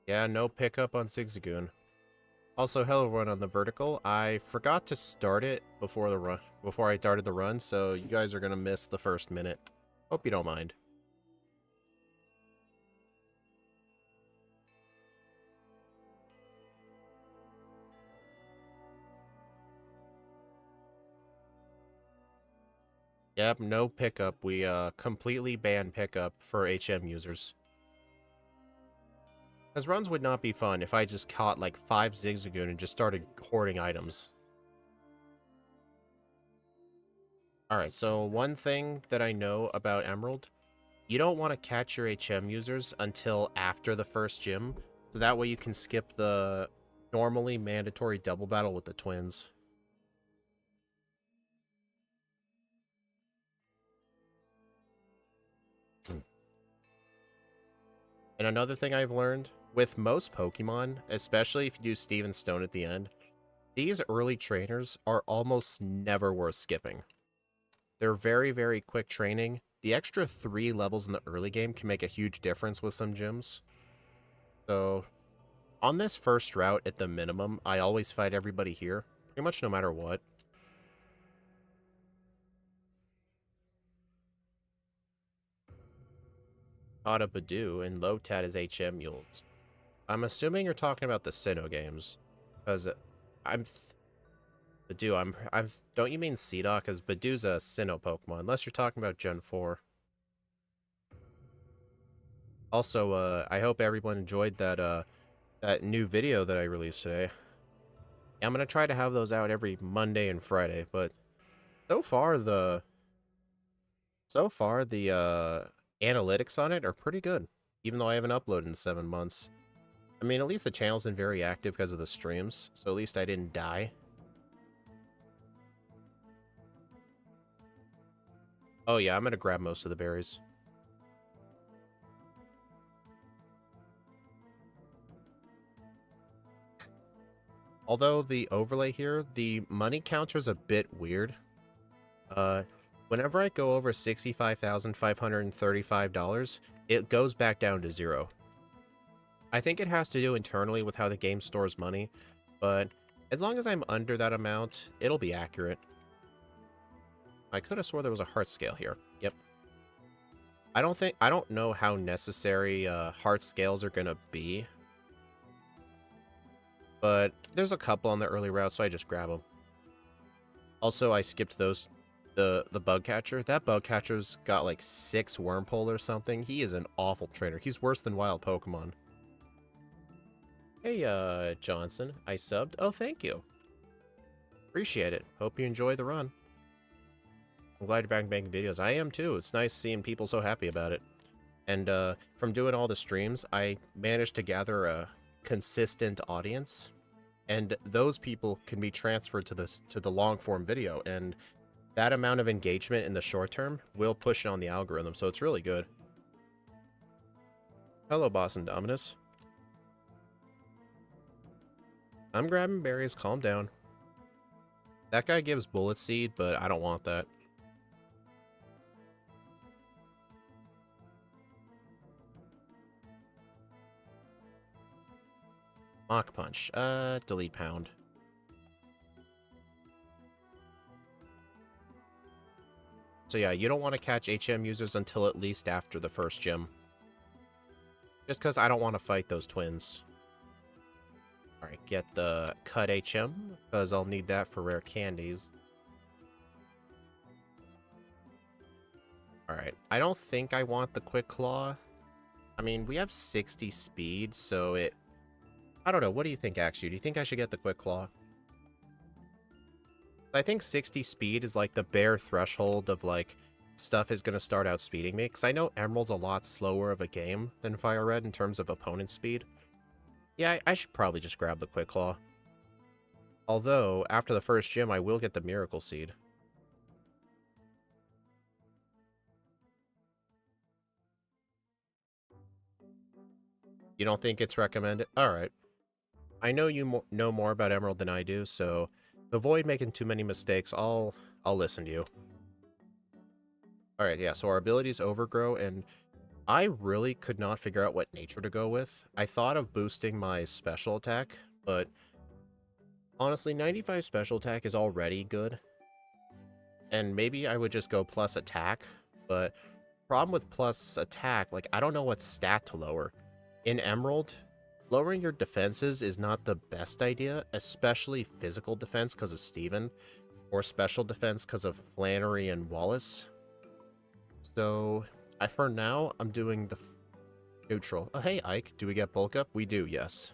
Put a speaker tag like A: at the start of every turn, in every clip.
A: Yeah, no pickup on Zigzagoon. Also, hello everyone on the vertical. I forgot to start it before the run, before I started the run, so you guys are gonna miss the first minute. Hope you don't mind. Yep, no pickup. We completely banned pickup for HM users. As runs would not be fun if I just caught like 5 Zigzagoon and just started hoarding items. Alright, so one thing that I know about Emerald, you don't want to catch your HM users until after the first gym, so that way you can skip the normally mandatory double battle with the twins. And another thing I've learned, with most Pokemon, especially if you do Steven Stone at the end, these early trainers are almost never worth skipping. They're very, very quick training. The extra 3 levels in the early game can make a huge difference with some gyms. So, on this first route, at the minimum, I always fight everybody here, pretty much no matter what. Caught a Badoo, and Lotad is HM Mules. I'm assuming you're talking about the Sinnoh games, because I'm... Badoo, I'm... Don't you mean Seedot? Because Badoo's a Sinnoh Pokemon, unless you're talking about Gen 4. Also, I hope everyone enjoyed that new video that I released today. I'm gonna try to have those out every Monday and Friday, but so far the analytics on it are pretty good, even though I haven't uploaded in 7 months. I mean, at least the channel's been very active because of the streams, so at least I didn't die. Oh yeah, I'm gonna grab most of the berries. Although the overlay here, the money counter's a bit weird. Whenever I go over $65,535, it goes back down to 0. I think it has to do internally with how the game stores money, but as long as I'm under that amount, it'll be accurate. I could have swore there was a heart scale here. Yep. I don't know how necessary heart scales are gonna be, but there's a couple on the early route, so I just grab them. Also, I skipped those, the bug catcher. That bug catcher's got like 6 Wormpole or something. He is an awful trainer. He's worse than wild Pokemon. Hey, Johnson, I subbed. Oh, thank you. Appreciate it. Hope you enjoy the run. I'm glad you're back making videos. I am too. It's nice seeing people so happy about it. And from doing all the streams, I managed to gather a consistent audience, and those people can be transferred to the long form video, and that amount of engagement in the short term will push it on the algorithm, so it's really good. Hello, Boss and Dominus. I'm grabbing berries, calm down. That guy gives bullet seed, but I don't want that. Mach Punch. Delete Pound. So yeah, you don't want to catch HM users until at least after the first gym. Just because I don't want to fight those twins. Alright, get the cut HM, because I'll need that for rare candies. Alright, I don't think I want the Quick Claw. I mean, we have 60 speed, so it... I don't know, what do you think, actually? Do you think I should get the Quick Claw? I think 60 speed is like the bare threshold of like, stuff is going to start outspeeding me, because I know Emerald's a lot slower of a game than Fire Red in terms of opponent speed. Yeah, I should probably just grab the Quick Claw. Although, after the first gym, I will get the Miracle Seed. You don't think it's recommended? Alright. I know you know more about Emerald than I do, so to avoid making too many mistakes, I'll listen to you. Alright, yeah, so our abilities overgrow, and I really could not figure out what nature to go with. I thought of boosting my special attack, but honestly, 95 special attack is already good. And maybe I would just go plus attack, but problem with plus attack, like, I don't know what stat to lower. In Emerald, lowering your defenses is not the best idea, especially physical defense because of Steven, or special defense because of Flannery and Wallace. So, for now, I'm doing the neutral. Oh, hey, Ike, do we get bulk up? We do, yes.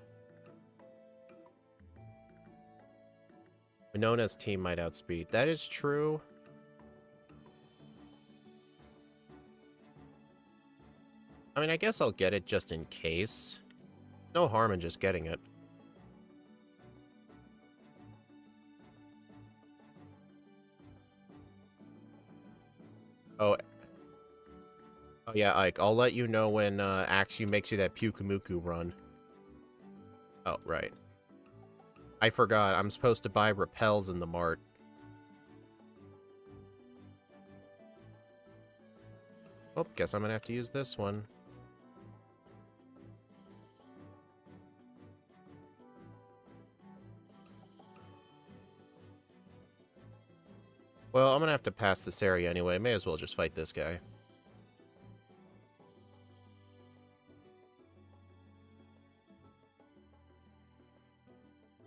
A: We're known as team might outspeed. That is true. I mean, I guess I'll get it just in case. No harm in just getting it. Oh, oh yeah, Ike, I'll let you know when Axu makes you that Pukumuku run. Oh, right. I forgot, I'm supposed to buy repels in the mart. Oh, guess I'm gonna have to use this one. Well, I'm gonna have to pass this area anyway. May as well just fight this guy.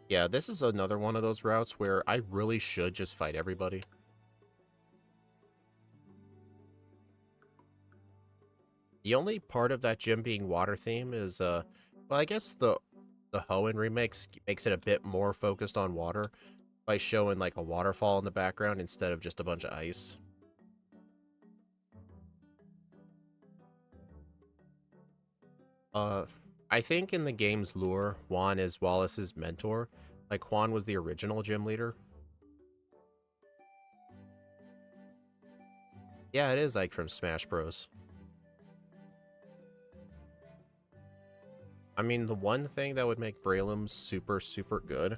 A: Yeah, this is another one of those routes where I really should just fight everybody. The only part of that gym being water theme is, well, I guess the Hoenn remakes makes it a bit more focused on water by showing, like, a waterfall in the background instead of just a bunch of ice. I think in the game's lore, Juan is Wallace's mentor. Like, Juan was the original gym leader. Yeah, it is Ike from Smash Bros. I mean, the one thing that would make Breloom super, super good...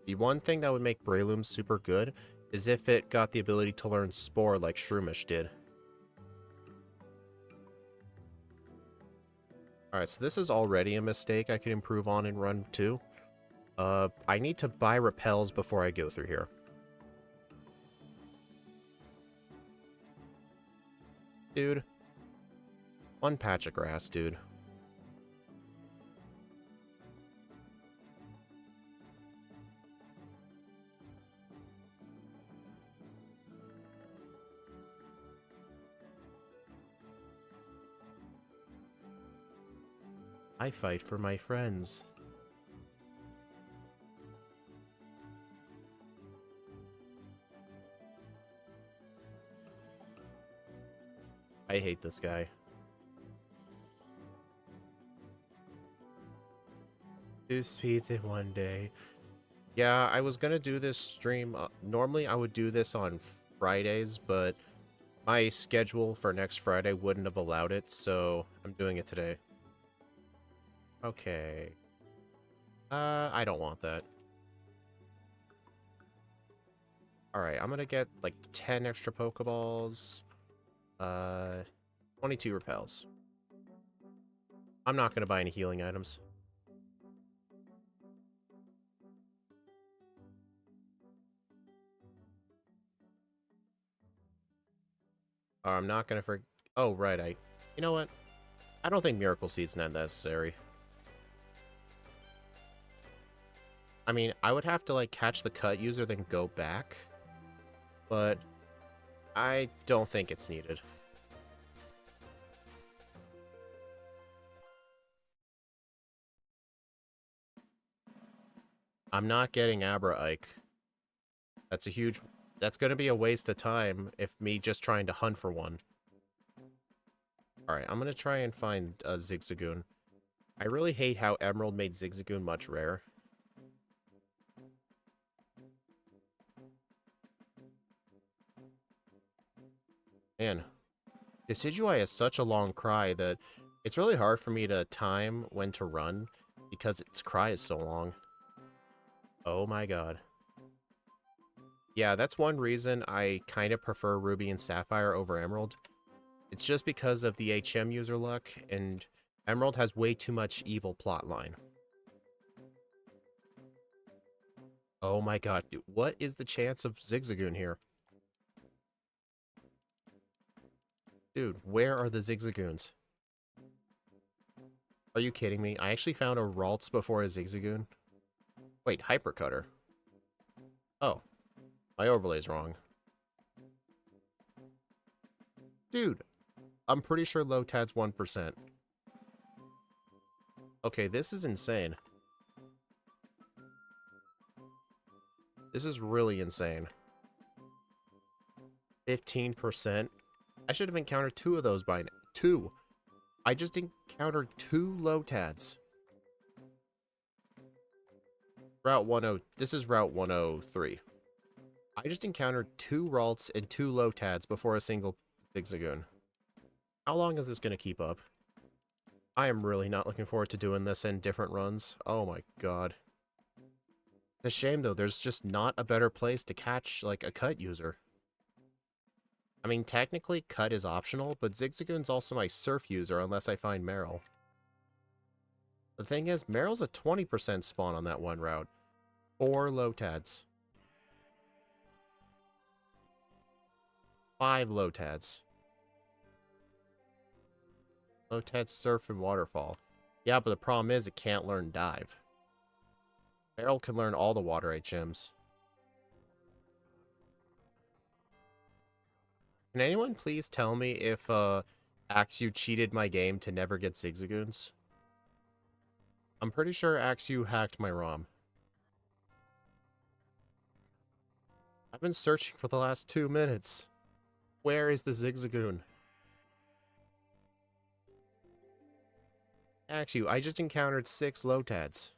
A: The one thing that would make Breloom super good is if it got the ability to learn Spore like Shroomish did. Alright, so this is already a mistake I could improve on in Run 2. I need to buy repels before I go through here. Dude. One patch of grass, dude. I fight for my friends. I hate this guy. Two speeds in one day. Yeah, I was gonna do this stream. Normally, I would do this on Fridays, but my schedule for next Friday wouldn't have allowed it, so I'm doing it today. Okay. I don't want that. Alright, I'm gonna get, like, 10 extra pokeballs. 22 repels. I'm not gonna buy any healing items. I'm not gonna Oh, right, You know what? I don't think Miracle Seed's not necessary. I mean, I would have to, like, catch the cut user, then go back. But I don't think it's needed. I'm not getting Abra Ike. That's a huge... That's gonna be a waste of time if me just trying to hunt for one. Alright, I'm gonna try and find a Zigzagoon. I really hate how Emerald made Zigzagoon much rare. Man, Decidueye has such a long cry that it's really hard for me to time when to run because its cry is so long. Oh my god. Yeah, that's one reason I kind of prefer Ruby and Sapphire over Emerald. It's just because of the HM user luck, and Emerald has way too much evil plotline. Oh my god, dude, what is the chance of Zigzagoon here? Dude, where are the Zigzagoons? Are you kidding me? I actually found a Ralts before a Zigzagoon. Wait, Hypercutter. Oh, my overlay's wrong. Dude, I'm pretty sure Lotad's 1%. Okay, this is insane. This is really insane. 15%? I should have encountered 2 of those by now. 2! I just encountered 2 Lotads. This is Route 103. I just encountered 2 Ralts and 2 Lotads before a single Zigzagoon. How long is this going to keep up? I am really not looking forward to doing this in different runs. Oh my god. It's a shame though, there's just not a better place to catch, like, a cut user. I mean, technically, cut is optional, but Zigzagoon's also my surf user unless I find Meryl. The thing is, Meryl's a 20% spawn on that one route. 4 Lotads. 5 Lotads. Lotad, surf, and waterfall. Yeah, but the problem is it can't learn dive. Meryl can learn all the water HMs. Can anyone please tell me if Axew cheated my game to never get Zigzagoons? I'm pretty sure Axew hacked my ROM. I've been searching for the last 2 minutes. Where is the Zigzagoon? Axew, I just encountered 6 Lotads.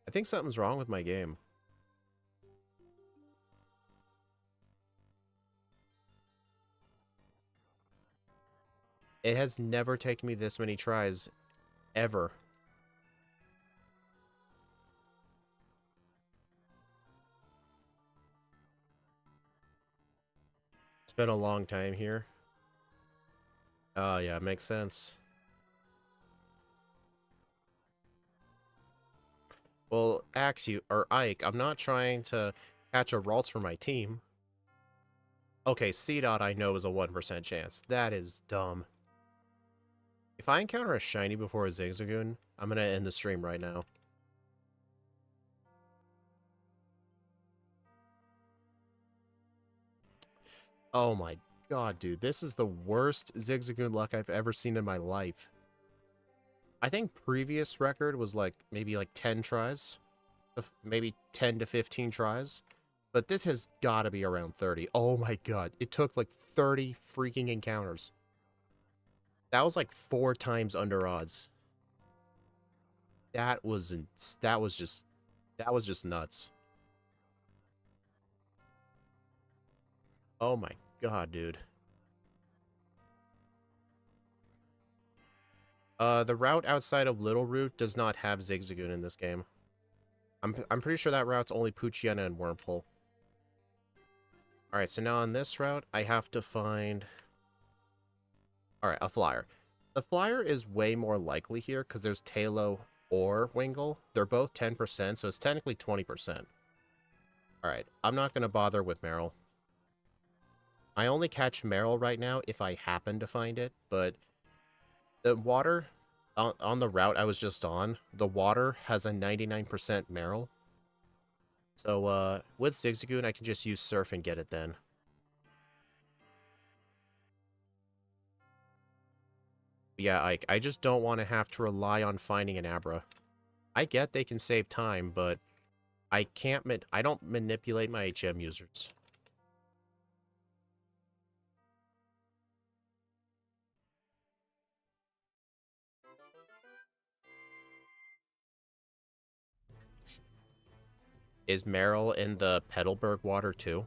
A: I think something's wrong with my game. It has never taken me this many tries. Ever. It's been a long time here. Oh, yeah, makes sense. Well, Axew, or Ike, I'm not trying to catch a Ralts for my team. Okay, C-Dot I know is a 1% chance. That is dumb. If I encounter a shiny before a Zigzagoon, I'm gonna end the stream right now. Oh my god, dude. This is the worst Zigzagoon luck I've ever seen in my life. I think previous record was like, maybe like 10 tries. Maybe 10 to 15 tries. But this has got to be around 30. Oh my god. It took like 30 freaking encounters. That was like 4 times under odds. That was just nuts. Oh my god, dude. The route outside of Little Route does not have Zigzagoon in this game. I'm pretty sure that route's only Poochyena and Wormhole. Alright, so now on this route, I have to find... Alright, a flyer. The flyer is way more likely here, because there's Talo or Wingle. They're both 10%, so it's technically 20%. Alright, I'm not going to bother with Meryl. I only catch Meryl right now if I happen to find it, but... The water, on the route I was just on, the water has a 99% Meryl. So, with Zigzagoon, I can just use Surf and get it then. Yeah, I just don't want to have to rely on finding an Abra. I get they can save time, but I don't manipulate my HM users. Is Meryl in the Petalburg water too?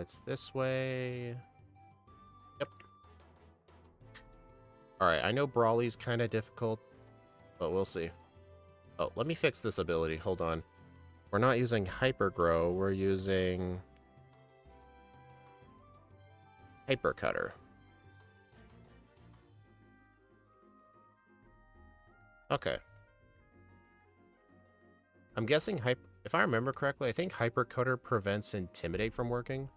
A: It's this way. Yep. Alright, I know Brawly's kind of difficult. But we'll see. Oh, let me fix this ability. Hold on. We're not using Hyper Grow. We're using Hyper Cutter. Okay. I'm guessing if I remember correctly, I think Hyper Cutter prevents Intimidate from working.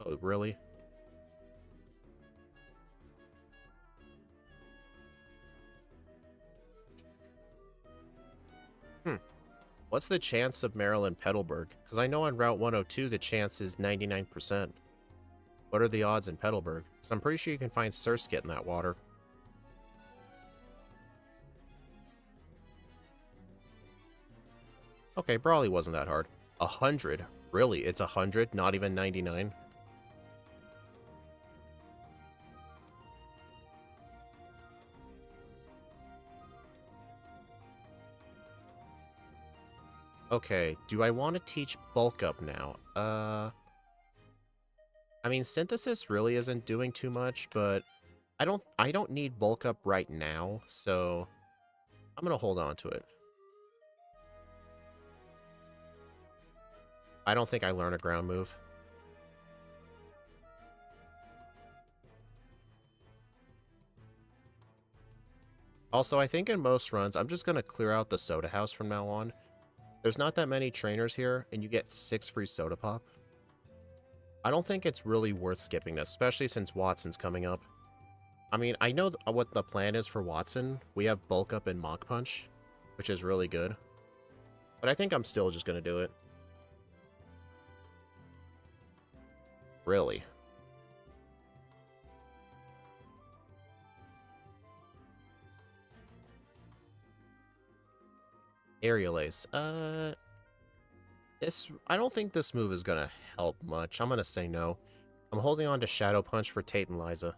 A: Oh, really? What's the chance of Meryl in Petalburg? Because I know on Route 102 the chance is 99%. What are the odds in Petalburg? Because I'm pretty sure you can find Surskit in that water. Okay, Brawly wasn't that hard. 100? Really? It's 100, not even 99? Okay, do I want to teach Bulk Up now? I mean, Synthesis really isn't doing too much, but I don't need Bulk Up right now, so I'm gonna hold on to it. I don't think I learn a ground move. Also, I think in most runs, I'm just gonna clear out the Soda House from now on. There's not that many trainers here, and you get 6 free Soda Pop. I don't think it's really worth skipping this, especially since Watson's coming up. I mean, I know what the plan is for Watson. We have Bulk Up and Mach Punch, which is really good. But I think I'm still just gonna do it. Really. Aerial Ace. I don't think this move is gonna help much. I'm gonna say no. I'm holding on to Shadow Punch for Tate and Liza.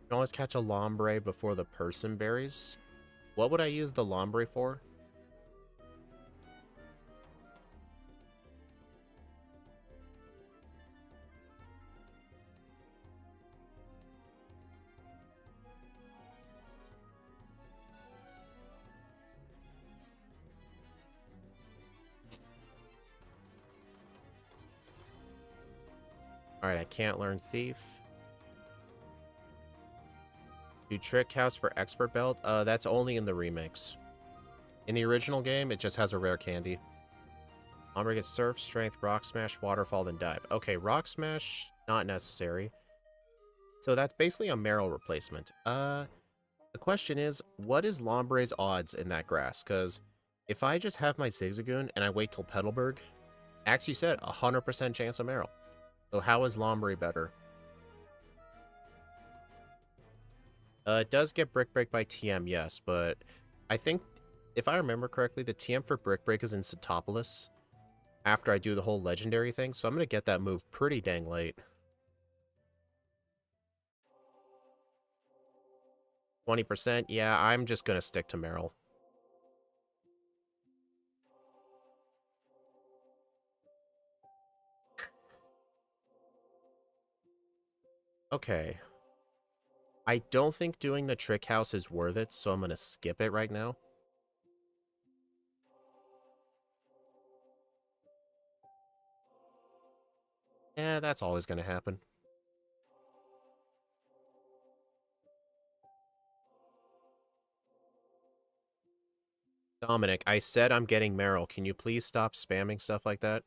A: You can always catch a Lombre before the person berries. What would I use the Lombre for? Alright, I can't learn Thief. Do Trick House for Expert Belt? That's only in the remix. In the original game, it just has a rare candy. Ombre gets Surf, Strength, Rock Smash, Waterfall, then Dive. Okay, Rock Smash, not necessary. So that's basically a Meryl replacement. The question is, what is Lombre's odds in that grass? Because if I just have my Zigzagoon and I wait till Petalburg, actually said 100% chance of Meryl. So how is Lombre better? It does get Brick Break by TM, yes, but I think, if I remember correctly, the TM for Brick Break is in Satopolis after I do the whole legendary thing, so I'm going to get that move pretty dang late. 20%? Yeah, I'm just going to stick to Meryl. Okay. I don't think doing the Trick House is worth it, so I'm going to skip it right now. Yeah, that's always going to happen. Dominic, I said I'm getting Meryl. Can you please stop spamming stuff like that?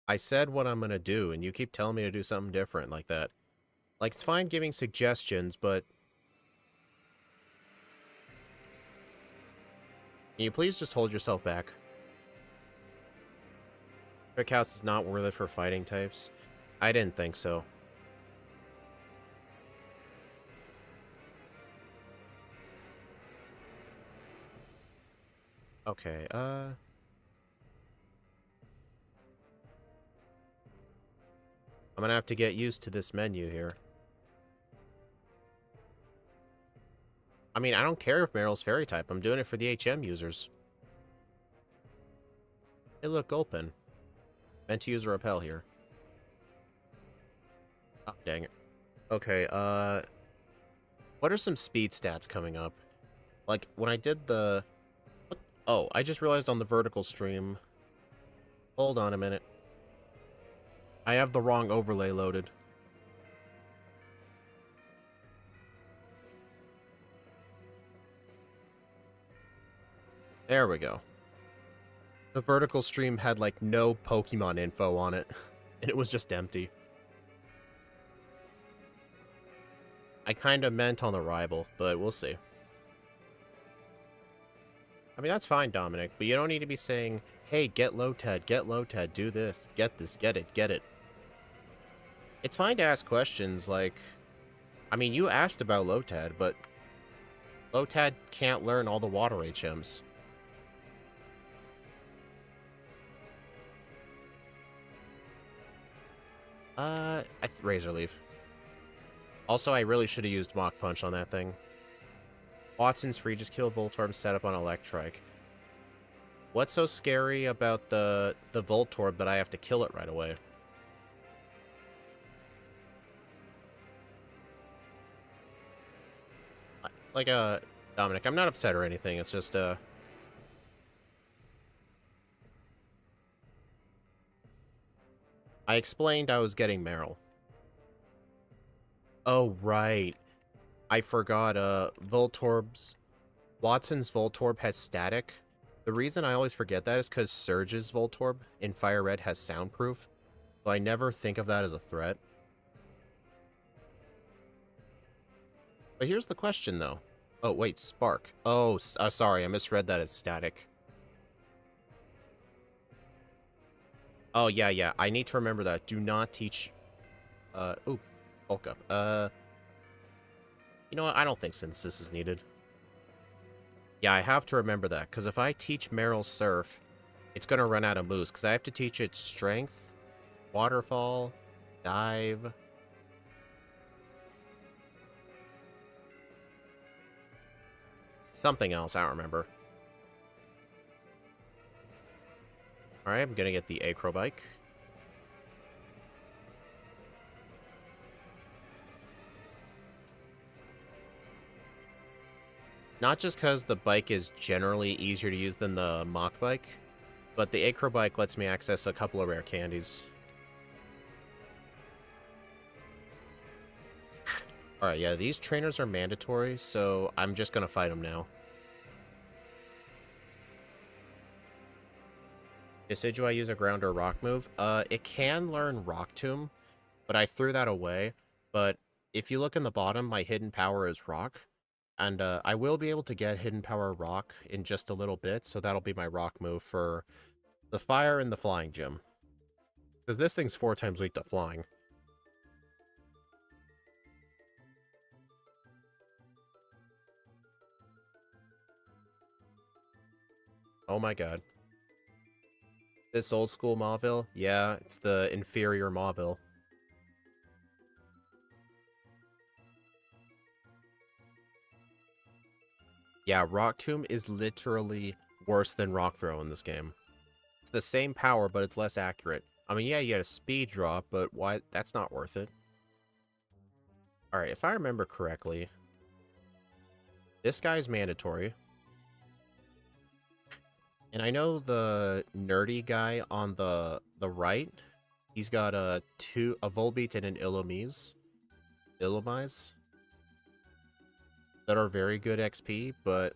A: I said what I'm going to do, and you keep telling me to do something different like that. Like, it's fine giving suggestions, but can you please just hold yourself back? Trick House is not worth it for fighting types. I didn't think so. Okay, I'm gonna have to get used to this menu here. I mean, I don't care if Meryl's fairy type. I'm doing it for the HM users. Hey, look, Gulpin. Meant to use a repel here. Oh, dang it. Okay, what are some speed stats coming up? Like, when I did the... What? Oh, I just realized on the vertical stream... Hold on a minute. I have the wrong overlay loaded. There we go. The vertical stream had, like, no Pokemon info on it. And it was just empty. I kind of meant on the rival, but we'll see. I mean, that's fine, Dominic, but you don't need to be saying, hey, get Lotad, do this, get it, get it. It's fine to ask questions like, I mean, you asked about Lotad, but Lotad can't learn all the water HMs. Razor Leaf. Also, I really should have used Mach Punch on that thing. Watson's free, just kill Voltorb, set up on Electrike. What's so scary about the Voltorb that I have to kill it right away? Like, Dominic, I'm not upset or anything, it's just, I explained I was getting Meryl. Oh, right. I forgot, Watson's Voltorb has static. The reason I always forget that is because Surge's Voltorb in Fire Red has soundproof, so I never think of that as a threat. But here's the question, though. Oh, wait, Spark. Oh, sorry, I misread that as static. Oh, yeah, I need to remember that. Do not teach... oh, bulk up. You know what? I don't think Synthesis is needed. Yeah, I have to remember that, because if I teach Meryl Surf, it's going to run out of moves, because I have to teach it Strength, Waterfall, Dive... something else, I don't remember. Alright, I'm gonna get the Acrobike. Not just because the bike is generally easier to use than the Mach Bike, but the Acrobike lets me access a couple of rare candies. Alright, yeah, these trainers are mandatory, so I'm just gonna fight them now. Decidueye use a ground or rock move? It can learn Rock Tomb, but I threw that away. But if you look in the bottom, my hidden power is Rock. And I will be able to get hidden power Rock in just a little bit, so that'll be my Rock move for the Fire and the Flying Gym. Because this thing's 4 times weak to Flying. Oh my god. This old school Mauville? Yeah, it's the inferior Mauville. Yeah, Rock Tomb is literally worse than Rock Throw in this game. It's the same power, but it's less accurate. I mean, yeah, you get a speed drop, but why? That's not worth it. Alright, if I remember correctly, this guy's mandatory. And I know the nerdy guy on the right, he's got a Volbeat and an Illumise that are very good XP, but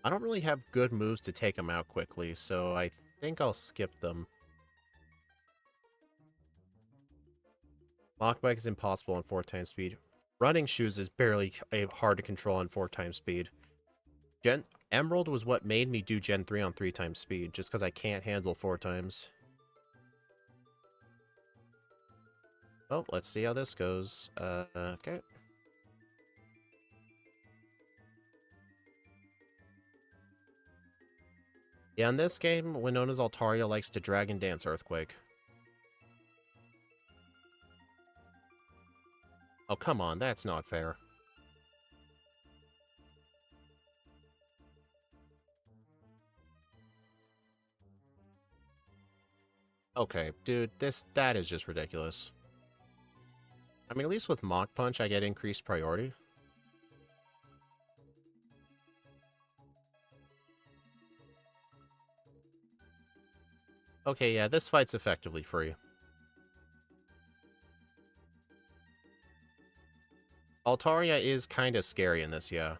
A: I don't really have good moves to take them out quickly, so I think I'll skip them. Mach Bike is impossible on 4 times speed. Running Shoes is barely hard to control on 4 times speed. Emerald was what made me do Gen 3 on 3 times speed, just because I can't handle 4 times. Oh, let's see how this goes. Okay. Yeah, in this game, Winona's Altaria likes to Dragon Dance Earthquake. Oh, come on, that's not fair. Okay, dude, that is just ridiculous. I mean, at least with Mach Punch, I get increased priority. Okay, yeah, this fight's effectively free. Altaria is kind of scary in this, yeah.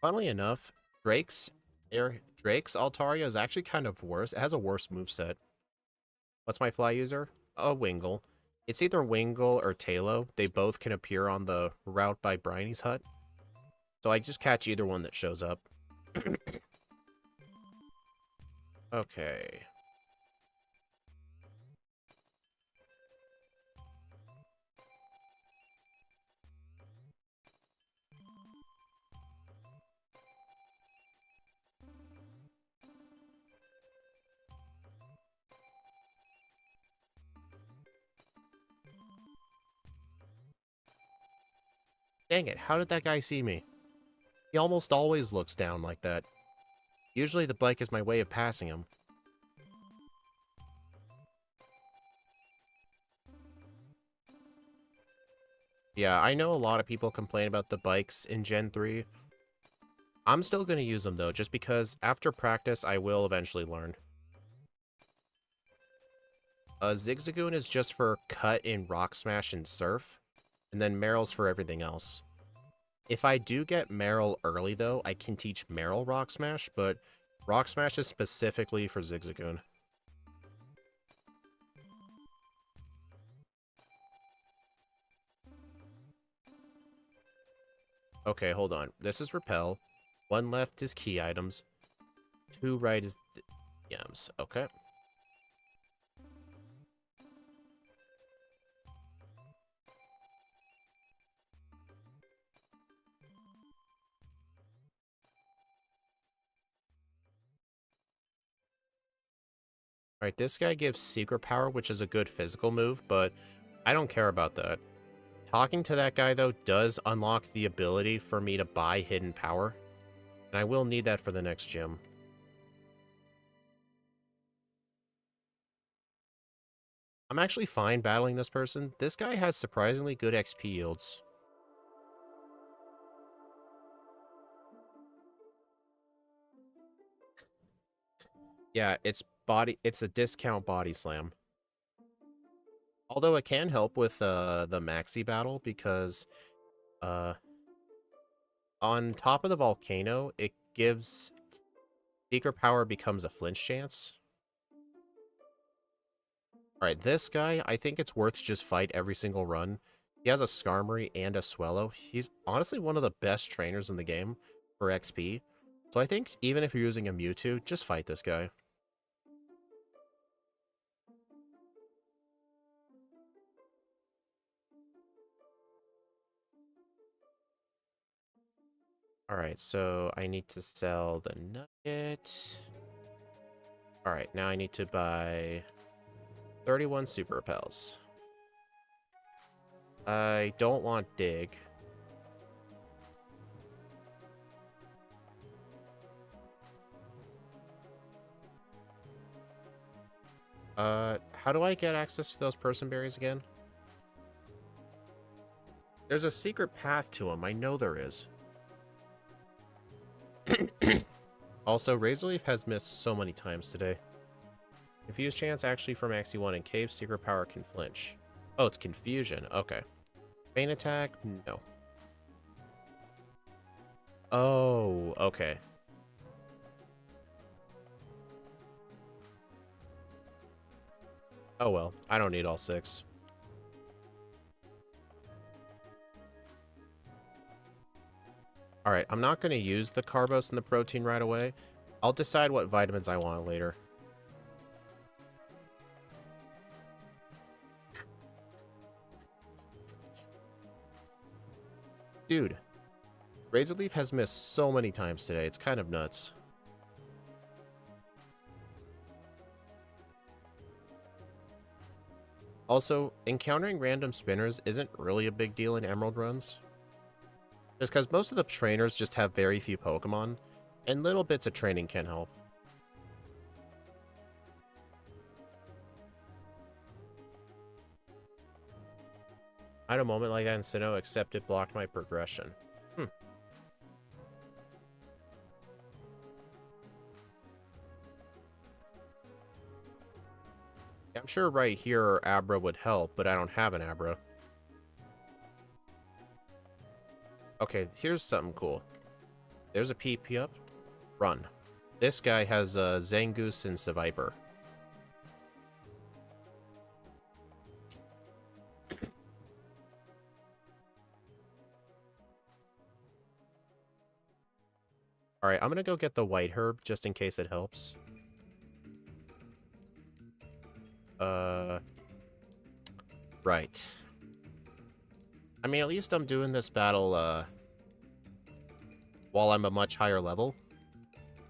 A: Funnily enough, Drake's Altaria is actually kind of worse. It has a worse moveset. What's my fly user? A Wingull. It's either Wingull or Talo. They both can appear on the route by Briney's hut. So I just catch either one that shows up. Okay. Dang it, how did that guy see me? He almost always looks down like that. Usually the bike is my way of passing him. Yeah, I know a lot of people complain about the bikes in Gen 3. I'm still going to use them though, just because after practice I will eventually learn. Zigzagoon is just for cut in Rock Smash and Surf, and then Meryl's for everything else. If I do get Meryl early though, I can teach Meryl Rock Smash, but Rock Smash is specifically for Zigzagoon. Okay, hold on. This is Repel. 1 left is Key Items. 2 right is Yams. Okay. Alright, this guy gives Secret Power, which is a good physical move, but I don't care about that. Talking to that guy, though, does unlock the ability for me to buy Hidden Power, and I will need that for the next gym. I'm actually fine battling this person. This guy has surprisingly good XP yields. Yeah, it's a discount body slam. Although it can help with the maxi battle because on top of the volcano, it gives Secret Power becomes a flinch chance. Alright, this guy, I think it's worth to just fight every single run. He has a Skarmory and a Swellow. He's honestly one of the best trainers in the game for XP. So I think even if you're using a Mewtwo, just fight this guy. Alright, so I need to sell the Nugget. Alright, now I need to buy 31 Super Repels. I don't want Dig. How do I get access to those person berries again? There's a secret path to them. I know there is. Also, Razorleaf has missed so many times today. Confuse chance actually from Maxi 1 and Cave. Secret Power can flinch. Oh, it's Confusion. Okay. Feint attack? No. Oh, okay. Oh well, I don't need all 6. Alright, I'm not going to use the Carbos and the Protein right away. I'll decide what vitamins I want later. Dude, Razorleaf has missed so many times today. It's kind of nuts. Also, encountering random spinners isn't really a big deal in Emerald runs. Just because most of the trainers just have very few Pokemon, and little bits of training can help. I had a moment like that in Sinnoh, except it blocked my progression. Hmm. I'm sure right here Abra would help, but I don't have an Abra. Okay, here's something cool. There's a PP up. Run. This guy has a Zangoose and Seviper. Alright, I'm gonna go get the White Herb, just in case it helps. Right. I mean, at least I'm doing this battle, while I'm a much higher level.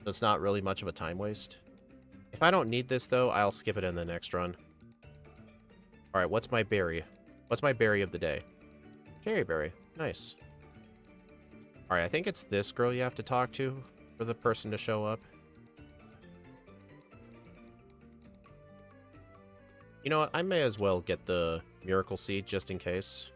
A: So it's not really much of a time waste. If I don't need this, though, I'll skip it in the next run. Alright, what's my berry? What's my berry of the day? Cherry berry. Nice. Alright, I think it's this girl you have to talk to for the person to show up. You know what? I may as well get the Miracle Seed just in case.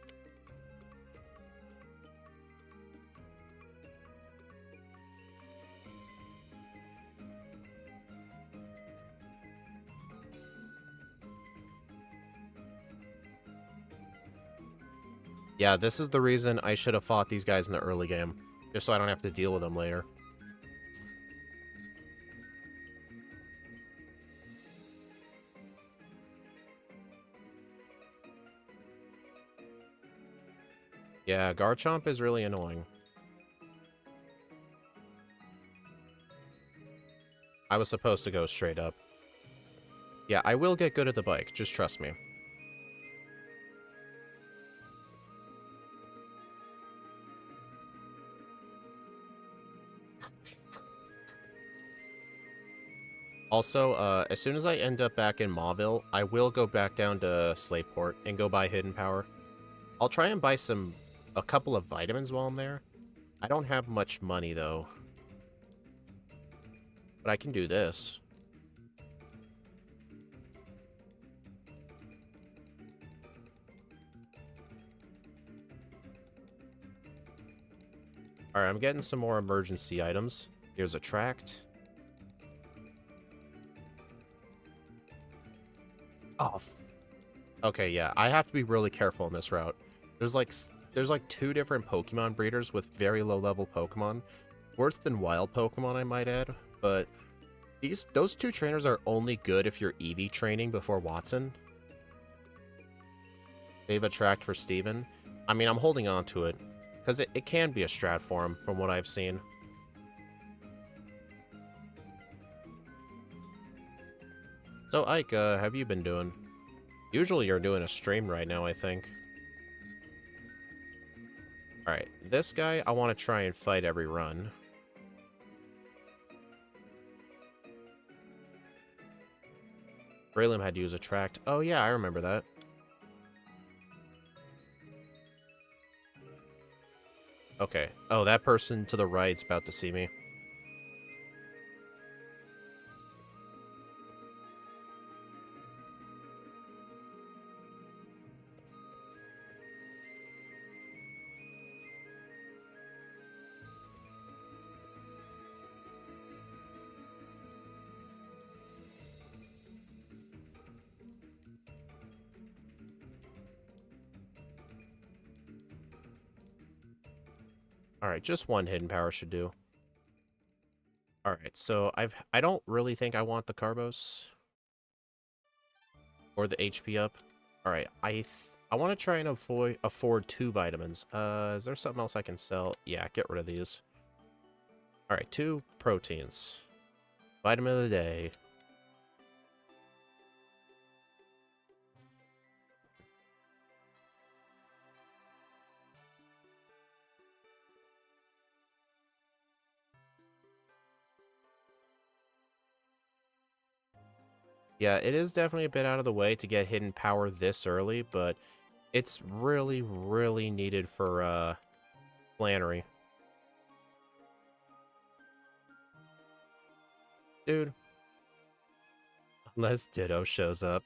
A: Yeah, this is the reason I should have fought these guys in the early game. Just so I don't have to deal with them later. Yeah, Garchomp is really annoying. I was supposed to go straight up. Yeah, I will get good at the bike, just trust me. Also, as soon as I end up back in Mauville, I will go back down to Slateport and go buy Hidden Power. I'll try and buy a couple of vitamins while I'm there. I don't have much money, though. But I can do this. Alright, I'm getting some more emergency items. Here's a tract. Oh. Okay, yeah. I have to be really careful in this route. There's like 2 different Pokemon breeders with very low level Pokemon. Worse than wild Pokemon, I might add. But those 2 trainers are only good if you're Eevee training before Watson. They've a tract for Steven. I mean, I'm holding on to it. Because it can be a strat for him, from what I've seen. So, Ike, have you been doing? Usually you're doing a stream right now, I think. Alright, this guy, I want to try and fight every run. Braylon had to use a tract. Oh yeah, I remember that. Okay. Oh, that person to the right's about to see me. Alright, just one hidden power should do. Alright, so I don't really think I want the Carbos. Or the HP up. Alright, I want to try and afford 2 vitamins. Is there something else I can sell? Yeah, get rid of these. Alright, 2 proteins. Vitamin of the day. Yeah, it is definitely a bit out of the way to get hidden power this early, but it's really, really needed for, Flannery. Dude. Unless Ditto shows up.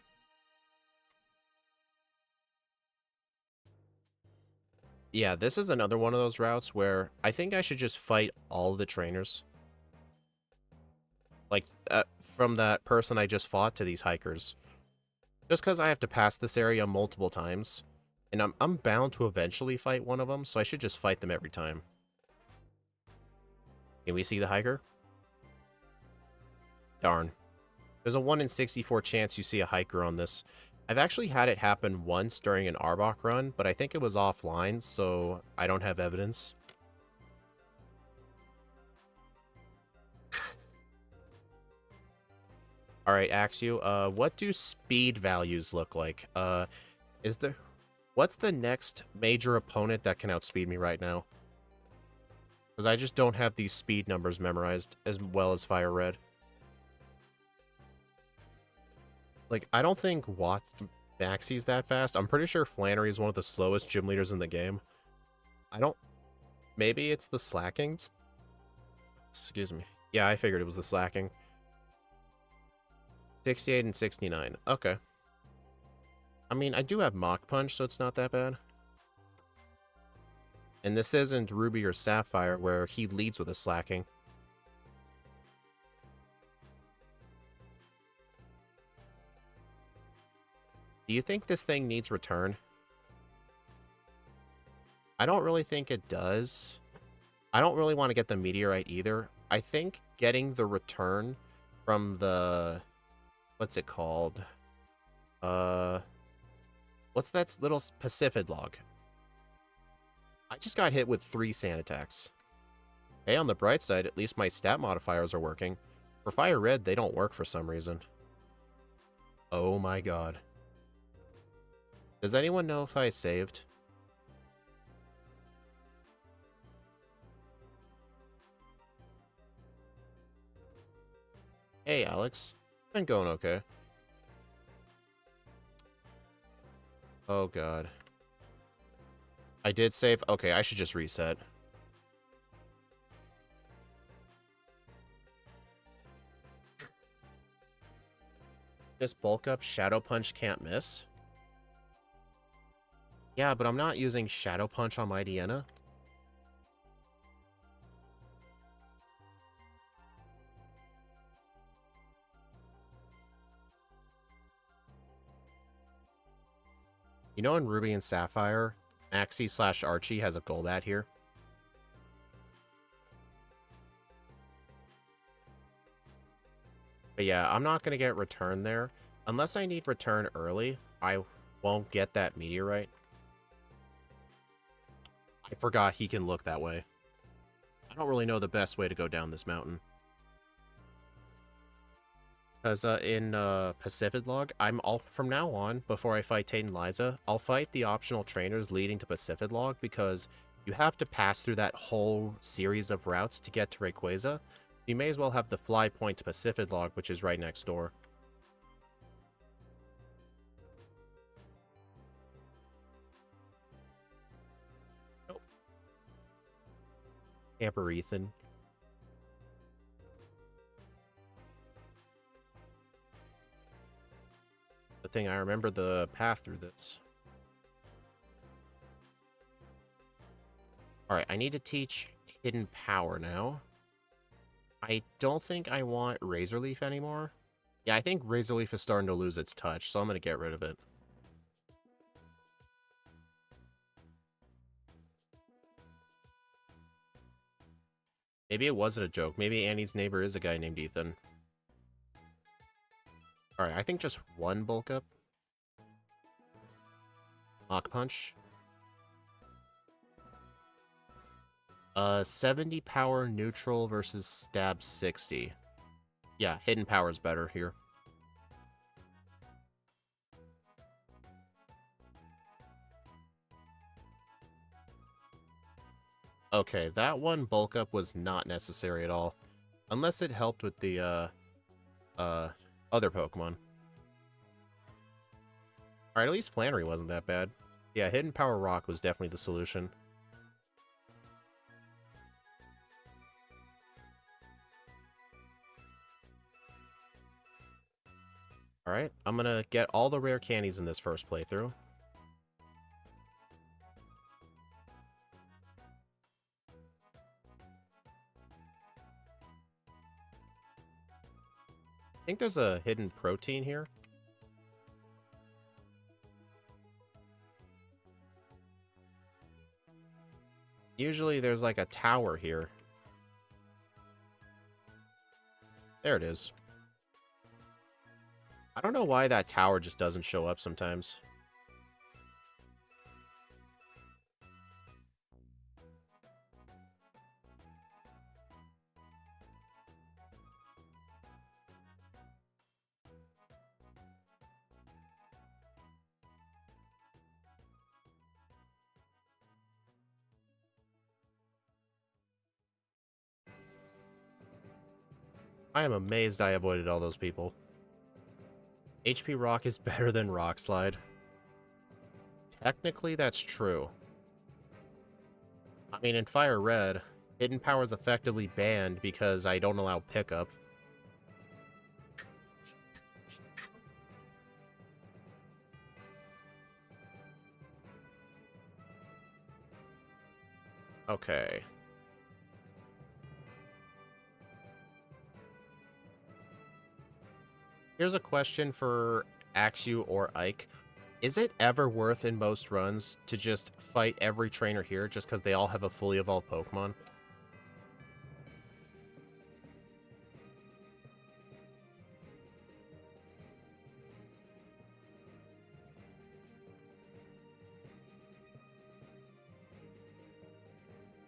A: Yeah, this is another one of those routes where I think I should just fight all the trainers. Like, from that person I just fought to these hikers. Just because I have to pass this area multiple times. And I'm bound to eventually fight one of them, so I should just fight them every time. Can we see the hiker? Darn. There's a 1 in 64 chance you see a hiker on this. I've actually had it happen once during an Arbok run, but I think it was offline, so I don't have evidence. Alright, Axew, what do speed values look like? What's the next major opponent that can outspeed me right now? Because I just don't have these speed numbers memorized as well as Fire Red. Like, I don't think Maxie's that fast. I'm pretty sure Flannery is one of the slowest gym leaders in the game. Maybe it's the slackings? Excuse me. Yeah, I figured it was the slacking. 68 and 69. Okay. I mean, I do have Mach Punch, so it's not that bad. And this isn't Ruby or Sapphire, where he leads with a slacking. Do you think this thing needs return? I don't really think it does. I don't really want to get the meteorite either. I think getting the return from the... What's it called? What's that little Pacific log? I just got hit with 3 sand attacks. Hey, on the bright side, at least my stat modifiers are working. For Fire Red, they don't work for some reason. Oh my god. Does anyone know if I saved? Hey, Alex. Been going okay. Oh god. I did save? Okay, I should just reset. Just bulk up, Shadow Punch can't miss? Yeah, but I'm not using Shadow Punch on my Deanna. You know in Ruby and Sapphire, Maxie/Archie has a Golbat here? But yeah, I'm not going to get return there. Unless I need return early, I won't get that meteorite. I forgot he can look that way. I don't really know the best way to go down this mountain. Because in Pacific Log, from now on, before I fight Tate and Liza, I'll fight the optional trainers leading to Pacific Log because you have to pass through that whole series of routes to get to Rayquaza. You may as well have the fly point to Pacific Log, which is right next door. Oh. Camper Ethan. The thing, I remember the path through this. Alright, I need to teach Hidden Power now. I don't think I want Razor Leaf anymore. Yeah, I think Razor Leaf is starting to lose its touch, so I'm going to get rid of it. Maybe it wasn't a joke. Maybe Annie's neighbor is a guy named Ethan. Alright, I think just one bulk up. Mach Punch. 70 power neutral versus stab 60. Yeah, Hidden Power is better here. Okay, that one bulk up was not necessary at all. Unless it helped with the, other Pokemon. Alright, at least Flannery wasn't that bad. Yeah, Hidden Power Rock was definitely the solution. Alright, I'm gonna get all the rare candies in this first playthrough. I think there's a hidden protein here. Usually there's like a tower here. There it is. I don't know why that tower just doesn't show up sometimes. I am amazed I avoided all those people. HP Rock is better than Rock Slide. Technically, that's true. I mean, in Fire Red, Hidden Power is effectively banned because I don't allow pickup. Okay. Here's a question for Axu or Ike. Is it ever worth in most runs to just fight every trainer here just because they all have a fully evolved Pokemon?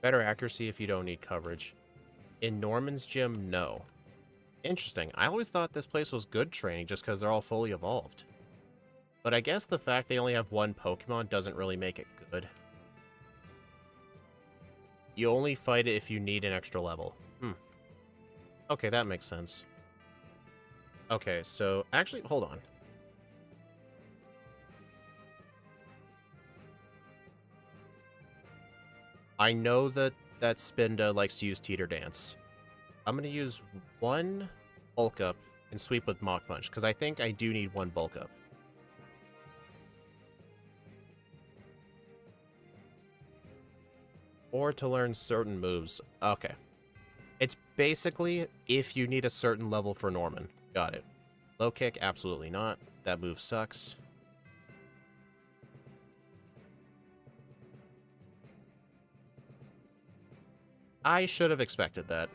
A: Better accuracy if you don't need coverage. In Norman's gym, no. Interesting. I always thought this place was good training just because they're all fully evolved. But I guess the fact they only have one Pokemon doesn't really make it good. You only fight it if you need an extra level. Okay, that makes sense. Okay, so actually, hold on. I know that Spinda likes to use Teeter Dance. I'm going to use one bulk up and sweep with Mach Punch, because I think I do need one bulk up. Or to learn certain moves. Okay. It's basically if you need a certain level for Norman. Got it. Low kick, absolutely not. That move sucks. I should have expected that.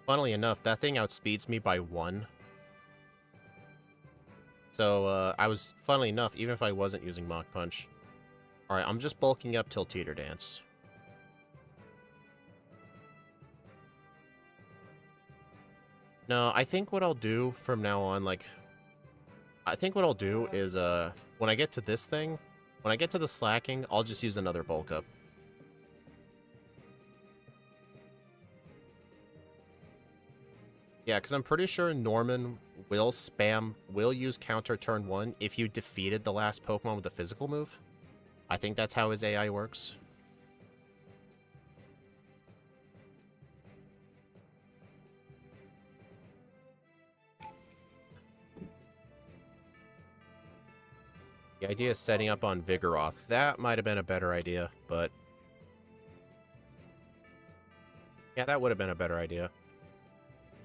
A: Funnily enough, that thing outspeeds me by 1. So, I was, funnily enough, even if I wasn't using Mach Punch. Alright, I'm just bulking up till Teeter Dance. No, I think what I'll do from now on, like... I think what I'll do is, when I get to this thing, when I get to the slacking, I'll just use another bulk up. Yeah, because I'm pretty sure Norman will use counter turn 1 if you defeated the last Pokemon with a physical move. I think that's how his AI works. The idea of setting up on Vigoroth, that might have been a better idea, but... yeah, that would have been a better idea.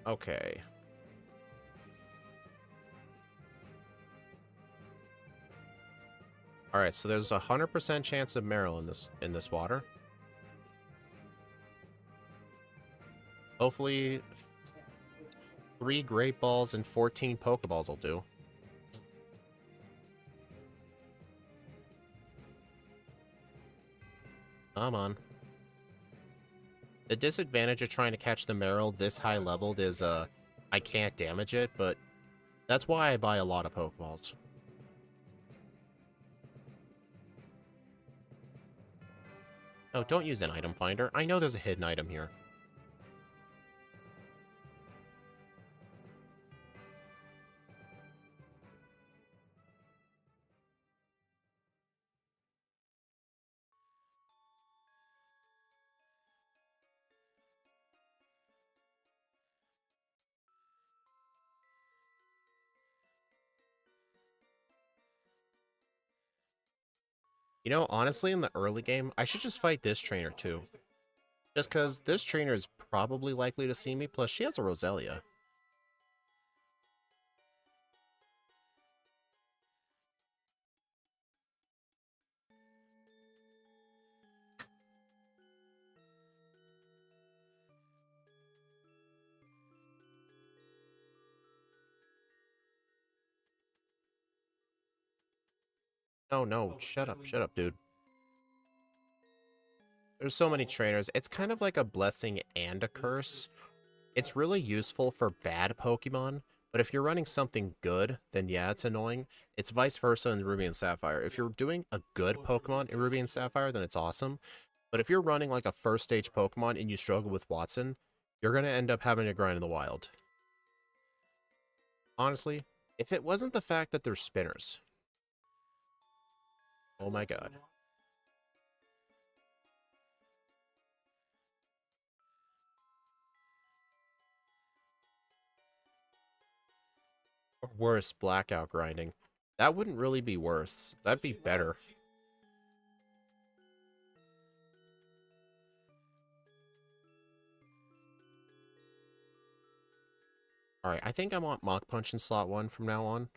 A: Okay. Alright, so there's a 100% chance of Marill in this water. Hopefully 3 Great Balls and 14 Pokeballs will do. Come on. The disadvantage of trying to catch the Marill this high leveled is, I can't damage it, but that's why I buy a lot of Pokeballs. Oh, don't use an item finder. I know there's a hidden item here. You know, honestly, in the early game, I should just fight this trainer too. Just because this trainer is probably likely to see me, plus she has a Roselia. No, no, shut up, dude. There's so many trainers. It's kind of like a blessing and a curse. It's really useful for bad Pokemon, but if you're running something good, then yeah, it's annoying. It's vice versa in Ruby and Sapphire. If you're doing a good Pokemon in Ruby and Sapphire, then it's awesome. But if you're running like a first stage Pokemon and you struggle with Watson, you're going to end up having to grind in the wild. Honestly, if it wasn't the fact that they're spinners. Oh my god. Or worse, blackout grinding. That wouldn't really be worse. That'd be better. Alright, I think I want Mach Punch in slot 1 from now on.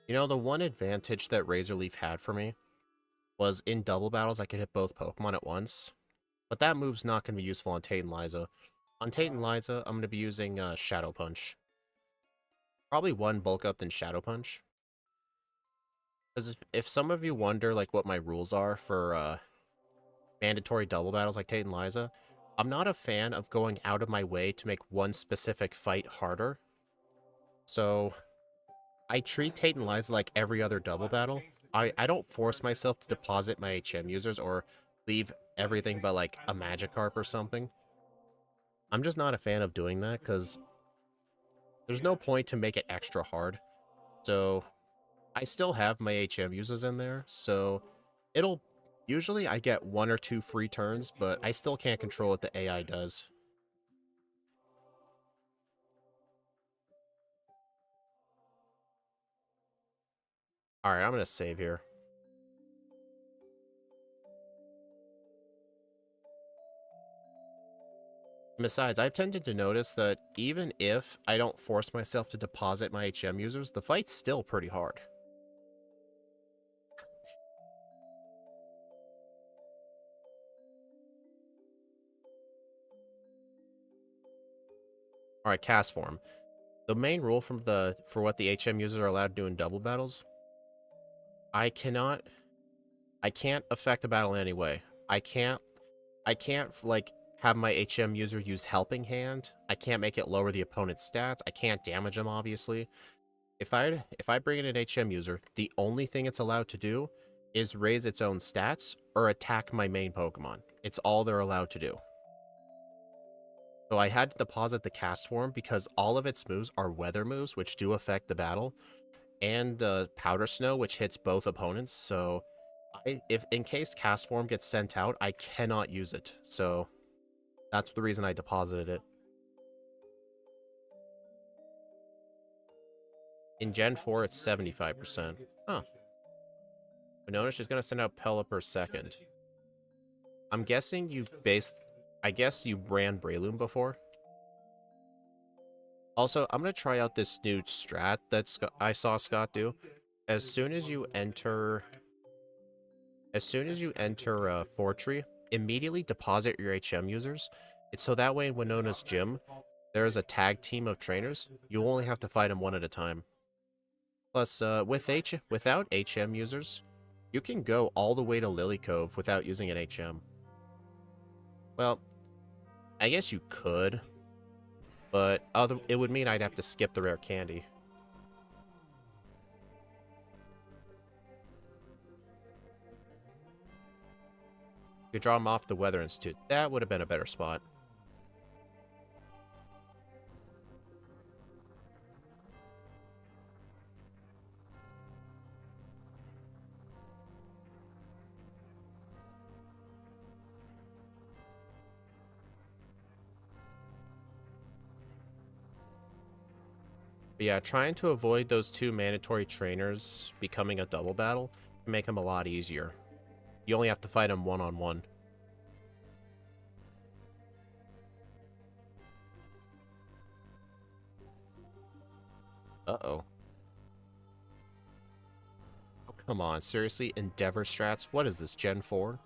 A: You know, the one advantage that Razor Leaf had for me was in double battles I could hit both Pokemon at once. But that move's not going to be useful on Tate and Liza. On Tate and Liza, I'm going to be using Shadow Punch. Probably one bulk up than Shadow Punch. Because if some of you wonder like what my rules are for mandatory double battles like Tate and Liza, I'm not a fan of going out of my way to make one specific fight harder. So I treat Tate and Liza like every other double battle. I don't force myself to deposit my HM users or leave everything but like a Magikarp or something. I'm just not a fan of doing that because there's no point to make it extra hard. So I still have my HM users in there, so it'll usually I get 1 or 2 free turns, but I still can't control what the AI does. Alright, I'm gonna save here. Besides, I've tended to notice that even if I don't force myself to deposit my HM users, the fight's still pretty hard. Alright, cast form. The main rule for what the HM users are allowed to do in double battles, I can't affect the battle in any way. I can't like have my HM user use Helping Hand. I can't make it lower the opponent's stats. I can't damage them, obviously. If I bring in an HM user, the only thing it's allowed to do is raise its own stats or attack my main Pokemon. It's all they're allowed to do. So I had to deposit the cast form because all of its moves are weather moves, which do affect the battle, and Powder Snow, which hits both opponents. So if in case cast form gets sent out, I cannot use it. So that's the reason I deposited it. In Gen 4, it's 75%. Huh. But notice she's going to send out Pelipper second. I'm guessing I guess you ran Breloom before. Also, I'm going to try out this new strat that I saw Scott do. As soon as you enter Fortree, immediately deposit your HM users. It's so that way in Winona's gym, there is a tag team of trainers. You only have to fight them one at a time. Plus, without HM users, you can go all the way to Lily Cove without using an HM. Well, I guess you could, but it would mean I'd have to skip the rare candy. You could draw them off the Weather Institute. That would have been a better spot. But yeah, trying to avoid those two mandatory trainers becoming a double battle can make them a lot easier. You only have to fight them one-on-one. Uh-oh. Oh, come on. Seriously? Endeavor strats? What is this, Gen 4?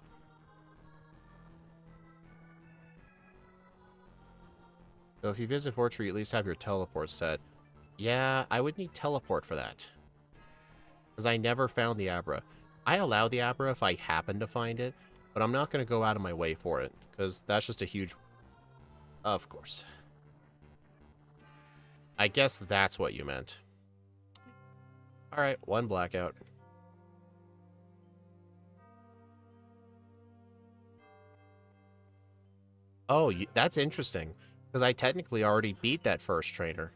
A: So if you visit Fortree, at least have your teleport set. Yeah, I would need teleport for that. Because I never found the Abra. I allow the Abra if I happen to find it, but I'm not going to go out of my way for it, because that's just a huge... Of course. I guess that's what you meant. Alright, one blackout. Oh, that's interesting, because I technically already beat that first trainer.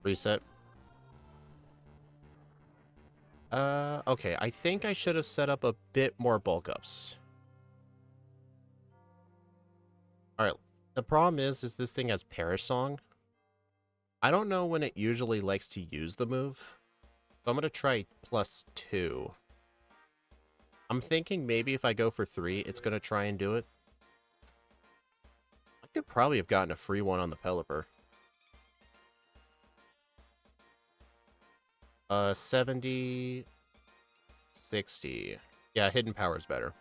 A: Reset. Okay, I think I should have set up a bit more bulk ups. Alright, the problem is this thing has Perish Song. I don't know when it usually likes to use the move, so I'm gonna try +2. I'm thinking maybe if I go for 3, it's gonna try and do it. I could probably have gotten a free one on the Pelipper. 70... 60. Yeah, hidden power is better.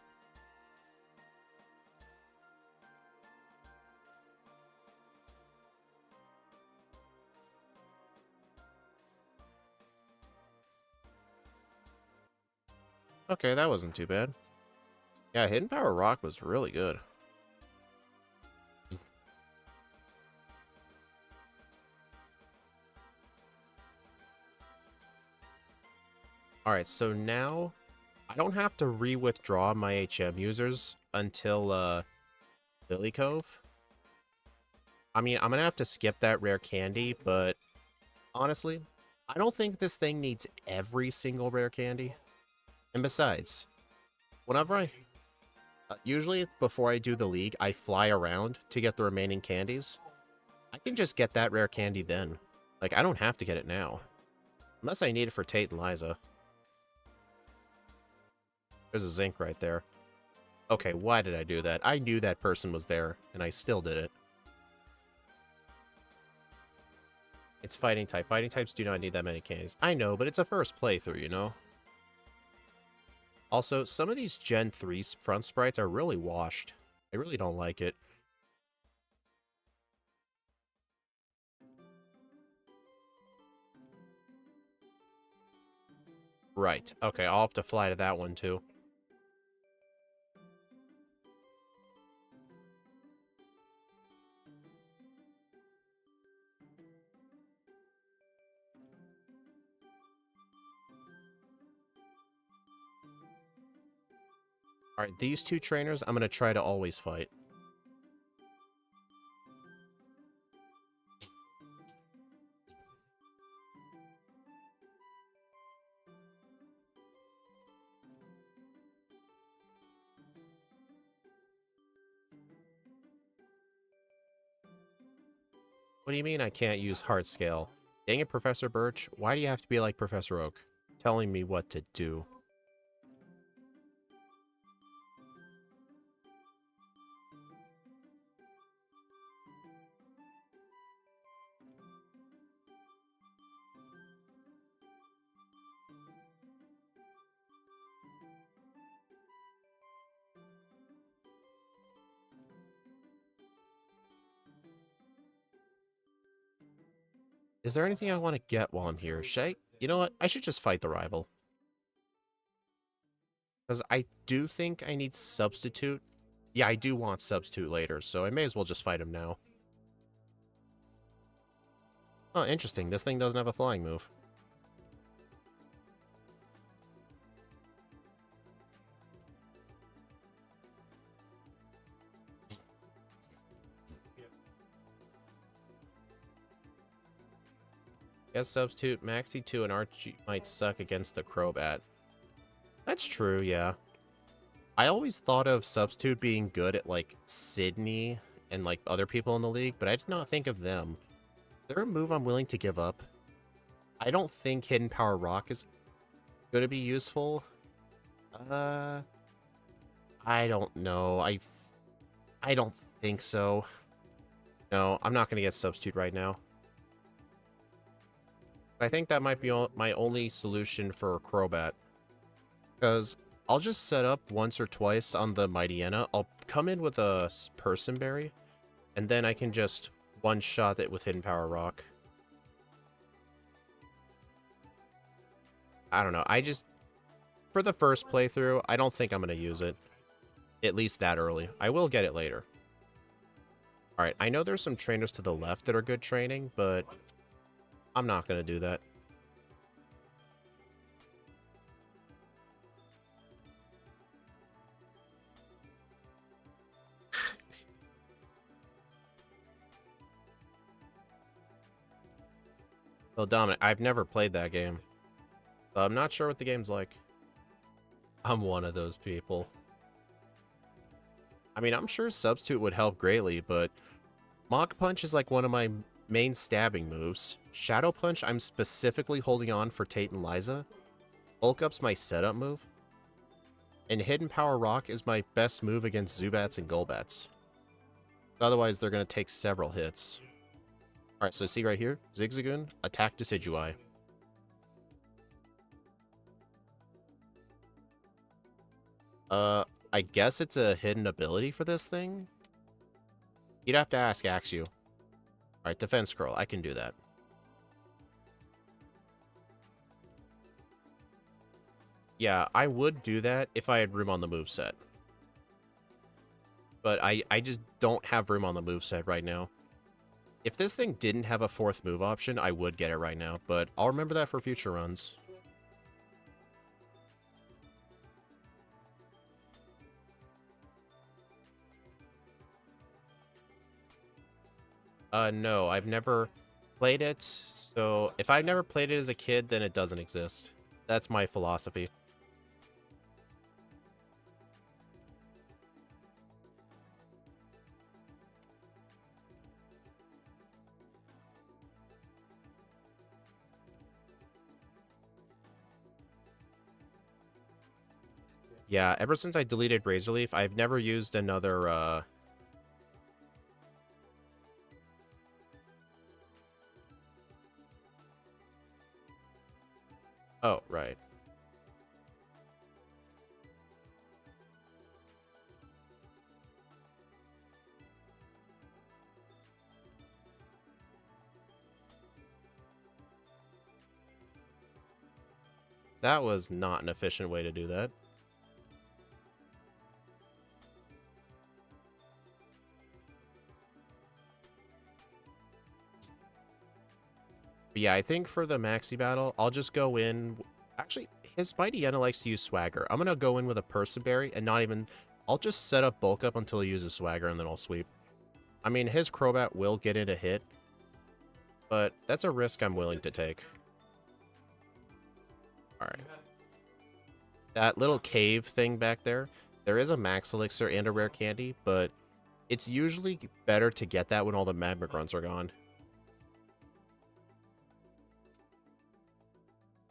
A: Okay, that wasn't too bad. Yeah, hidden power rock was really good. Alright, so now I don't have to re-withdraw my HM users until Billy Cove. I mean, I'm gonna have to skip that rare candy, but honestly, I don't think this thing needs every single rare candy. And besides, whenever usually before I do the league, I fly around to get the remaining candies. I can just get that rare candy then. Like, I don't have to get it now. Unless I need it for Tate and Liza. There's a zinc right there. Okay, why did I do that? I knew that person was there, and I still did it. It's fighting type. Fighting types do not need that many candies. I know, but it's a first playthrough, you know? Also, some of these Gen 3 front sprites are really washed. I really don't like it. Right. Okay, I'll have to fly to that one, too. Alright, these two trainers, I'm going to try to always fight. What do you mean I can't use hard scale? Dang it, Professor Birch. Why do you have to be like Professor Oak? Telling me what to do. Is there anything I want to get while I'm here? Should I? You know what? I should just fight the rival. Because I do think I need Substitute. Yeah, I do want Substitute later, so I may as well just fight him now. Oh, interesting. This thing doesn't have a flying move. Guess Substitute, Maxi 2, and Archie might suck against the Crobat. That's true, yeah. I always thought of Substitute being good at, like, Sydney and, like, other people in the league, but I did not think of them. Is there a move I'm willing to give up? I don't think Hidden Power Rock is going to be useful. I don't know. I don't think so. No, I'm not going to get Substitute right now. I think that might be my only solution for Crobat. Because I'll just set up once or twice on the Mightyena. I'll come in with a Person Berry, and then I can just one-shot it with Hidden Power Rock. I don't know. For the first playthrough, I don't think I'm going to use it. At least that early. I will get it later. Alright, I know there's some trainers to the left that are good training, but I'm not going to do that. Well, Dominic, I've never played that game, so I'm not sure what the game's like. I'm one of those people. I mean, I'm sure Substitute would help greatly, but Mach Punch is like one of my main stabbing moves. Shadow Punch, I'm specifically holding on for Tate and Liza. Bulk Up's my setup move. And Hidden Power Rock is my best move against Zubats and Golbats. Otherwise, they're going to take several hits. Alright, so see right here? Zigzagoon, attack Decidueye. I guess it's a hidden ability for this thing? You'd have to ask Axew. Alright, Defense Curl, I can do that. Yeah, I would do that if I had room on the moveset. But I just don't have room on the moveset right now. If this thing didn't have a fourth move option, I would get it right now, but I'll remember that for future runs. No, I've never played it, so if I've never played it as a kid, then it doesn't exist. That's my philosophy. Yeah, ever since I deleted Razorleaf, I've never used another, Oh, right. That was not an efficient way to do that. But yeah, I think for the Maxi battle, I'll just go in... Actually, his Mightyena likes to use Swagger. I'm going to go in with a Person Berry and not even... I'll just set up Bulk Up until he uses Swagger and then I'll sweep. I mean, his Crobat will get in a hit, but that's a risk I'm willing to take. Alright. That little cave thing back there, there is a Max Elixir and a Rare Candy, but it's usually better to get that when all the Magma Grunts are gone.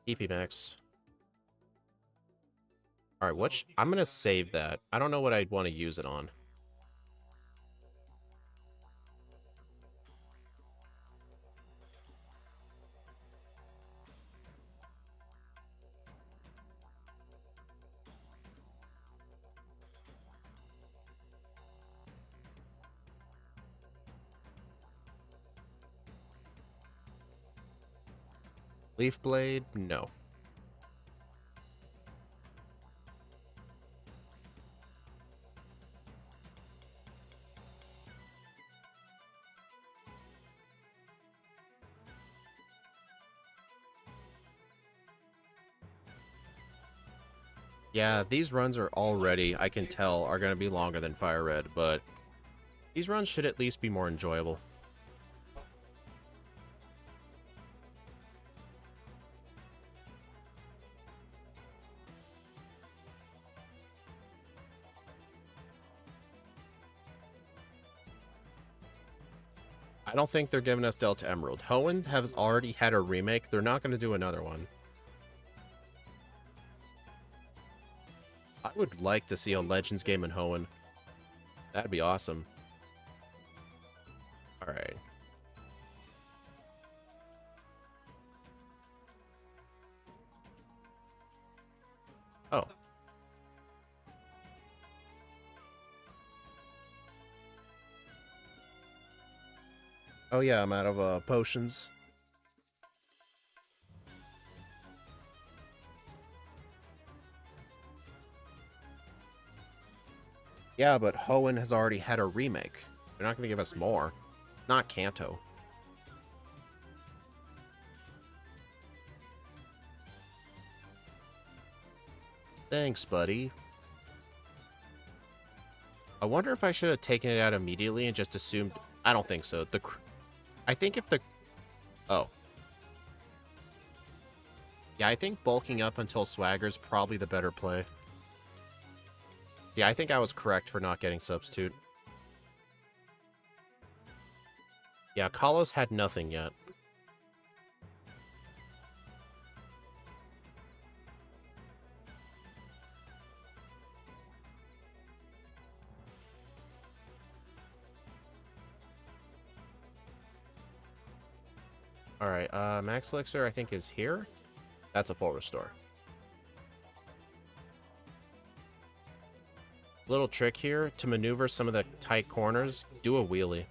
A: EP Max. Alright, I'm gonna save that. I don't know what I'd want to use it on. Leaf Blade? No. Yeah, these runs are already, I can tell, are going to be longer than Fire Red, but these runs should at least be more enjoyable. I don't think they're giving us Delta Emerald. Hoenn has already had a remake. They're not going to do another one. I would like to see a Legends game in Hoenn. That'd be awesome. Alright. Oh. Oh yeah, I'm out of potions. Yeah, but Hoenn has already had a remake. They're not going to give us more. Not Kanto. Thanks, buddy. I wonder if I should have taken it out immediately and just assumed... I don't think so. I think if the... Oh. Yeah, I think bulking up until Swagger's probably the better play. Yeah, I think I was correct for not getting Substitute. Yeah, Kalos had nothing yet. Alright, Max Elixir I think is here. That's a full restore. Little trick here, to maneuver some of the tight corners, do a wheelie.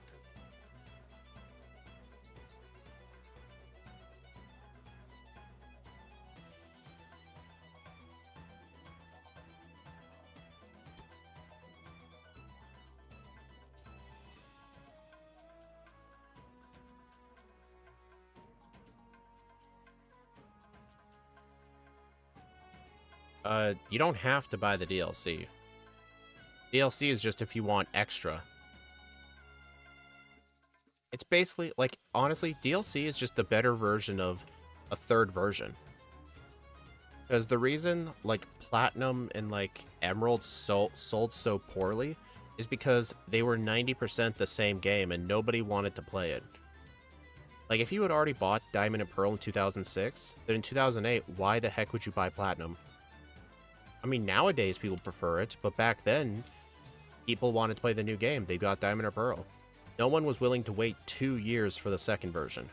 A: You don't have to buy the DLC. DLC is just if you want extra. It's basically, like, honestly, DLC is just the better version of a third version. Because the reason, like, Platinum and, like, Emerald sold so poorly is because they were 90% the same game and nobody wanted to play it. Like, if you had already bought Diamond and Pearl in 2006, then in 2008, why the heck would you buy Platinum? I mean, nowadays people prefer it, but back then, people wanted to play the new game. They got Diamond or Pearl. No one was willing to wait 2 years for the second version.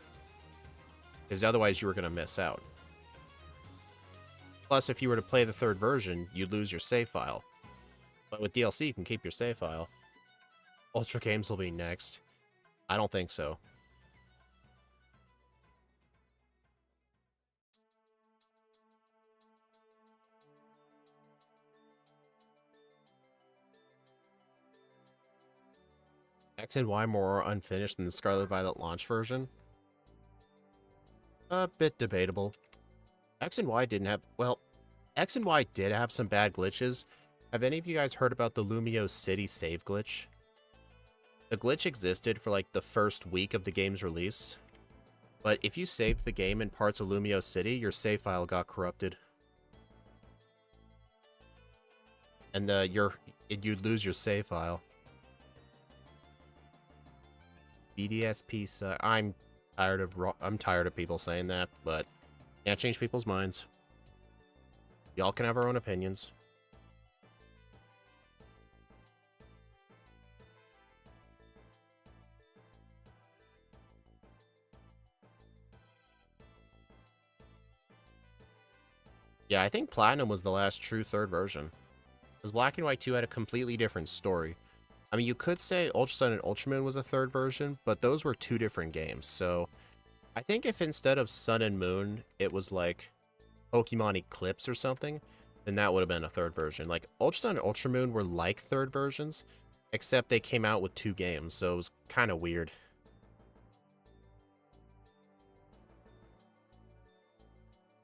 A: Because otherwise you were going to miss out. Plus, if you were to play the third version, you'd lose your save file. But with DLC, you can keep your save file. Ultra Games will be next. I don't think so. X and Y more unfinished than the Scarlet Violet launch version? A bit debatable. X and Y didn't have... Well, X and Y did have some bad glitches. Have any of you guys heard about the Lumio City save glitch? The glitch existed for like the first week of the game's release. But if you saved the game in parts of Lumio City, your save file got corrupted. And you'd lose your save file. BDSP I'm tired of people saying that, but Can't change people's minds. Y'all can have our own opinions. Yeah, I think Platinum was the last true third version. Because Black and White 2 had a completely different story. I mean, you could say Ultra Sun and Ultra Moon was a third version, but those were two different games. So I think if instead of Sun and Moon, it was like Pokemon Eclipse or something, then that would have been a third version. Like, Ultra Sun and Ultra Moon were like third versions, except they came out with two games, so it was kind of weird.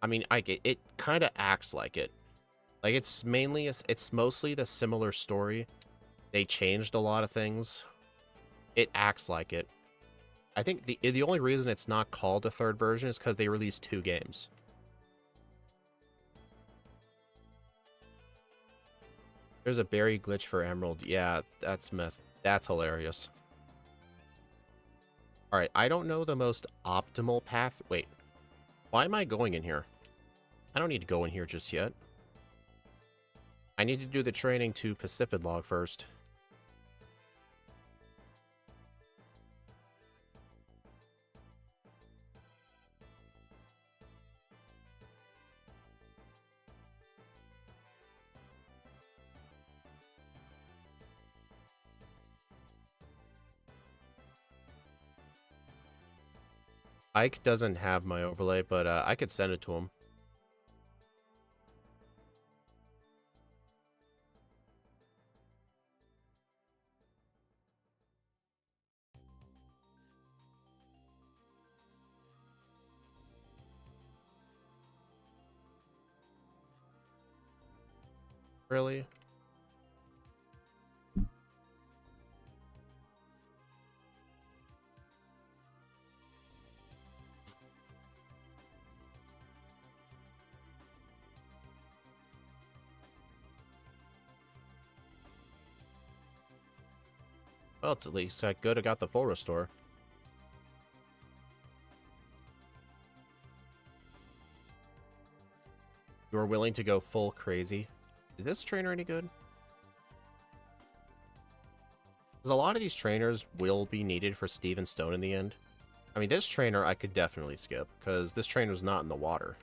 A: I mean, it kind of acts like it. Like, it's mostly the similar story. They changed a lot of things. It acts like it. I think the only reason it's not called a third version is because they released two games. There's a berry glitch for Emerald. Yeah, that's hilarious. Alright, I don't know the most optimal path. Wait, why am I going in here? I don't need to go in here just yet. I need to do the training to Pacifidlog first. Ike doesn't have my overlay, but I could send it to him. Really? Well, it's at least good I got the full restore. You're willing to go full crazy. Is this trainer any good? Because a lot of these trainers will be needed for Steven Stone in the end. I mean, this trainer I could definitely skip, because this trainer's not in the water.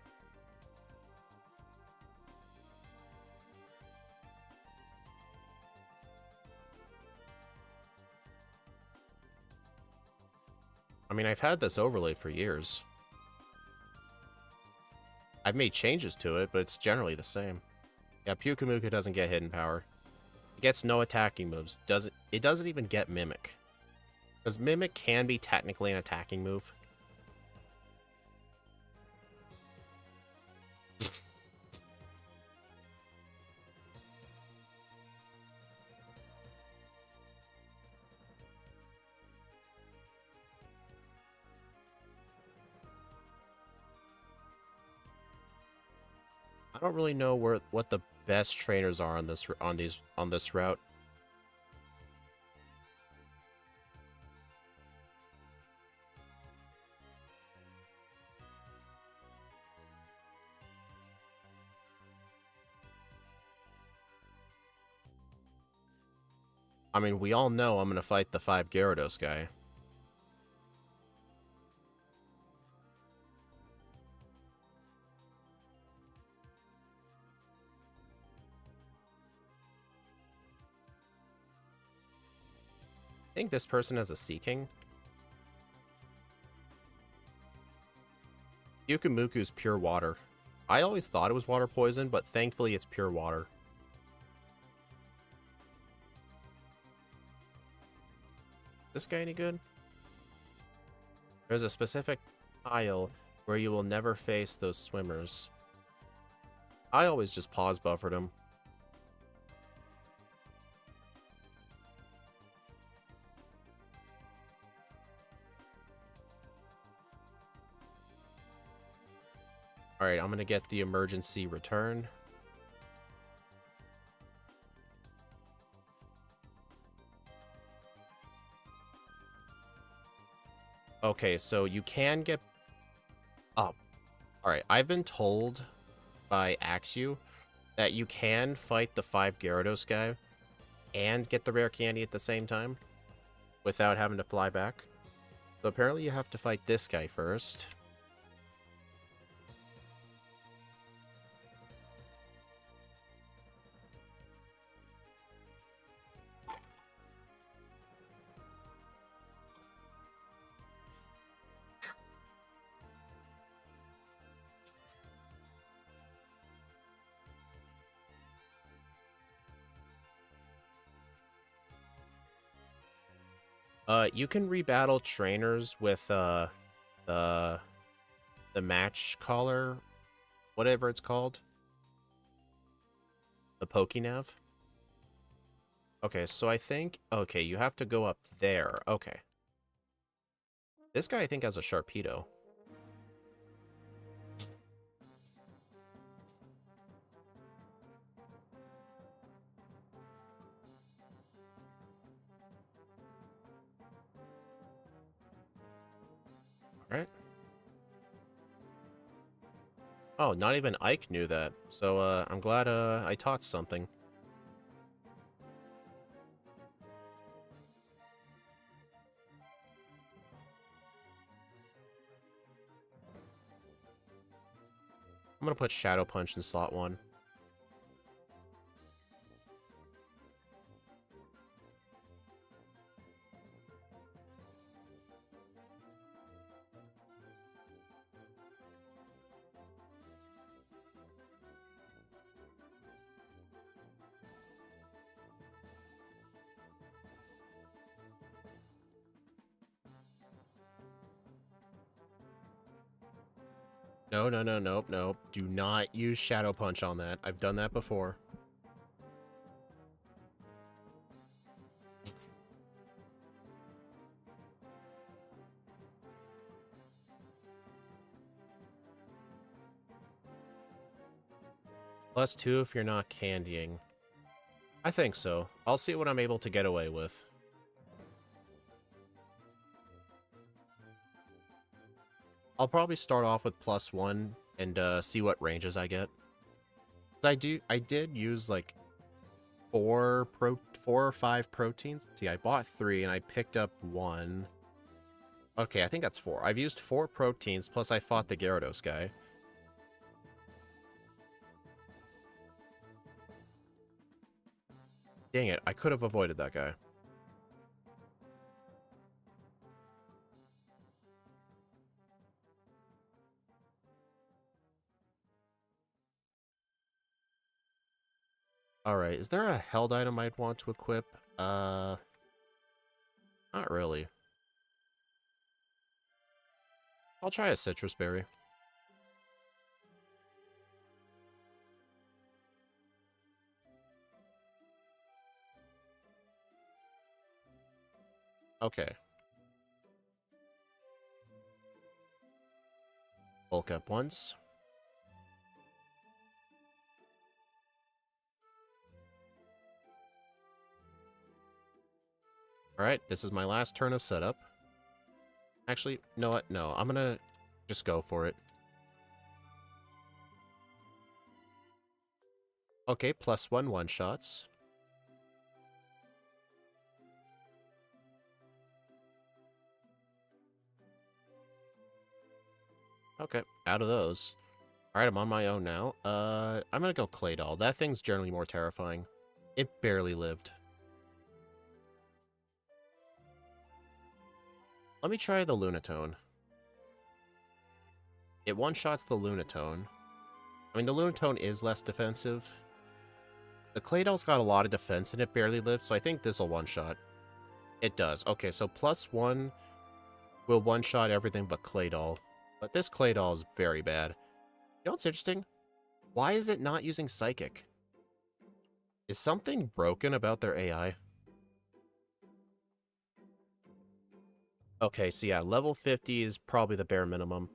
A: I mean, I've had this overlay for years. I've made changes to it, but it's generally the same. Yeah, Pyukumuka doesn't get hidden power. It gets no attacking moves. It doesn't even get Mimic. Because Mimic can be technically an attacking move. I don't really know what the best trainers are on this route. I mean, we all know I'm gonna fight the 5 Gyarados guy. I think this person has a Seeking. Yukumuku's pure water. I always thought it was water poison, but thankfully it's pure water. This guy any good? There's a specific tile where you will never face those swimmers. I always just pause buffered him. Alright, I'm gonna get the emergency return. Okay, so you can get... Oh. Alright, I've been told by Axew that you can fight the 5 Gyarados guy and get the rare candy at the same time without having to fly back. So apparently you have to fight this guy first. You can rebattle trainers with the match caller, whatever it's called. The Pokenav. Okay, so I think... Okay, you have to go up there. Okay. This guy, I think, has a Sharpedo. Alright. Oh, not even Ike knew that. So, I'm glad, I taught something. I'm gonna put Shadow Punch in slot 1. No, no, no, nope, nope. Do not use Shadow Punch on that. I've done that before. +2 if you're not candying. I think so. I'll see what I'm able to get away with. I'll probably start off with +1 and see what ranges I get. I did use like 4 or 5 proteins. See, I bought 3 and I picked up 1. Okay, I think that's 4. I've used 4 proteins plus I fought the Gyarados guy. Dang it, I could have avoided that guy. Alright, is there a held item I'd want to equip? Not really. I'll try a citrus berry. Okay. Bulk up once. Alright, this is my last turn of setup. Actually, you know what? No, I'm gonna just go for it. Okay, +1 one-shots. Okay, out of those. Alright, I'm on my own now. I'm gonna go Claydol. That thing's generally more terrifying. It barely lived. Let me try the Lunatone. It one-shots the Lunatone. I mean, the Lunatone is less defensive. The Claydol's got a lot of defense and it barely lived, so I think this'll one-shot. It does. Okay, so +1 will one-shot everything but Claydol. But this Claydol is very bad. You know what's interesting? Why is it not using Psychic? Is something broken about their AI? Okay, so yeah, level 50 is probably the bare minimum.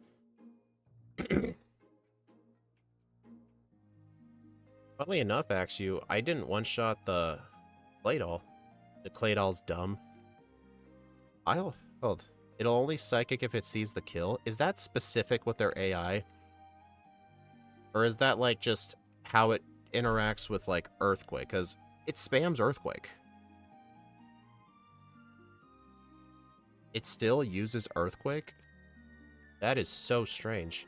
A: Funnily enough, Axew, I didn't one-shot the Claydol. The Claydol's dumb. Hold. It'll only Psychic if it sees the kill. Is that specific with their AI? Or is that, like, just how it interacts with, like, Earthquake? Because it spams Earthquake. It still uses Earthquake? That is so strange.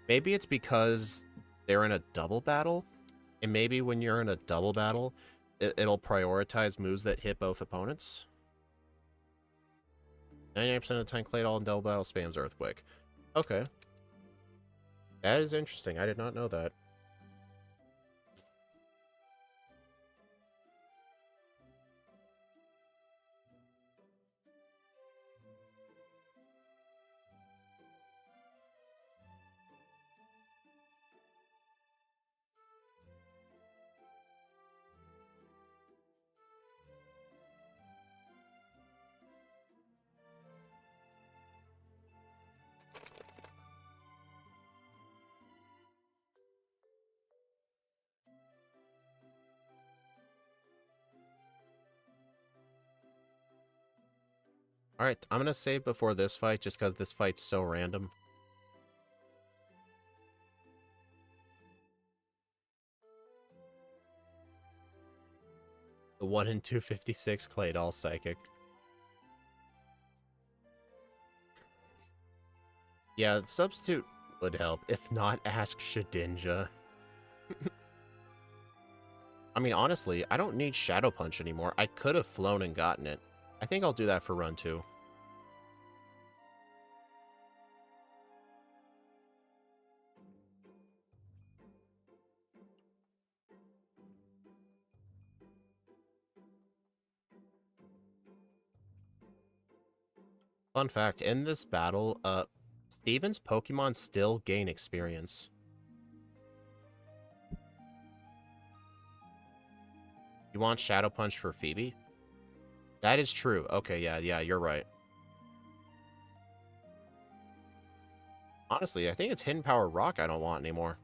A: Maybe it's because they're in a double battle? And maybe when you're in a double battle, it'll prioritize moves that hit both opponents? 99% of the time, Claydol in double battle spams Earthquake. Okay. That is interesting. I did not know that. Alright, I'm gonna save before this fight just because this fight's so random. The 1 in 256 Claydol Psychic. Yeah, substitute would help. If not, ask Shedinja. I mean, honestly, I don't need Shadow Punch anymore. I could have flown and gotten it. I think I'll do that for run 2. Fun fact, in this battle, Steven's Pokemon still gain experience. You want Shadow Punch for Phoebe? That is true. Okay, yeah, you're right. Honestly, I think it's Hidden Power Rock I don't want anymore.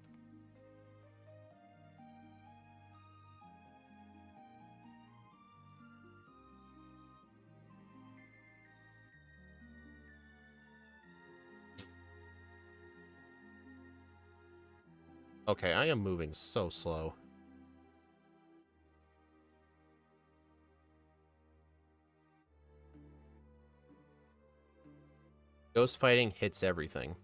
A: Okay, I am moving so slow. Ghost Fighting hits everything.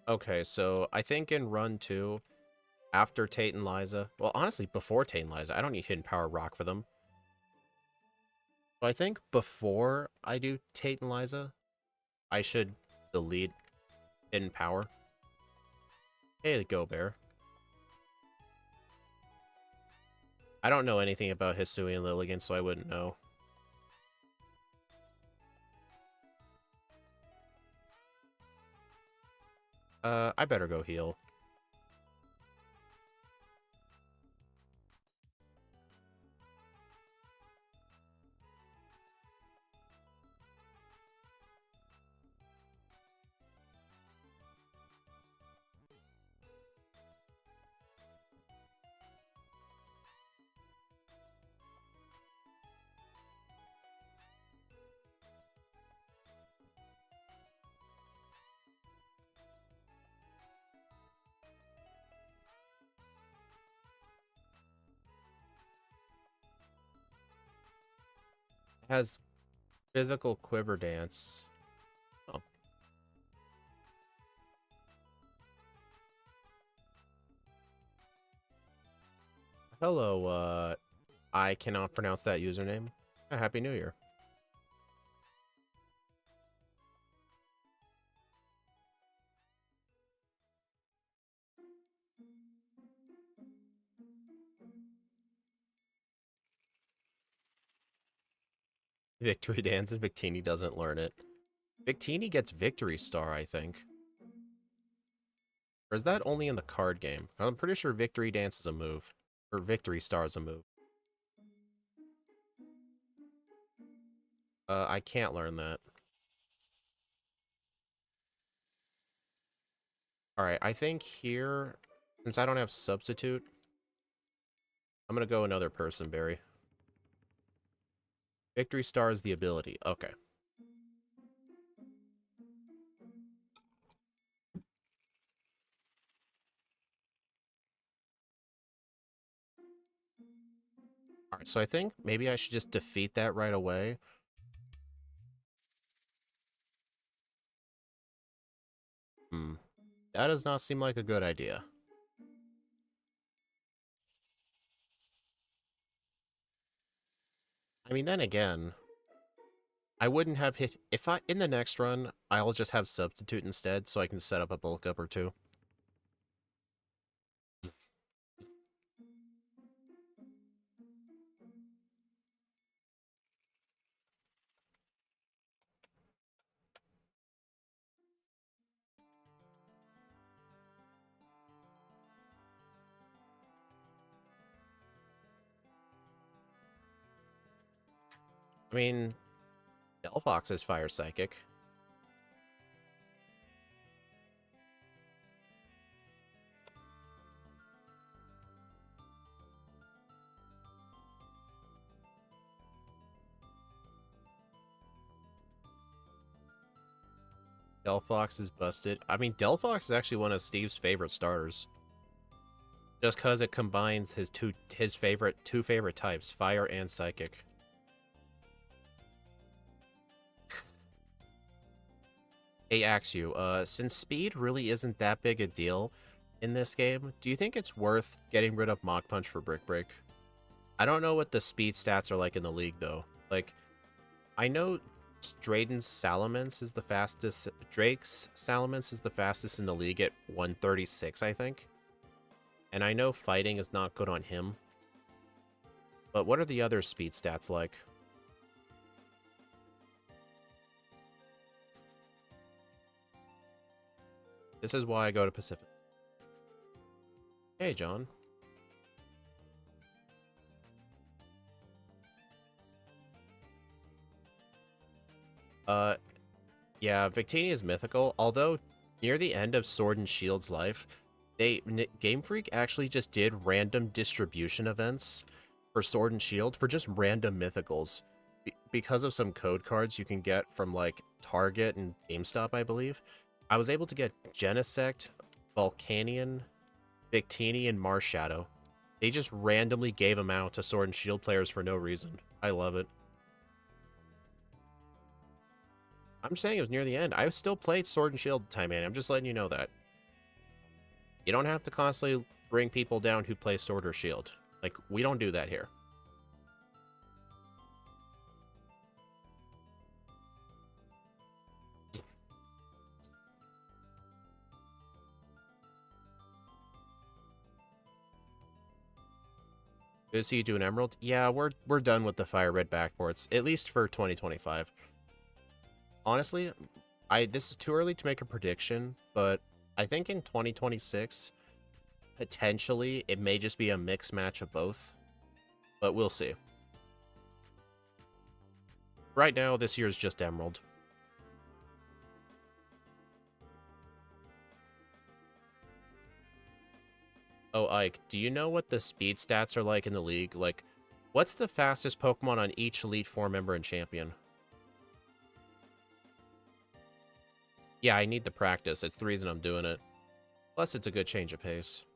A: Okay, so I think in run 2, after Tate and Liza... Well, honestly, before Tate and Liza, I don't need Hidden Power Rock for them. So I think before I do Tate and Liza, I should delete Hidden Power. Hey, Go Bear. I don't know anything about Hisuian Lilligant, so I wouldn't know. I better go heal. It has physical quiver dance. Oh. Hello, I cannot pronounce that username. Happy New Year. Victory Dance and Victini doesn't learn it. Victini gets Victory Star, I think. Or is that only in the card game? I'm pretty sure Victory Dance is a move. Or Victory Star is a move. I can't learn that. Alright, I think here, since I don't have Substitute, I'm gonna go another person, Barry. Victory Star is the ability. Okay. Alright, so I think maybe I should just defeat that right away. That does not seem like a good idea. I mean, then again, I wouldn't have hit... If I... In the next run, I'll just have Substitute instead, so I can set up a bulk up or two. I mean, Delphox is Fire Psychic. Delphox is busted. I mean, Delphox is actually one of Steve's favorite starters. Just because it combines his two favorite types, Fire and Psychic. Hey, Axu, since speed really isn't that big a deal in this game, do you think it's worth getting rid of Mach Punch for Brick Break? I don't know what the speed stats are like in the league, though. Like, I know Drake's Salamence is the fastest in the league at 136, I think. And I know fighting is not good on him. But what are the other speed stats like? This is why I go to Pacific. Hey, John. Yeah, Victini is mythical, although near the end of Sword and Shield's life, Game Freak actually just did random distribution events for Sword and Shield for just random mythicals. Because of some code cards you can get from, like, Target and GameStop, I believe. I was able to get Genesect, Volcanion, Victini, and Marshadow. They just randomly gave them out to Sword and Shield players for no reason. I love it. I'm saying it was near the end. I still played Sword and Shield at the time, man. I'm just letting you know that. You don't have to constantly bring people down who play Sword or Shield. Like, we don't do that here. Good to see you do an Emerald. Yeah, we're done with the Fire Red backports, at least for 2025. Honestly, this is too early to make a prediction, but I think in 2026, potentially, it may just be a mixed match of both. But we'll see. Right now, this year's just Emerald. Oh, Ike, do you know what the speed stats are like in the league? Like, what's the fastest Pokemon on each Elite Four member and champion? Yeah, I need the practice. It's the reason I'm doing it. Plus, it's a good change of pace.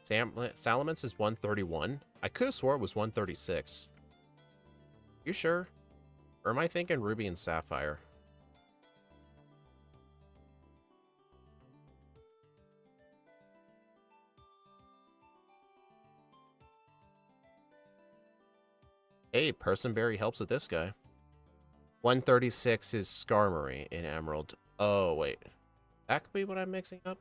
A: Salamence is 131. I could have swore it was 136. You sure? Or am I thinking Ruby and Sapphire? Hey, Personberry helps with this guy. 136 is Skarmory in Emerald. Oh, wait. That could be what I'm mixing up?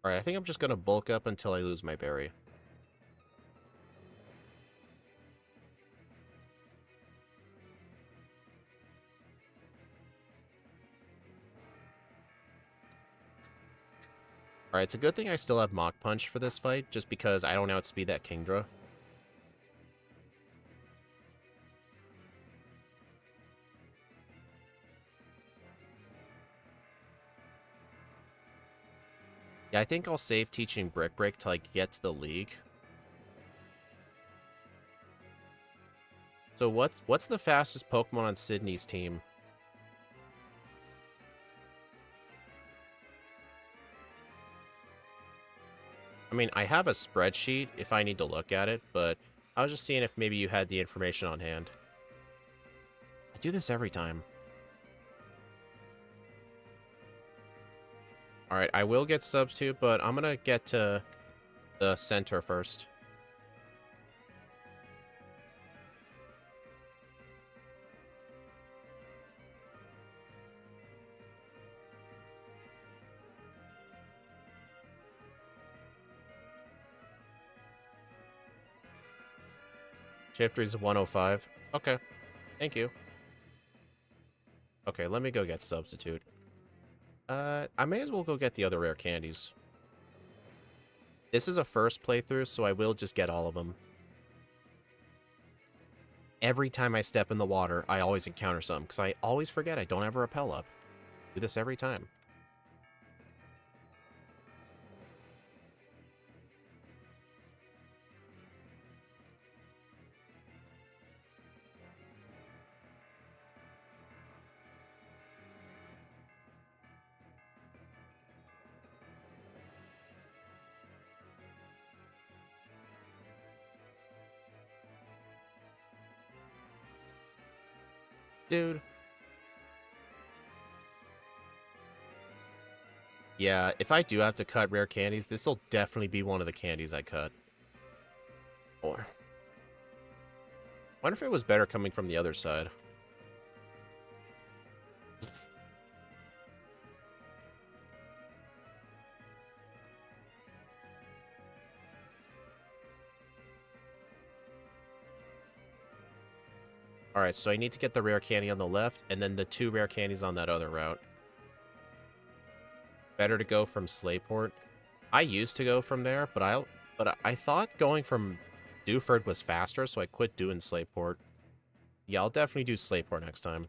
A: Alright, I think I'm just gonna bulk up until I lose my berry. Alright, it's a good thing I still have Mach Punch for this fight, just because I don't outspeed that Kingdra. Yeah, I think I'll save teaching Brick Break till I get to the league. So what's the fastest Pokemon on Sydney's team? I mean, I have a spreadsheet if I need to look at it, but I was just seeing if maybe you had the information on hand. I do this every time. Alright, I will get Substitute, but I'm gonna get to the center first. Shiftry's 105. Okay, thank you. Okay, let me go get Substitute. I may as well go get the other rare candies. This is a first playthrough, so I will just get all of them. Every time I step in the water, I always encounter some, because I always forget I don't have a rappel up. Do this every time. Dude. Yeah, if I do have to cut rare candies, this will definitely be one of the candies I cut. Or... wonder if it was better coming from the other side. Alright, so I need to get the rare candy on the left, and then the 2 rare candies on that other route. Better to go from Slayport. I used to go from there, but I thought going from Dewford was faster, so I quit doing Slayport. Yeah, I'll definitely do Slayport next time.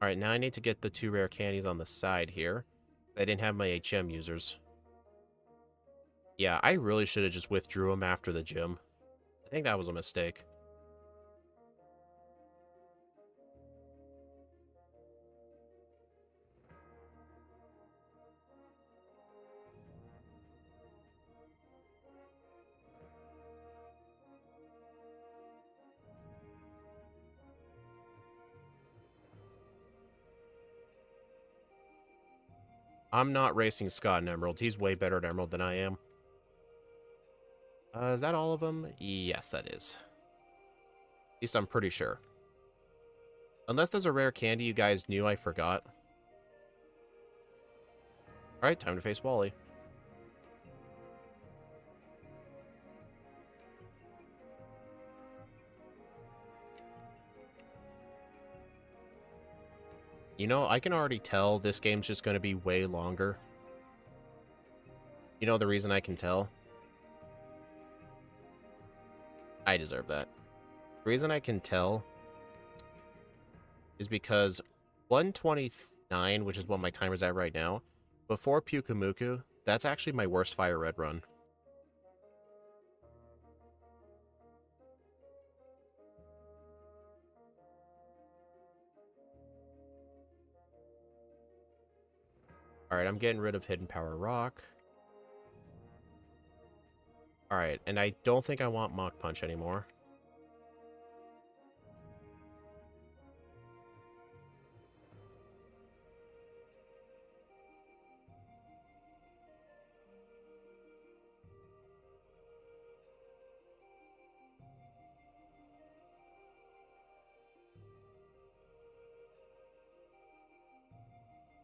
A: Alright, now I need to get the 2 rare candies on the side here. I didn't have my HM users. Yeah, I really should have just withdrew them after the gym. I think that was a mistake. I'm not racing Scott in Emerald. He's way better at Emerald than I am. Is that all of them? Yes, that is. At least I'm pretty sure. Unless there's a rare candy you guys knew I forgot. Alright, time to face Wally. You know, I can already tell this game's just going to be way longer. You know the reason I can tell? I deserve that. The reason I can tell is because 129, which is what my timer's at right now, before Pyukumuku, that's actually my worst Fire Red run. Alright, I'm getting rid of Hidden Power Rock. Alright, and I don't think I want Mach Punch anymore.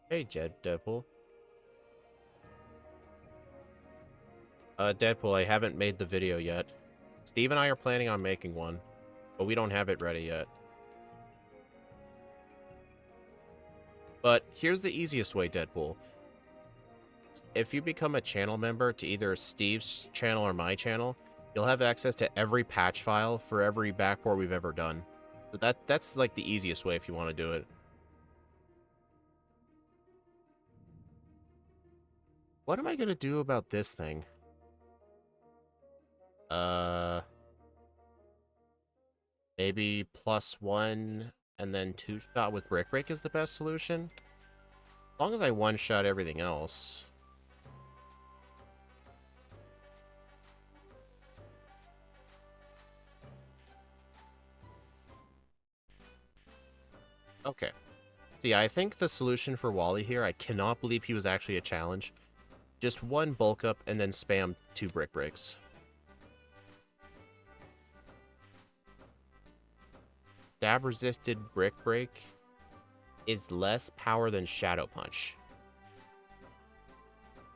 A: Hey, Deadpool. Deadpool, I haven't made the video yet. Steve and I are planning on making one, but we don't have it ready yet. But here's the easiest way, Deadpool. If you become a channel member to either Steve's channel or my channel, You'll have access to every patch file for every backport we've ever done. So that's like the easiest way if you want to do it. What am I gonna do about this thing? Maybe +1 and then 2-shot with Brick Break is the best solution? As long as I one-shot everything else. Okay. So yeah, I think the solution for Wally here, I cannot believe he was actually a challenge. Just one bulk up and then spam 2 Brick Breaks. Stab resisted Brick Break is less power than Shadow Punch.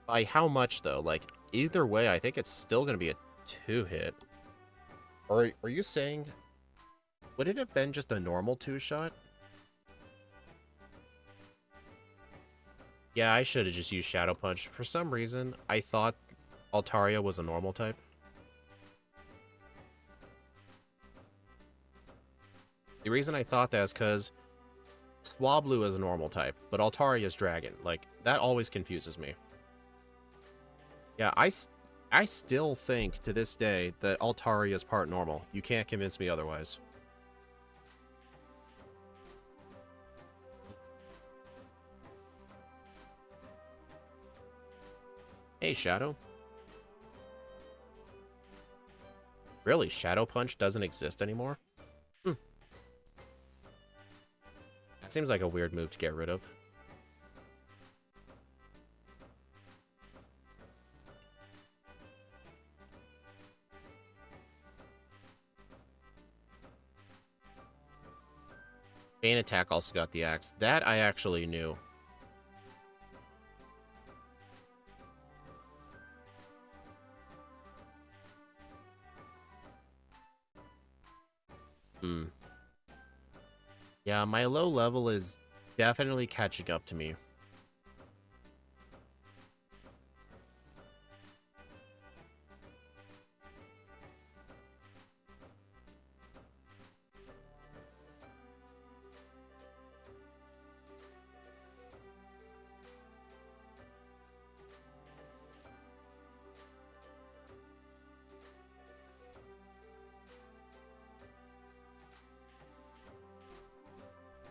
A: By how much though? Like, either way, I think it's still going to be a 2-hit. Or are you saying, would it have been just a normal 2-shot? Yeah, I should have just used Shadow Punch. For some reason, I thought Altaria was a normal type. The reason I thought that is because Swablu is a normal type, but Altaria is Dragon. Like, that always confuses me. Yeah, I still think, to this day, that Altaria is part normal. You can't convince me otherwise. Hey, Shadow. Really, Shadow Punch doesn't exist anymore? That seems like a weird move to get rid of. Bane Attack also got the axe. That I actually knew. Yeah, my low level is definitely catching up to me.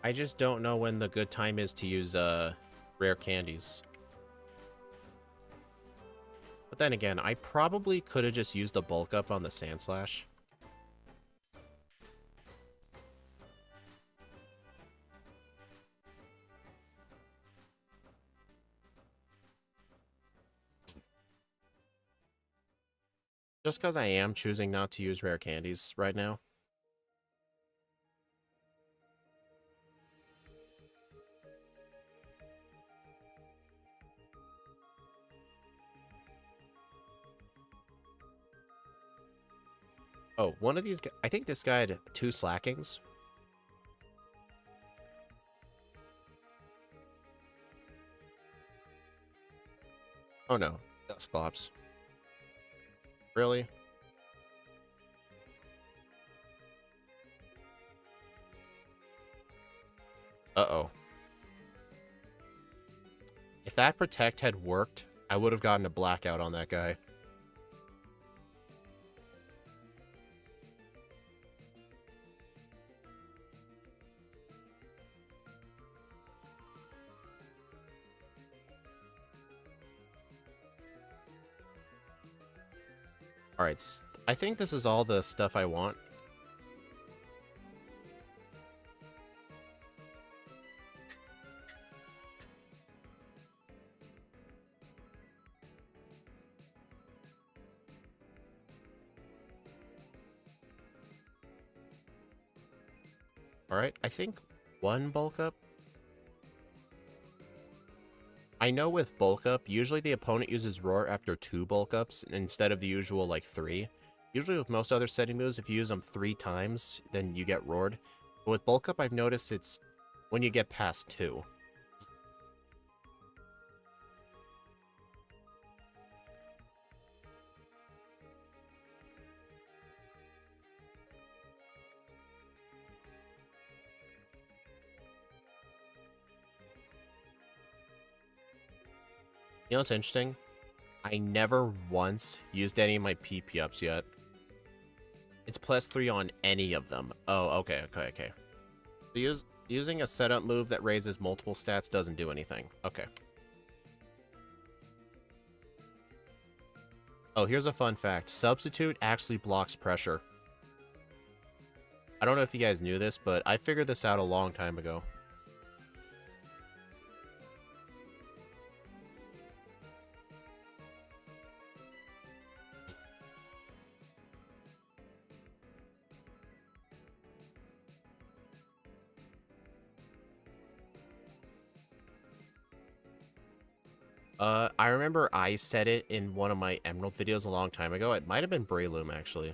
A: I just don't know when the good time is to use rare candies. But then again, I probably could have just used the bulk up on the Sand Slash. Just because I am choosing not to use rare candies right now. Oh, one of these... I think this guy had 2 slackings. Oh no, Dusclops. Really? Uh-oh. If that Protect had worked, I would have gotten a Blackout on that guy. Alright, I think this is all the stuff I want. Alright, I think 1 bulk up. I know with bulk up, usually the opponent uses Roar after 2 bulk ups instead of the usual, like, 3. Usually with most other setting moves, if you use them 3 times, then you get roared. But with bulk up, I've noticed it's when you get past 2. You know what's interesting? I never once used any of my PP ups yet. It's +3 on any of them. Oh, okay. So using a setup move that raises multiple stats doesn't do anything. Okay. Oh, here's a fun fact. Substitute actually blocks pressure. I don't know if you guys knew this, but I figured this out a long time ago. I remember I said it in one of my Emerald videos a long time ago. It might have been Breloom, actually.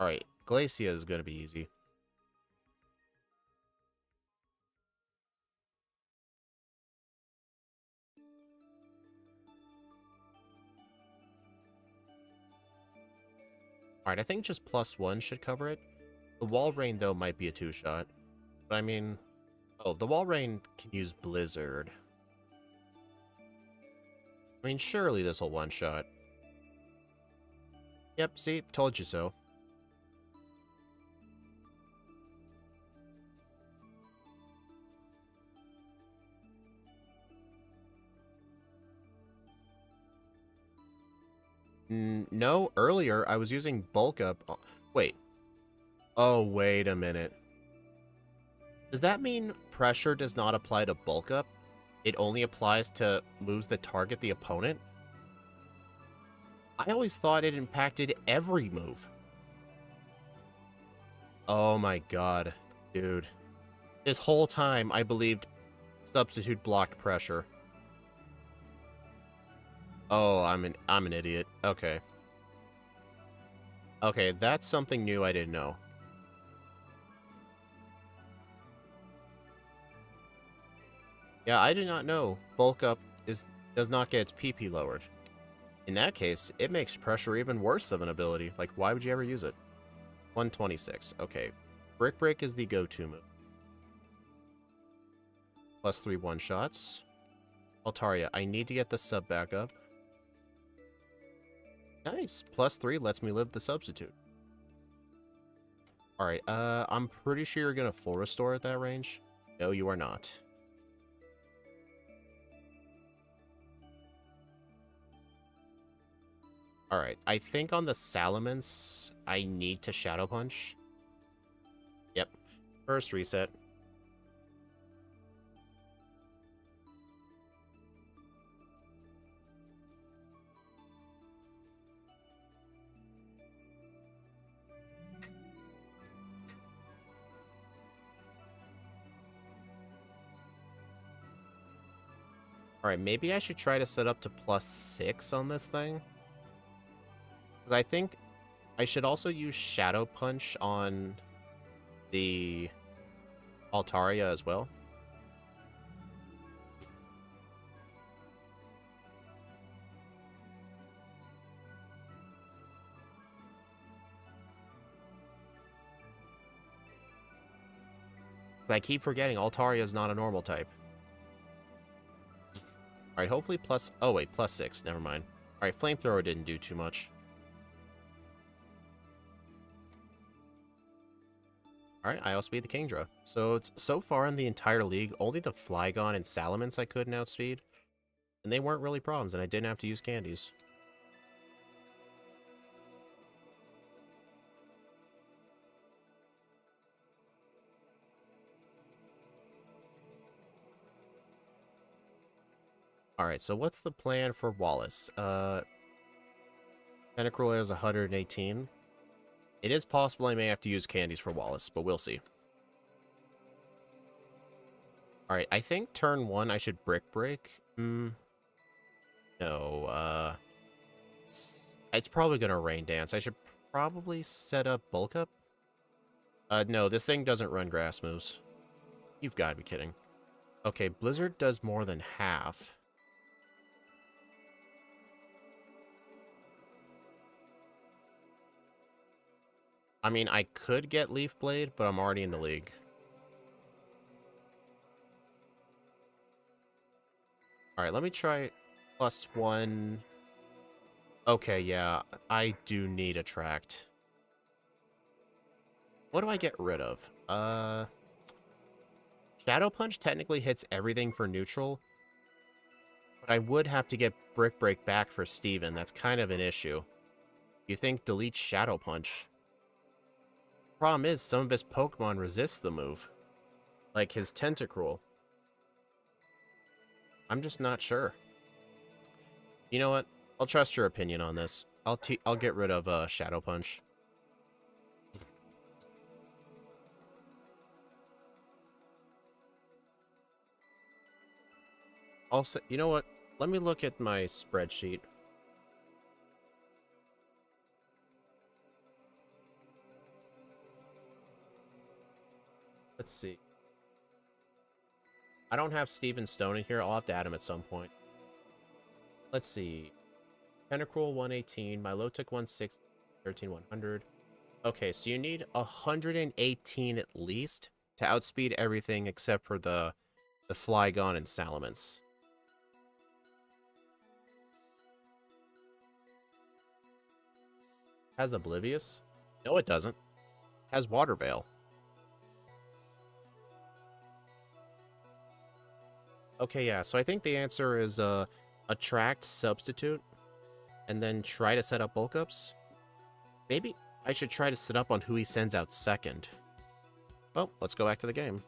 A: Alright, Glacia is gonna be easy. Alright, I think just +1 should cover it. The Wall Rain, though, might be a 2-shot. But I mean... Oh, the Wall Rain can use Blizzard. I mean, surely this will one-shot. Yep, see? Told you so. No, earlier I was using Bulk Up. Oh, wait. Oh, wait a minute. Does that mean pressure does not apply to Bulk Up? It only applies to moves that target the opponent? I always thought it impacted every move. Oh my god, dude. This whole time I believed Substitute blocked pressure. Oh, I'm an idiot. Okay. Okay, that's something new I didn't know. Yeah, I did not know Bulk Up does not get its PP lowered. In that case, it makes pressure even worse of an ability. Like, why would you ever use it? 126. Okay. Brick Break is the go-to move. +3 one-shots. Altaria, I need to get the sub back up. Nice. +3 lets me live the substitute. Alright, I'm pretty sure you're gonna full restore at that range. No, you are not. Alright, I think on the Salamence, I need to Shadow Punch. Yep. First reset. Alright, maybe I should try to set up to +6 on this thing. Because I think I should also use Shadow Punch on the Altaria as well. I keep forgetting Altaria is not a normal type. Alright, hopefully plus... Oh, wait, +6. Never mind. Alright, Flamethrower didn't do too much. Alright, I outspeed the Kingdra. So, it's so far in the entire league, only the Flygon and Salamence I couldn't outspeed. And they weren't really problems, and I didn't have to use candies. Alright, so what's the plan for Wallace? Tentacruel has 118. It is possible I may have to use candies for Wallace, but we'll see. Alright, I think turn 1 I should Brick Break. No, it's probably gonna Rain Dance. I should probably set up Bulk Up. No, this thing doesn't run grass moves. You've got to be kidding. Okay, Blizzard does more than half. I mean, I could get Leaf Blade, but I'm already in the league. Alright, let me try +1. Okay, yeah, I do need Attract. What do I get rid of? Shadow Punch technically hits everything for neutral, but I would have to get Brick Break back for Steven. That's kind of an issue. You think delete Shadow Punch? Problem is, some of his Pokemon resist the move. Like his Tentacruel. I'm just not sure. You know what? I'll trust your opinion on this. I'll get rid of Shadow Punch. Also, you know what? Let me look at my spreadsheet. Let's see. I don't have Steven Stone in here. I'll have to add him at some point. Let's see. Tentacruel 118, Milotic 160, 13100. Okay, so you need 118 at least to outspeed everything except for the Flygon and Salamence. Has Oblivious? No, it doesn't. Has Water Veil. Okay, yeah, so I think the answer is Attract, Substitute, and then try to set up bulk ups. Maybe I should try to set up on who he sends out second. Well, let's go back to the game.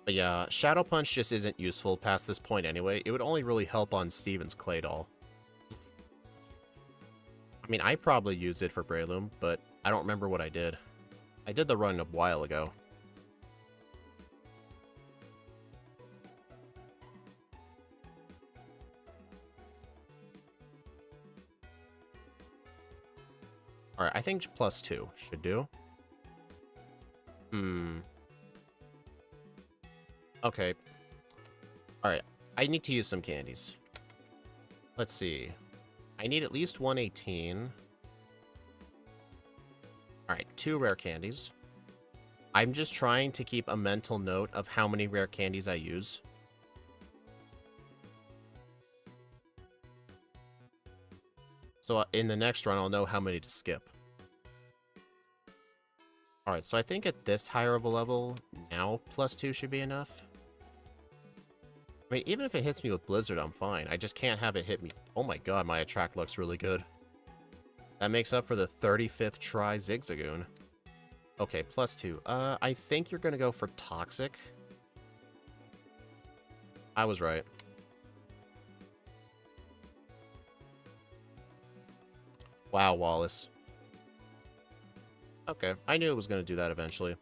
A: But yeah, Shadow Punch just isn't useful past this point anyway. It would only really help on Steven's Claydol. I mean, I probably used it for Breloom, but I don't remember what I did. I did the run a while ago. Alright, I think +2 should do. Okay. Alright, I need to use some candies. Let's see. I need at least 118. Alright, 2 rare candies. I'm just trying to keep a mental note of how many rare candies I use. So in the next run, I'll know how many to skip. Alright, so I think at this higher of a level, now +2 should be enough. I mean, even if it hits me with Blizzard, I'm fine. I just can't have it hit me. Oh my god, my Attract looks really good. That makes up for the 35th try Zigzagoon. Okay, +2. I think you're gonna go for Toxic. I was right. Wow, Wallace. Okay, I knew it was gonna do that eventually.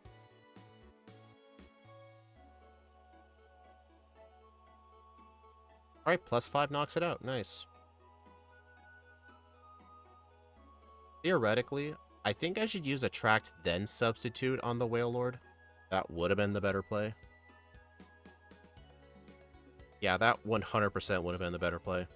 A: Alright, +5 knocks it out. Nice. Theoretically, I think I should use Attract then Substitute on the Whale Lord. That would have been the better play. Yeah, that 100% would have been the better play.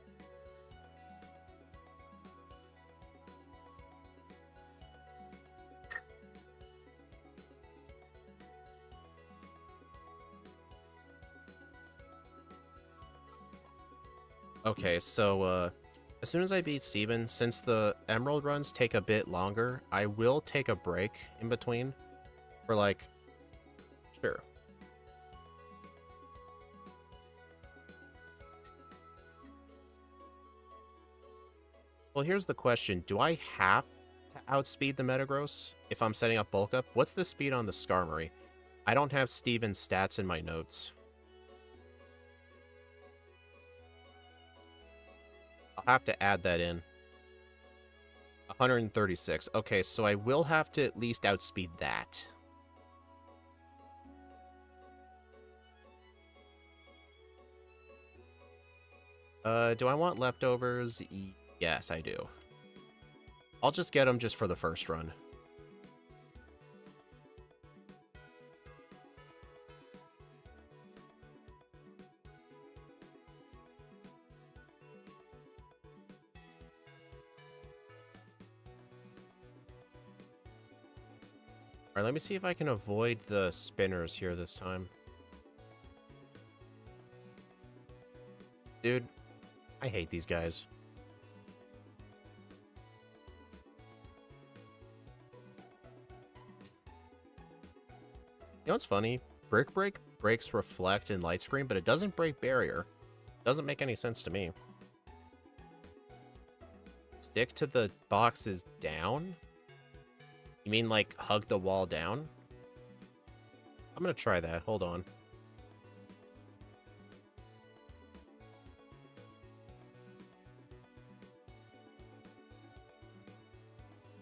A: Okay, so, as soon as I beat Steven, since the Emerald runs take a bit longer, I will take a break in between for, like, sure. Well, here's the question. Do I have to outspeed the Metagross if I'm setting up bulk up? What's the speed on the Skarmory? I don't have Steven's stats in my notes. I'll have to add that in. 136. Okay, so I will have to at least outspeed that. Do I want leftovers? Yes, I do. I'll just get them just for the first run. Alright, let me see if I can avoid the spinners here this time. Dude, I hate these guys. You know what's funny? Brick Break breaks Reflect and Light Screen, but it doesn't break Barrier. Doesn't make any sense to me. Stick to the boxes down? You mean like hug the wall down? I'm gonna try that. Hold on.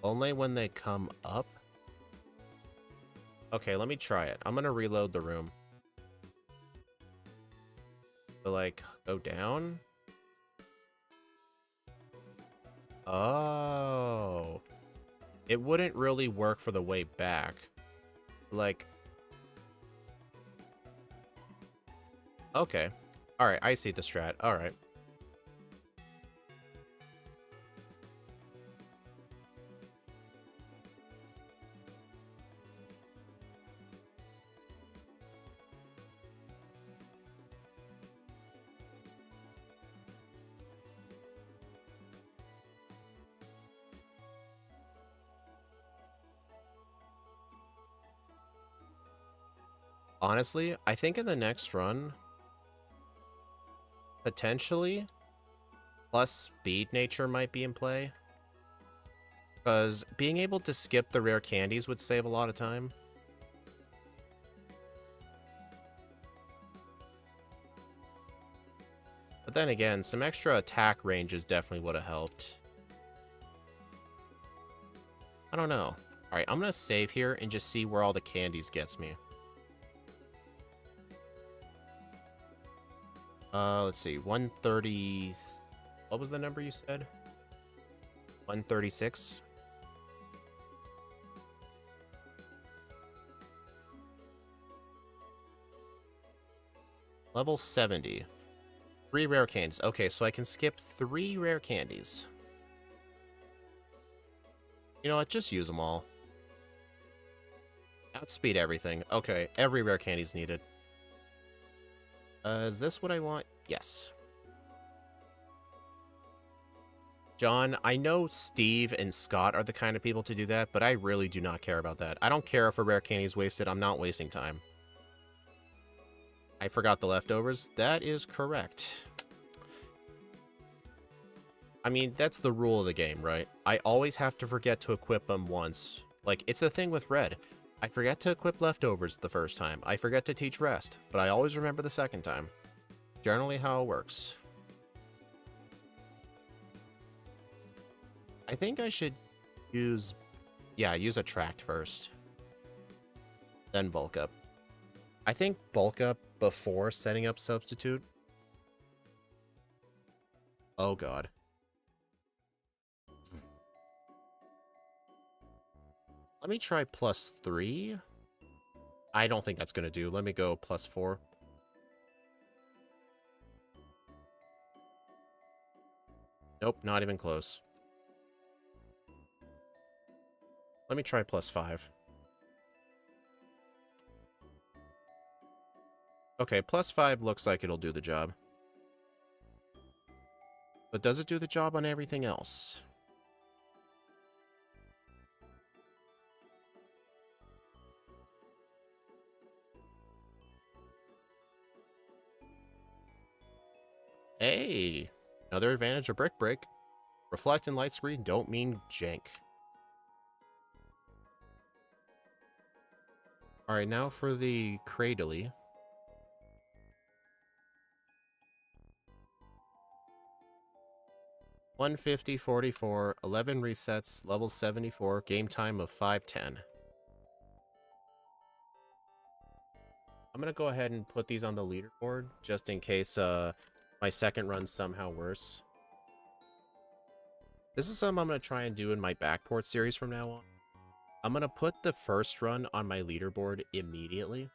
A: Only when they come up? Okay, let me try it. I'm gonna reload the room. So, like, go down? Oh. It wouldn't really work for the way back. Like... Okay. Alright, I see the strat. Alright. Honestly, I think in the next run, potentially, plus speed nature might be in play. Because being able to skip the rare candies would save a lot of time. But then again, some extra attack ranges definitely would have helped. I don't know. Alright, I'm gonna save here and just see where all the candies gets me. Let's see, 130... What was the number you said? 136? Level 70. 3 rare candies. Okay, so I can skip 3 rare candies. You know what? Just use them all. Outspeed everything. Okay, every rare candy's needed. Is this what I want? Yes. John, I know Steve and Scott are the kind of people to do that, but I really do not care about that. I don't care if a rare candy is wasted. I'm not wasting time. I forgot the leftovers. That is correct. I mean, that's the rule of the game, right? I always have to forget to equip them once. Like, it's a thing with Red. I forget to equip leftovers the first time. I forget to teach rest, but I always remember the second time. Generally how it works. I think I should use... Yeah, use Attract first. Then Bulk Up. I think Bulk Up before setting up Substitute. Oh god. Let me try +3. I don't think that's going to do. Let me go +4. Nope, not even close. Let me try +5. Okay, +5 looks like it'll do the job. But does it do the job on everything else? Hey! Another advantage of Brick Break. Reflect and Light Screen don't mean jank. Alright, now for the Cradily. $150, 44, 11 resets, level 74, game time of 5:10. I'm gonna go ahead and put these on the leaderboard, just in case my second run's somehow worse. This is something I'm gonna try and do in my Backport series from now on. I'm gonna put the first run on my leaderboard immediately.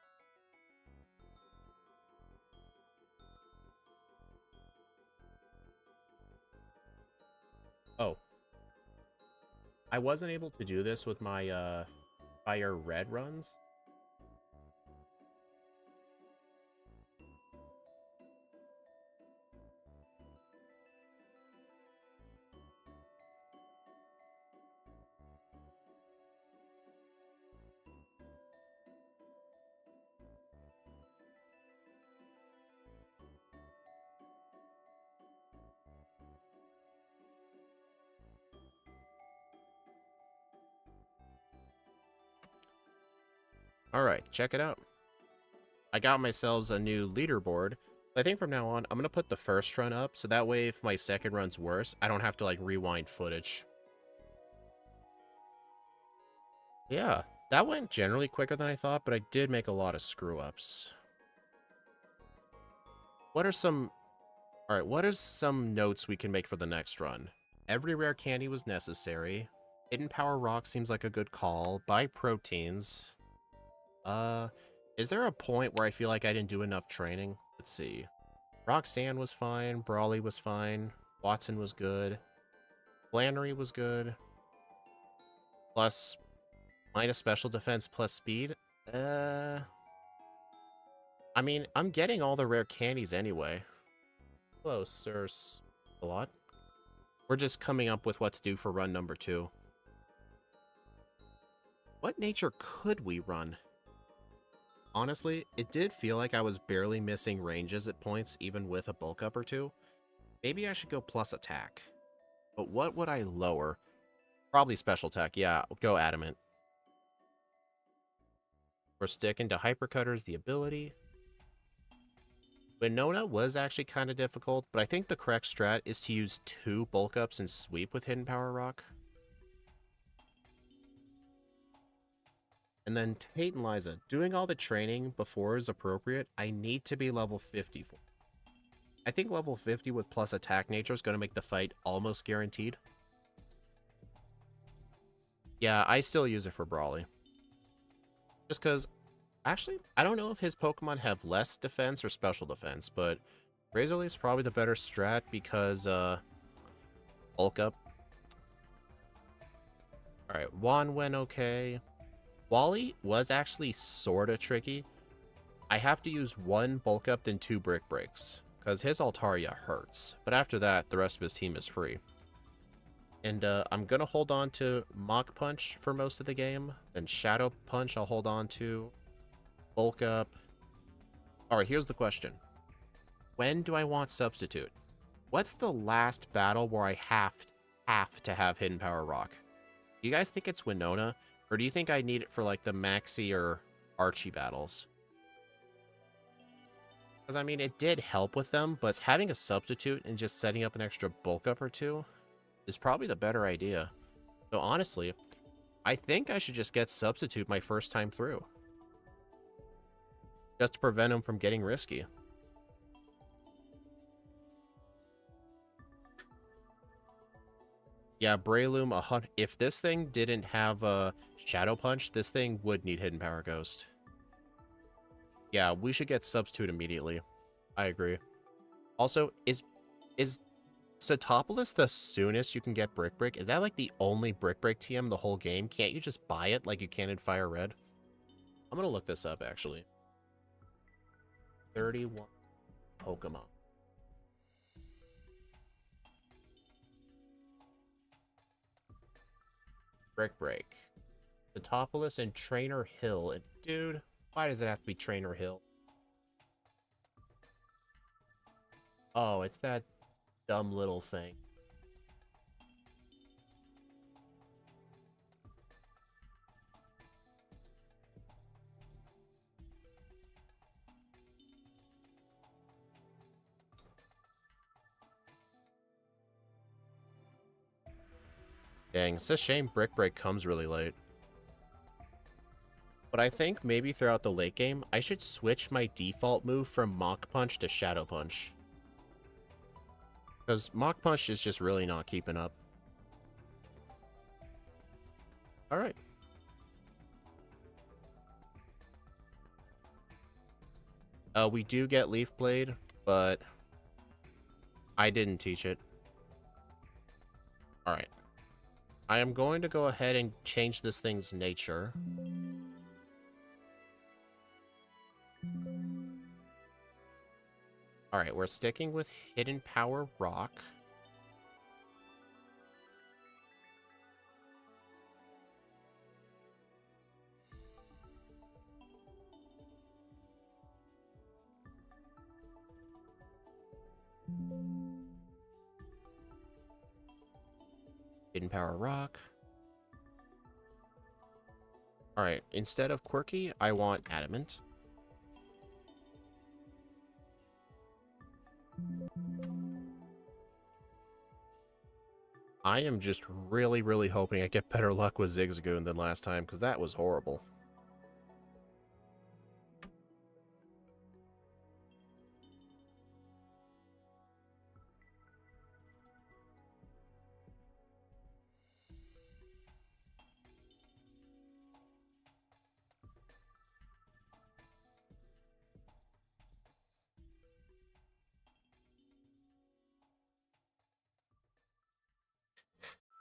A: Oh. I wasn't able to do this with my Fire red runs? Alright, check it out. I got myself a new leaderboard. I think from now on, I'm going to put the first run up, so that way if my second run's worse, I don't have to, like, rewind footage. Yeah, that went generally quicker than I thought, but I did make a lot of screw-ups. What are some... Alright, what are some notes we can make for the next run? Every rare candy was necessary. Hidden Power Rock seems like a good call. Buy proteins. Is there a point where I feel like I didn't do enough training? Let's see. Roxanne was fine. Brawly was fine. Watson was good. Flannery was good. Plus, minus special defense plus speed. I mean, I'm getting all the rare candies anyway. Close, there's a lot. We're just coming up with what to do for run number 2. What nature could we run? Honestly, it did feel like I was barely missing ranges at points, even with a bulk up or 2. Maybe I should go plus attack. But what would I lower? Probably special attack. Yeah, go adamant. We're sticking to Hypercutter's the ability. Winona was actually kind of difficult, but I think the correct strat is to use 2 bulk ups and sweep with Hidden Power Rock. And then Tate and Liza, doing all the training before is appropriate. I need to be level 50 for. I think level 50 with plus attack nature is going to make the fight almost guaranteed. Yeah, I still use it for Brawly. Just because, actually, I don't know if his Pokemon have less defense or special defense, but Razor Leaf's probably the better strat because, bulk up. Alright, Juan went okay. Wally was actually sorta tricky. I have to use 1 bulk up then 2 brick breaks, because his Altaria hurts. But after that, the rest of his team is free. And I'm going to hold on to Mach Punch for most of the game. Then Shadow Punch I'll hold on to. Bulk up. Alright, here's the question. When do I want Substitute? What's the last battle where I have to have Hidden Power Rock? Do you guys think it's Winona? Or do you think I need it for, like, the Maxi or Archie battles? Because, I mean, it did help with them, but having a substitute and just setting up an extra bulk up or 2 is probably the better idea. So, honestly, I think I should just get substitute my first time through. Just to prevent him from getting risky. Yeah, Breloom, if this thing didn't have a Shadow Punch, this thing would need Hidden Power Ghost. Yeah, we should get Substitute immediately. I agree. Also, is Satopolis the soonest you can get Brick Break? Is that like the only Brick Break TM the whole game? Can't you just buy it like you can in Fire Red? I'm gonna look this up, actually. 31 Pokemon. Brick Break. Satopolis and Trainer Hill. And dude, why does it have to be Trainer Hill? Oh, it's that dumb little thing. Dang, it's a shame Brick Break comes really late. But I think maybe throughout the late game, I should switch my default move from Mach Punch to Shadow Punch. Because Mach Punch is just really not keeping up. Alright. We do get Leaf Blade, but I didn't teach it. Alright. I am going to go ahead and change this thing's nature. Alright, we're sticking with Hidden Power Rock. Hidden Power Rock. Alright, instead of Quirky, I want Adamant. I am just really, really hoping I get better luck with Zigzagoon than last time, because that was horrible.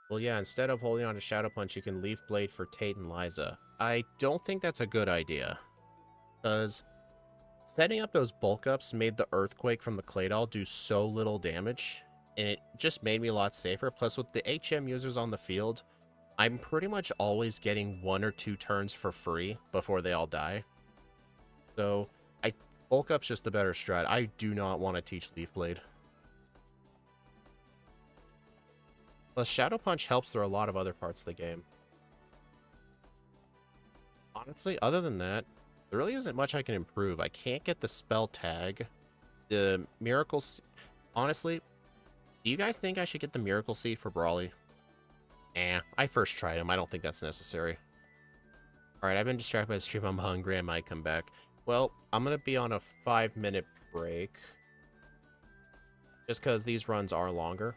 A: Well, yeah, instead of holding on to Shadow Punch, you can Leaf Blade for Tate and Liza. I don't think that's a good idea, because setting up those bulk ups made the Earthquake from the Claydol do so little damage, and it just made me a lot safer. Plus, with the HM users on the field, I'm pretty much always getting 1 or 2 turns for free before they all die. So, bulk up's just the better strat. I do not want to teach Leaf Blade. Plus, Shadow Punch helps through a lot of other parts of the game. Honestly, other than that, there really isn't much I can improve. I can't get the spell tag. The Miracle... Honestly, do you guys think I should get the Miracle Seed for Brawly? I first tried him. I don't think that's necessary. Alright, I've been distracted by the stream. I'm hungry. I might come back. Well, I'm going to be on a 5-minute break. Just because these runs are longer.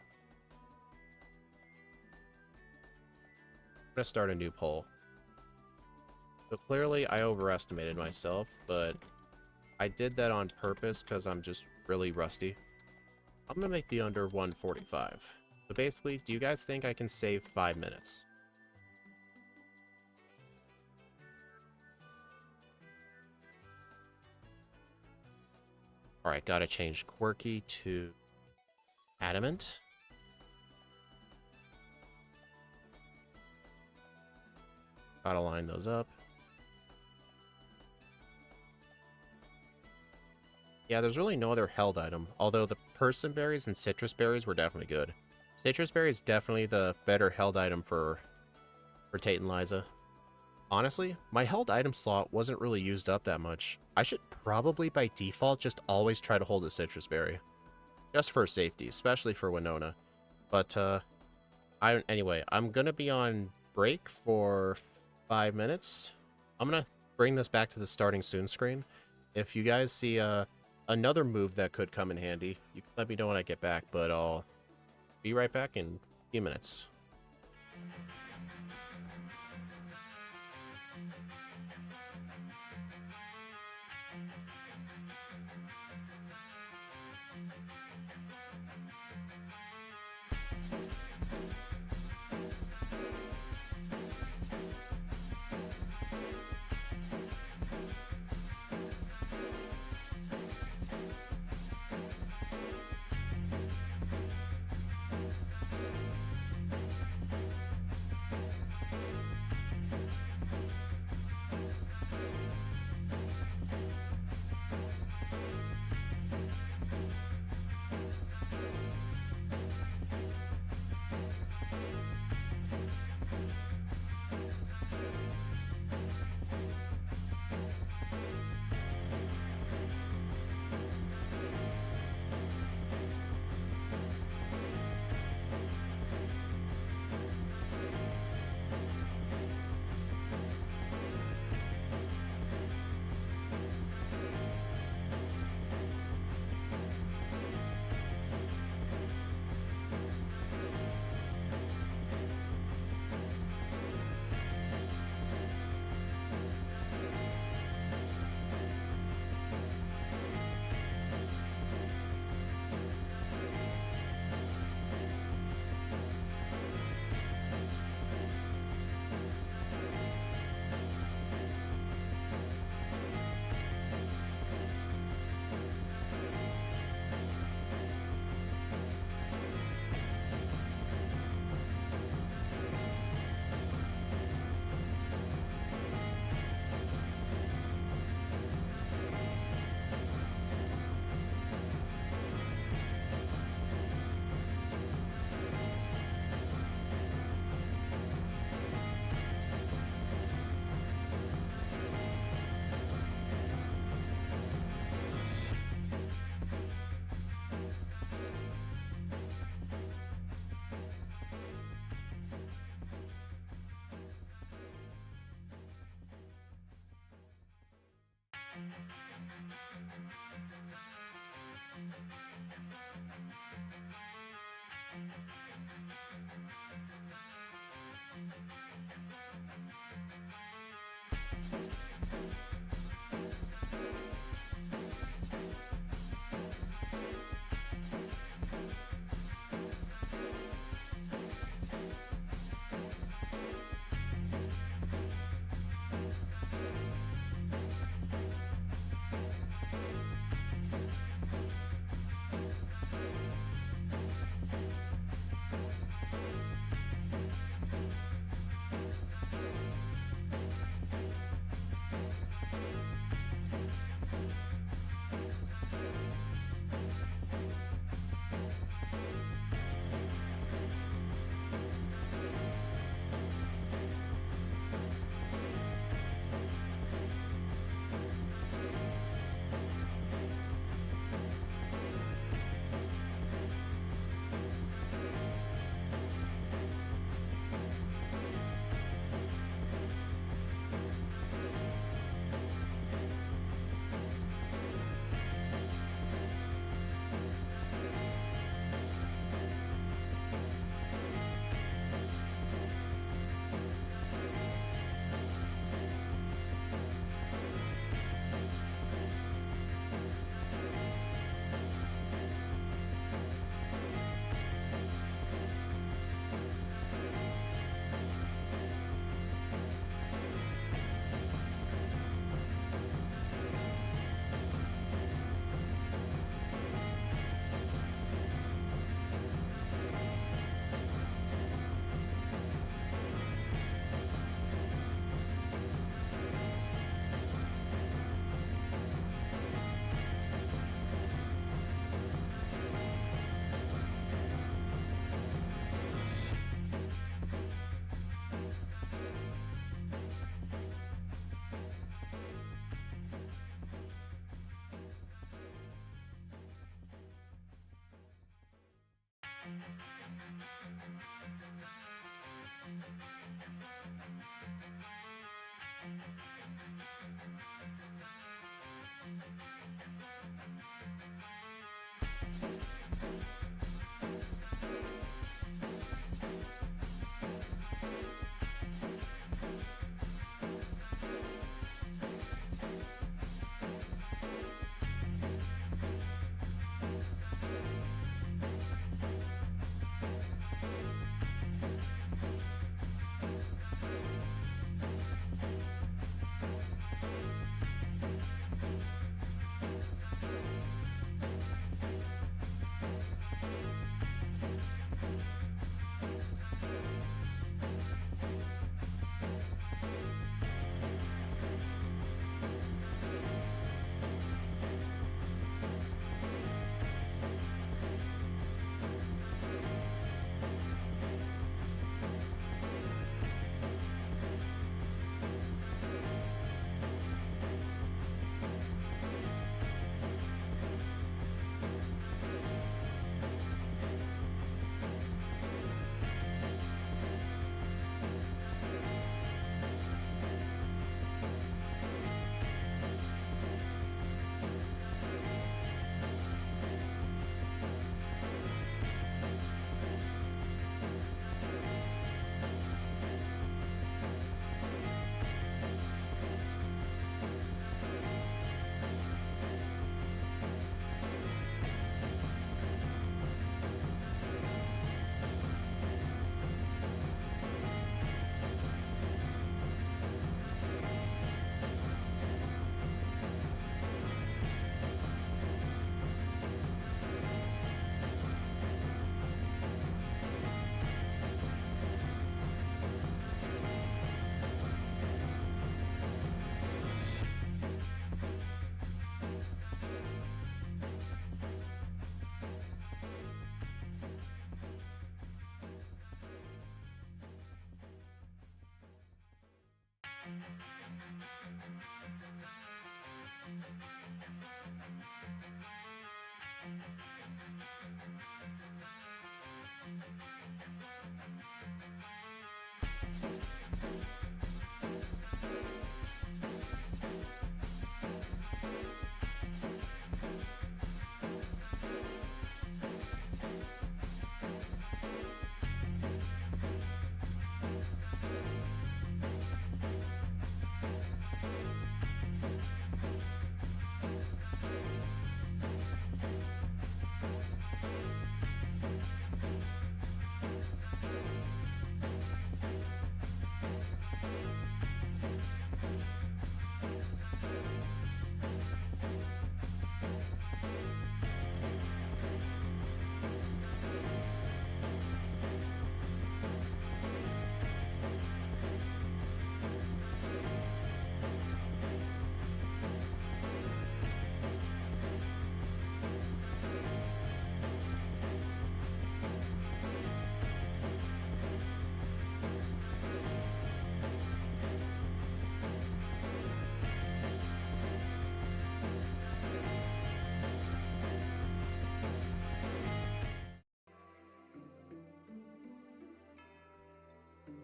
A: I'm going to start a new poll. So clearly I overestimated myself, but I did that on purpose because I'm just really rusty. I'm going to make the under 145. So basically, do you guys think I can save 5 minutes? Alright, gotta change Quirky to Adamant. Gotta line those up. Yeah, there's really no other held item, although the Person Berries and Citrus Berries were definitely good. Citrus Berry is definitely the better held item for Tate and Liza. Honestly, my held item slot wasn't really used up that much. I should probably, by default, just always try to hold a Citrus Berry. Just for safety, especially for Winona. But, anyway, I'm gonna be on break for 5 minutes. I'm gonna bring this back to the starting soon screen. If you guys see, another move that could come in handy, you can let me know when I get back, but I'll be right back in a few minutes.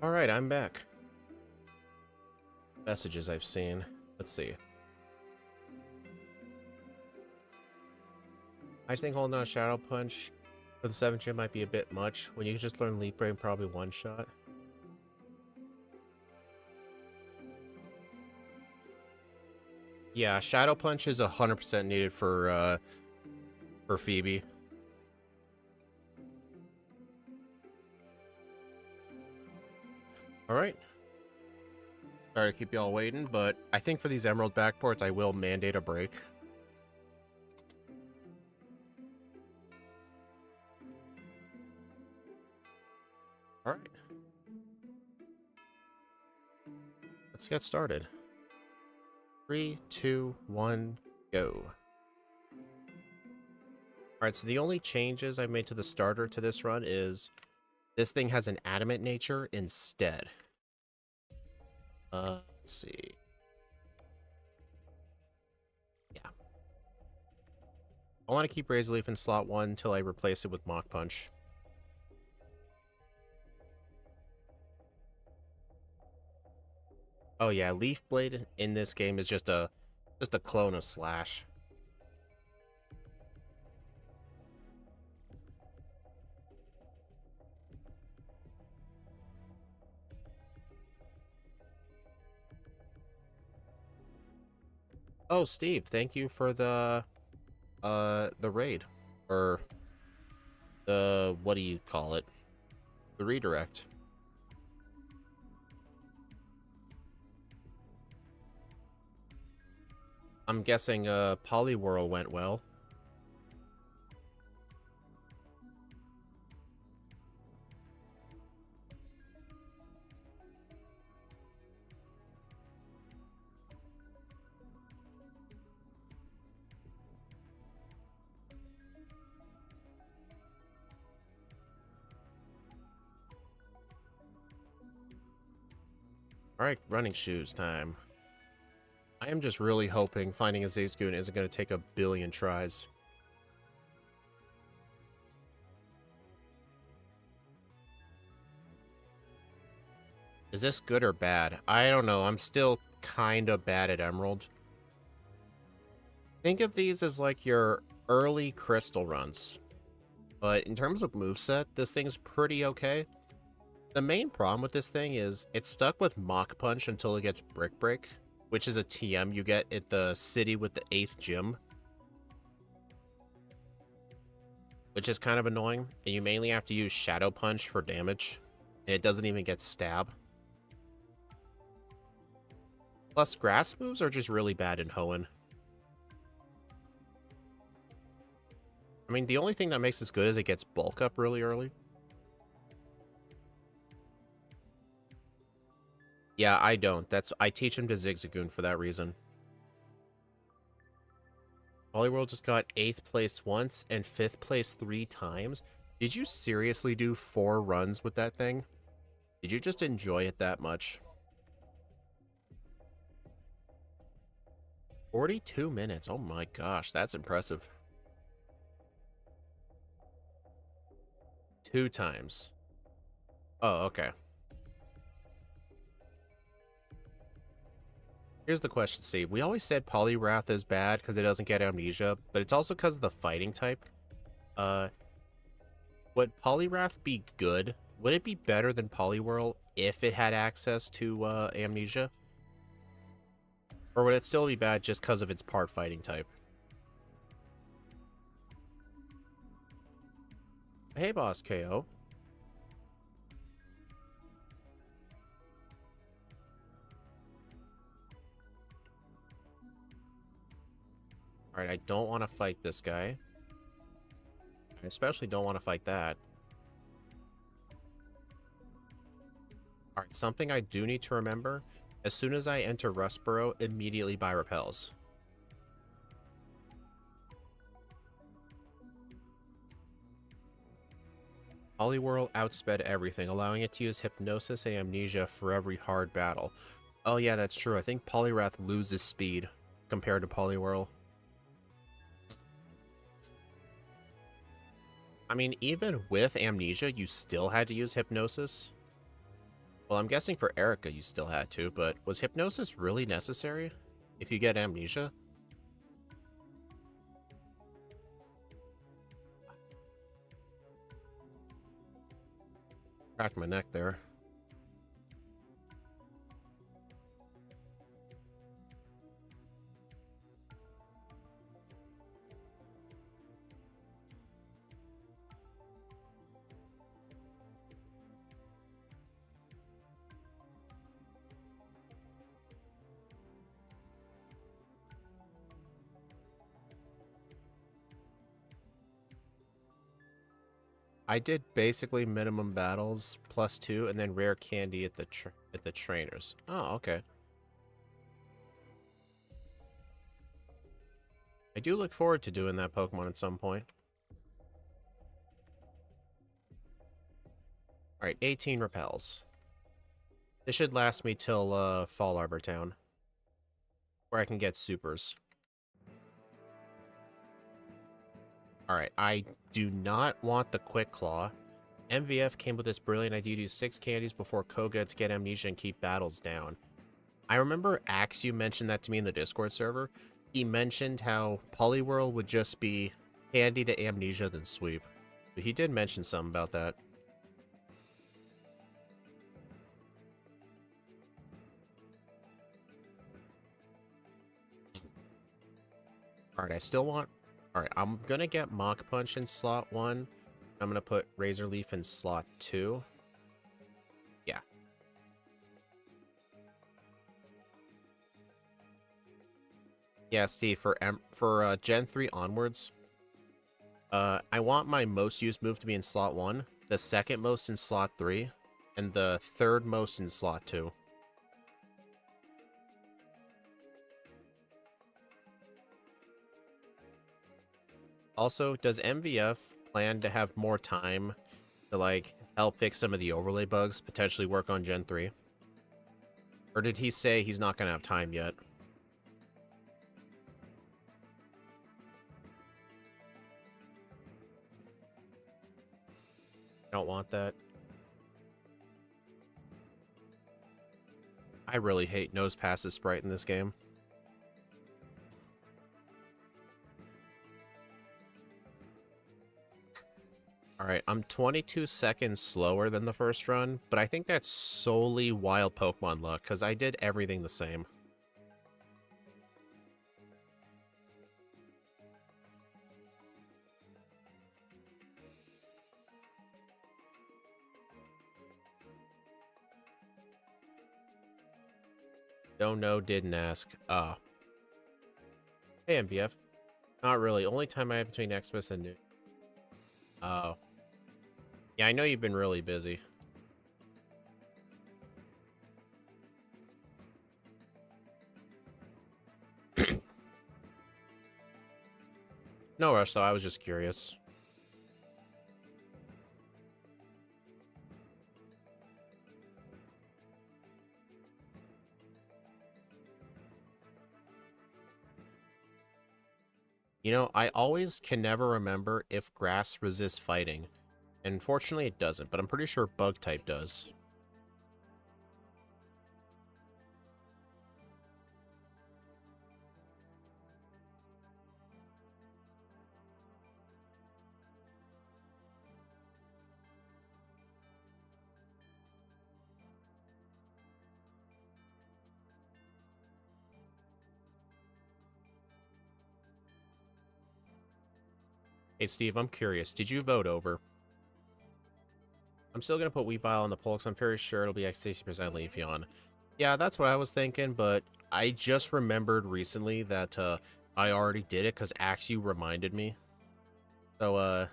A: Alright, I'm back. Messages I've seen. Let's see. I think holding on Shadow Punch for the 7th gym might be a bit much when you can just learn Leaf Brain probably one shot. Yeah, Shadow Punch is 100% needed for Phoebe. Alright. Sorry to keep y'all waiting, but I think for these Emerald Backports, I will mandate a break. Alright. Let's get started. 3, 2, 1, go. Alright, so the only changes I made to the starter to this run is this thing has an adamant nature instead. Let's see. Yeah. I want to keep Razor Leaf in slot 1 until I replace it with Mach Punch. Oh yeah, Leaf Blade in this game is just a clone of Slash. Oh, Steve, thank you for the raid. Or the, what do you call it? The redirect. I'm guessing Poliwhirl went well. Alright, running shoes time. I am just really hoping finding a Zigzagoon isn't going to take a billion tries. Is this good or bad? I don't know. I'm still kind of bad at Emerald. Think of these as like your early Crystal runs. But in terms of moveset, this thing's pretty okay. The main problem with this thing is it's stuck with Mach Punch until it gets Brick Break, which is a TM you get at the city with the 8th gym. Which is kind of annoying, and you mainly have to use Shadow Punch for damage, and it doesn't even get Stab. Plus, grass moves are just really bad in Hoenn. I mean, the only thing that makes this good is it gets Bulk Up really early. Yeah, I don't. I teach him to Zigzagoon for that reason. Poliwhirl just got 8th place once and 5th place 3 times. Did you seriously do 4 runs with that thing? Did you just enjoy it that much? 42 minutes. Oh my gosh, that's impressive. 2 times. Oh, okay. Here's the question, Steve. We always said Poliwrath is bad because it doesn't get Amnesia, but it's also because of the fighting type. Would Poliwrath be good? Would it be better than Poliwhirl if it had access to Amnesia? Or would it still be bad just because of its part fighting type? Hey, Boss KO. Alright, I don't want to fight this guy. I especially don't want to fight that. Alright, something I do need to remember. As soon as I enter Rustboro, immediately buy repels. Poliwhirl outsped everything, allowing it to use Hypnosis and Amnesia for every hard battle. Oh yeah, that's true. I think Poliwrath loses speed compared to Poliwhirl. I mean, even with Amnesia, you still had to use Hypnosis. Well, I'm guessing for Erica you still had to, but was hypnosis really necessary if you get amnesia? Cracked my neck there. I did basically minimum battles +2 and then rare candy at the trainers. Oh, okay. I do look forward to doing that Pokemon at some point. Alright, 18 repels. This should last me till Fall Arbor Town, where I can get supers. Alright, I do not want the Quick Claw. MVF came with this brilliant idea to use 6 candies before Koga to get amnesia and keep battles down. I remember Axew mentioned that to me in the Discord server. He mentioned how Poliwhirl would just be candy to amnesia then sweep. But he did mention something about that. Alright, I still want... Alright, I'm gonna get Mach Punch in slot 1. I'm gonna put Razor Leaf in slot 2. Yeah. Yeah, Steve, for Gen 3 onwards, I want my most used move to be in slot 1, the second most in slot 3, and the third most in slot 2. Also, does MVF plan to have more time to, like, help fix some of the overlay bugs, potentially work on Gen 3? Or did he say he's not going to have time yet? Don't want that. I really hate Nose Pass's sprite in this game. Alright, I'm 22 seconds slower than the first run, but I think that's solely wild Pokemon luck, because I did everything the same. Don't know, didn't ask. Hey, MVF. Not really. Only time I have between Xmas and New. Oh. Yeah, I know you've been really busy. No rush, though. I was just curious. You know, I always can never remember if grass resists fighting. And fortunately it doesn't, but I'm pretty sure bug type does. Hey Steve, I'm curious. Did you vote over? I'm still gonna put Weavile on the poll because I'm very sure it'll be like 60% Leafeon. Yeah, that's what I was thinking, but I just remembered recently that I already did it because Axew reminded me. So,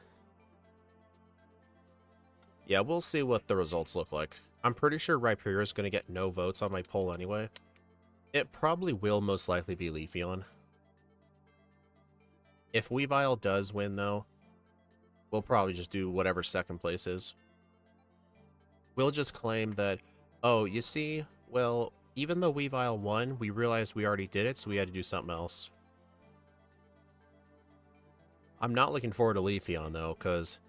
A: yeah, we'll see what the results look like. I'm pretty sure Rhyperior is going to get no votes on my poll anyway. It probably will most likely be Leafeon. If Weavile does win, though, we'll probably just do whatever second place is. We'll just claim that, oh, you see, well, even though Weavile won, we realized we already did it, so we had to do something else. I'm not looking forward to Leafeon, though, because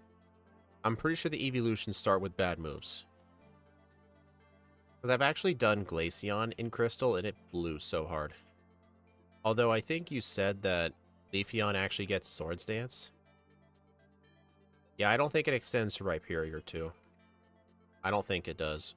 A: I'm pretty sure the evolutions start with bad moves. Because I've actually done Glaceon in Crystal, and it blew so hard. Although I think you said that Leafeon actually gets Swords Dance. Yeah, I don't think it extends to Rhyperior, too. I don't think it does.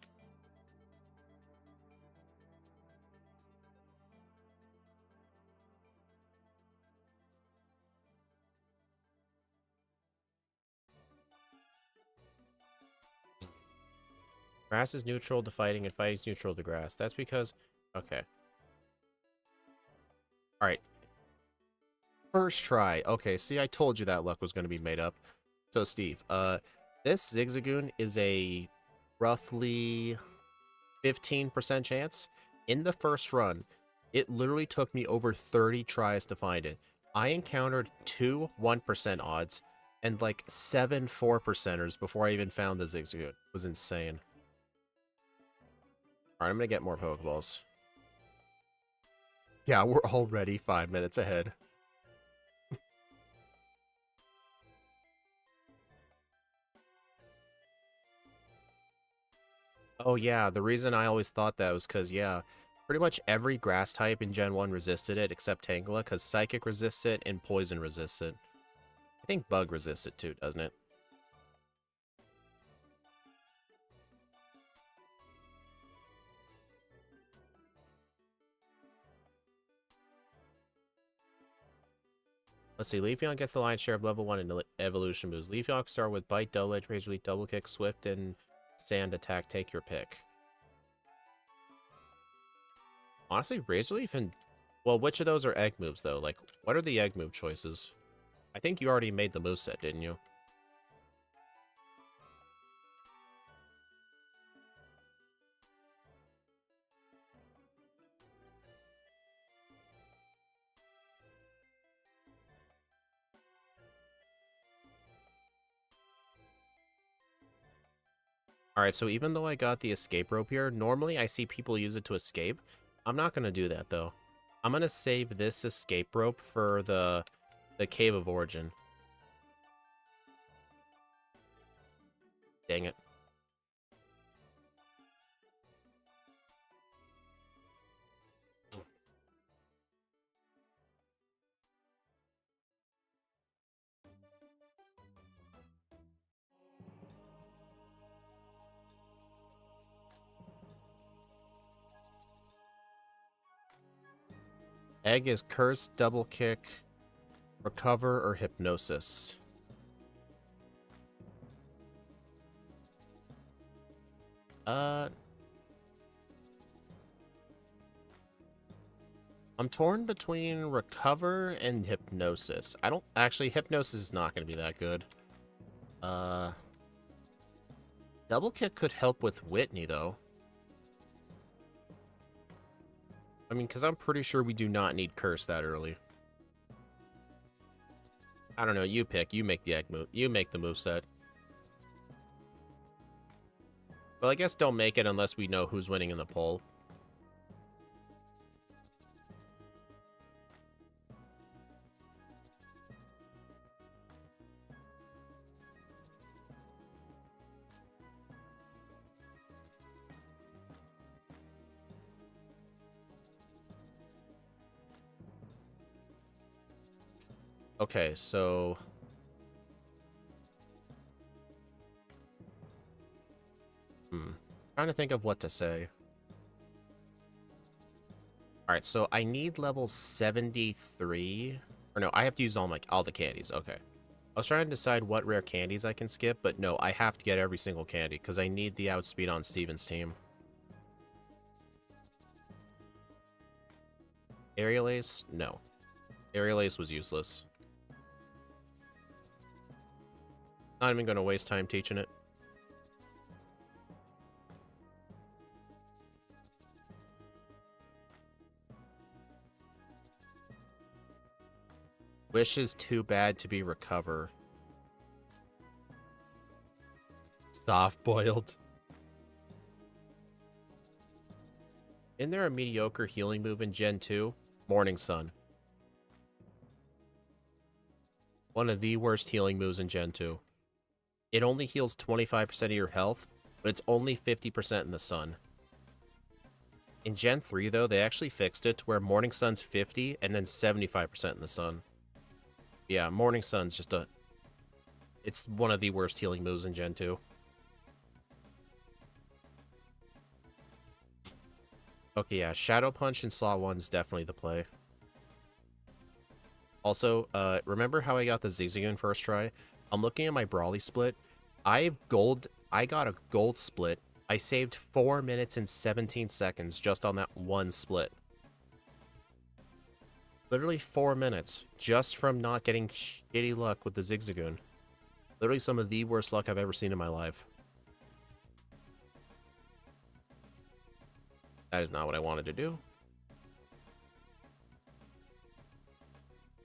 A: Grass is neutral to fighting, and fighting is neutral to grass. That's because... Okay. Alright. First try. Okay, see, I told you that luck was going to be made up. So, Steve, this Zigzagoon is a roughly 15% chance. In the first run, it literally took me over 30 tries to find it. I encountered 2 1% odds and like 7 4%ers before I even found the Zigzagoon. It was insane. Alright, I'm gonna get more Pokeballs. Yeah, we're already 5 minutes ahead. Oh yeah, the reason I always thought that was because, yeah, pretty much every grass type in Gen 1 resisted it except Tangela, because Psychic resists it and Poison resists it. I think Bug resists it too, doesn't it? Let's see, Leafeon gets the lion's share of level 1 in evolution moves. Leafeon can start with Bite, Double Edge, Razor Leaf, Double Kick, Swift, and Sand Attack. Take your pick. Honestly, Razor Leaf and... Well, which of those are egg moves, though? Like, what are the egg move choices? I think you already made the moveset, didn't you? Alright, so even though I got the escape rope here, normally I see people use it to escape. I'm not going to do that, though. I'm going to save this escape rope for the Cave of Origin. Dang it. Egg is Curse, Double Kick, Recover, or Hypnosis. I'm torn between Recover and Hypnosis. I don't... Actually, Hypnosis is not going to be that good. Double Kick could help with Whitney, though. I mean, because I'm pretty sure we do not need Curse that early. I don't know, you pick. You make the egg move. You make the moveset. Well, I guess don't make it unless we know who's winning in the poll. Okay, so... Trying to think of what to say. Alright, so I need level 73. Or no, I have to use all the candies. Okay. I was trying to decide what rare candies I can skip, but no, I have to get every single candy, because I need the outspeed on Steven's team. Aerial Ace? No. Aerial Ace was useless. Not even going to waste time teaching it. Wish is too bad to be Recover. Soft-boiled. Isn't there a mediocre healing move in Gen 2? Morning Sun. One of the worst healing moves in Gen 2. It only heals 25% of your health, but it's only 50% in the sun. In Gen 3, though, they actually fixed it to where Morning Sun's 50 and then 75% in the sun. Yeah, Morning Sun's just a... It's one of the worst healing moves in Gen 2. Okay, yeah, Shadow Punch and Slaw 1's definitely the play. Also, remember how I got the Zigzagoon first try? I'm looking at my Brawly split. I got a gold split. I saved 4 minutes and 17 seconds just on that one split. Literally 4 minutes, just from not getting shitty luck with the Zigzagoon. Literally some of the worst luck I've ever seen in my life. That is not what I wanted to do.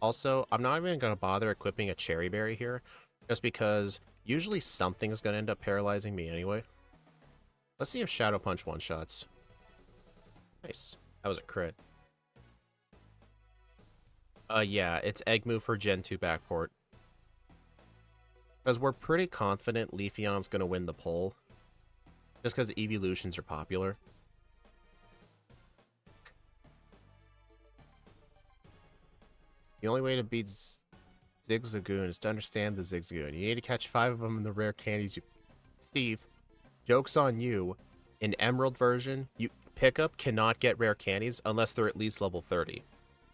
A: Also, I'm not even going to bother equipping a Cherry Berry here, just because usually something is going to end up paralyzing me anyway. Let's see if Shadow Punch one-shots. Nice. That was a crit. Yeah, it's Egg Move for Gen 2 Backport. Because we're pretty confident Leafeon's going to win the poll. Just because evolutions are popular. The only way to beat Zigzagoon is to understand the Zigzagoon. You need to catch 5 of them in the rare candies you... Steve, joke's on you. In Emerald version, pickup cannot get rare candies unless they're at least level 30.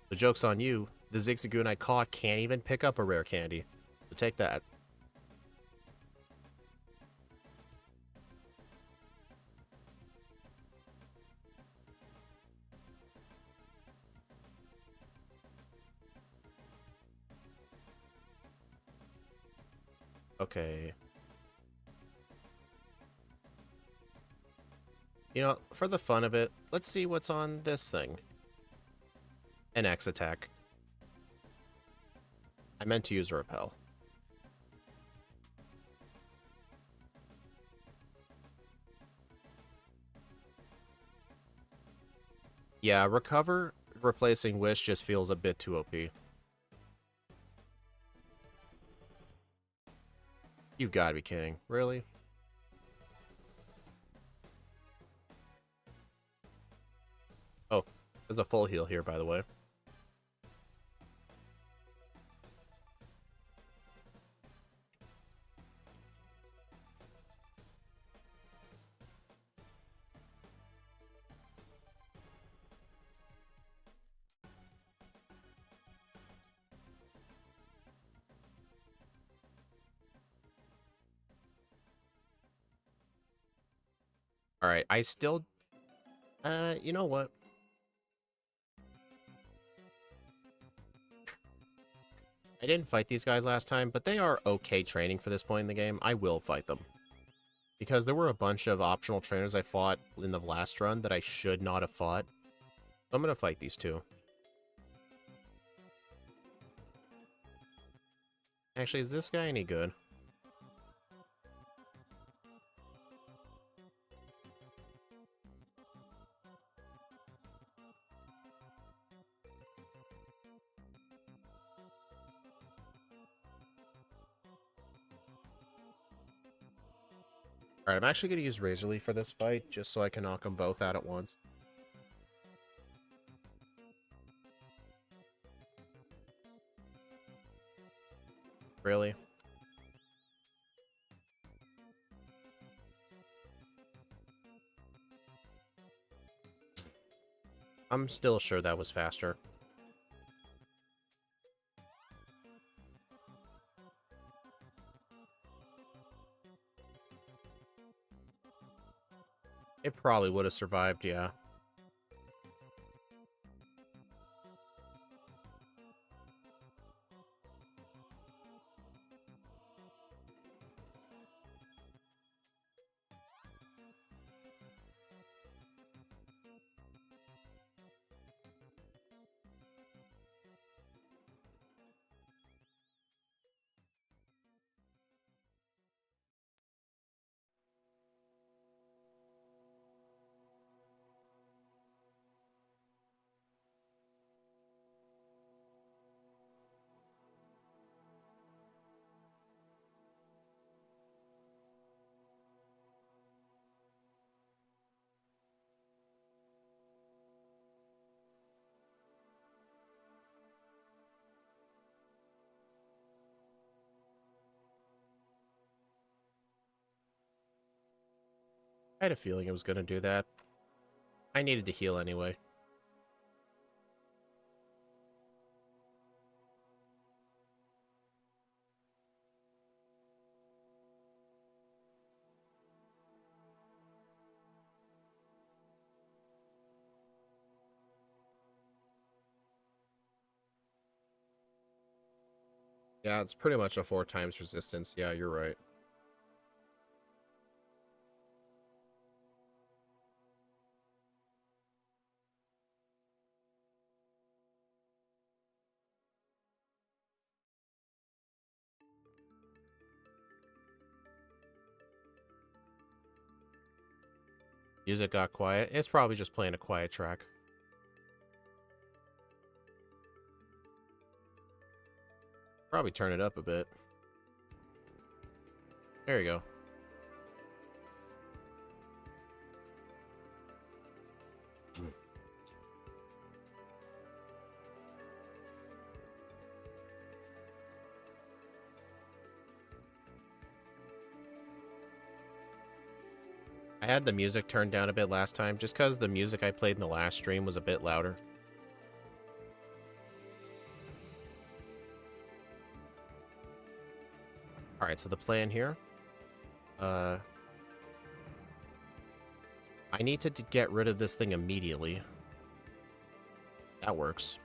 A: The joke's on you. The Zigzagoon I caught can't even pick up a rare candy. So take that. Okay. You know, for the fun of it, let's see what's on this thing. An X attack. I meant to use a repel. Yeah, recover replacing Wish just feels a bit too OP. You've got to be kidding. Really? Oh, there's a full heal here, by the way. Alright, I still... you know what? I didn't fight these guys last time, but they are okay training for this point in the game. I will fight them. Because there were a bunch of optional trainers I fought in the last run that I should not have fought. So I'm gonna fight these two. Actually, is this guy any good? Alright, I'm actually gonna use Razor Leaf for this fight, just so I can knock them both out at once. Really? I'm still sure that was faster. It probably would have survived, yeah. I had a feeling it was going to do that. I needed to heal anyway. Yeah, it's pretty much a 4 times resistance. Yeah, you're right. Music got quiet. It's probably just playing a quiet track. Probably turn it up a bit. There you go. I had the music turned down a bit last time, just because the music I played in the last stream was a bit louder. Alright, so the plan here. I need to get rid of this thing immediately. That works.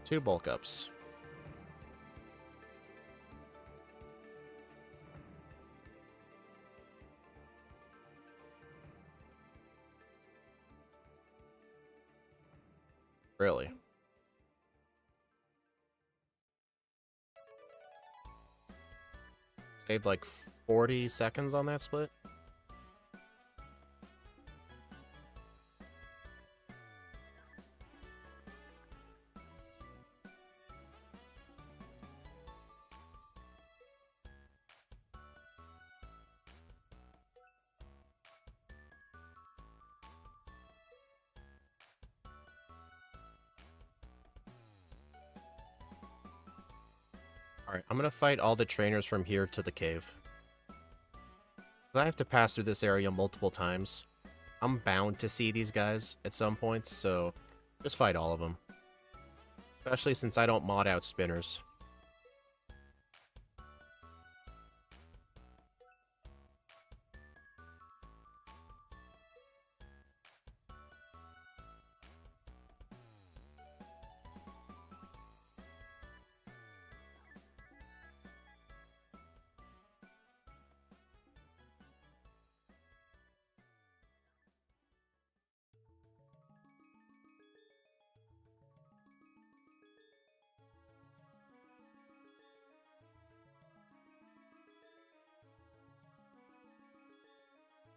A: Two bulk ups. Really? Saved like 40 seconds on that split? Alright, I'm gonna fight all the trainers from here to the cave. I have to pass through this area multiple times. I'm bound to see these guys at some points, so just fight all of them. Especially since I don't mod out spinners.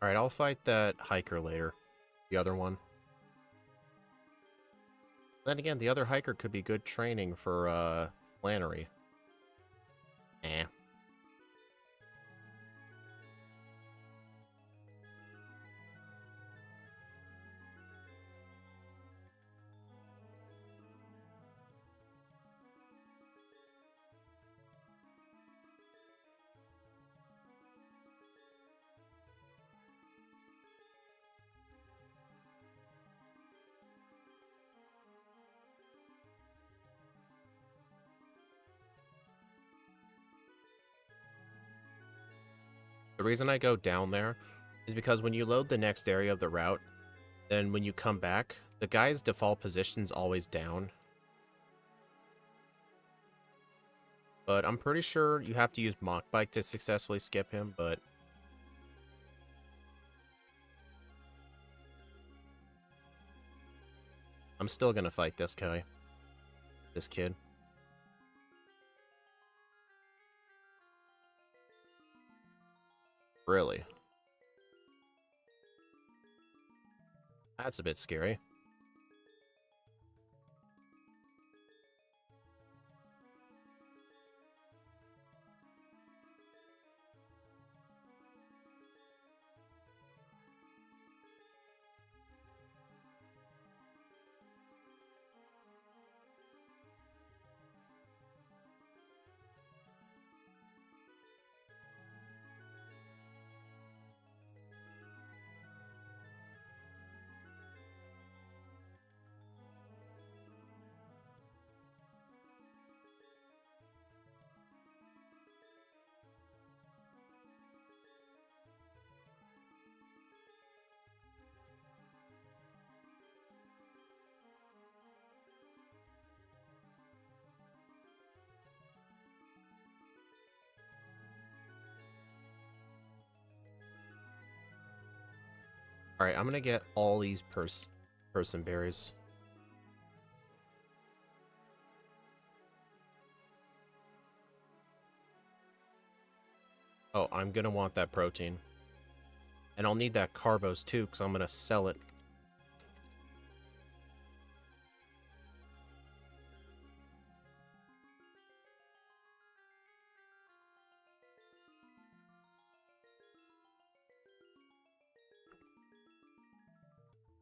A: Alright, I'll fight that hiker later. The other one. Then again, the other hiker could be good training for, Flannery. Eh. The reason I go down there is because when you load the next area of the route, then when you come back, the guy's default position's always down. But I'm pretty sure you have to use Mach Bike to successfully skip him, but... I'm still gonna fight this guy. This kid. Really? That's a bit scary. Alright, I'm gonna get all these person berries. Oh, I'm gonna want that protein. And I'll need that carbos too, because I'm gonna sell it.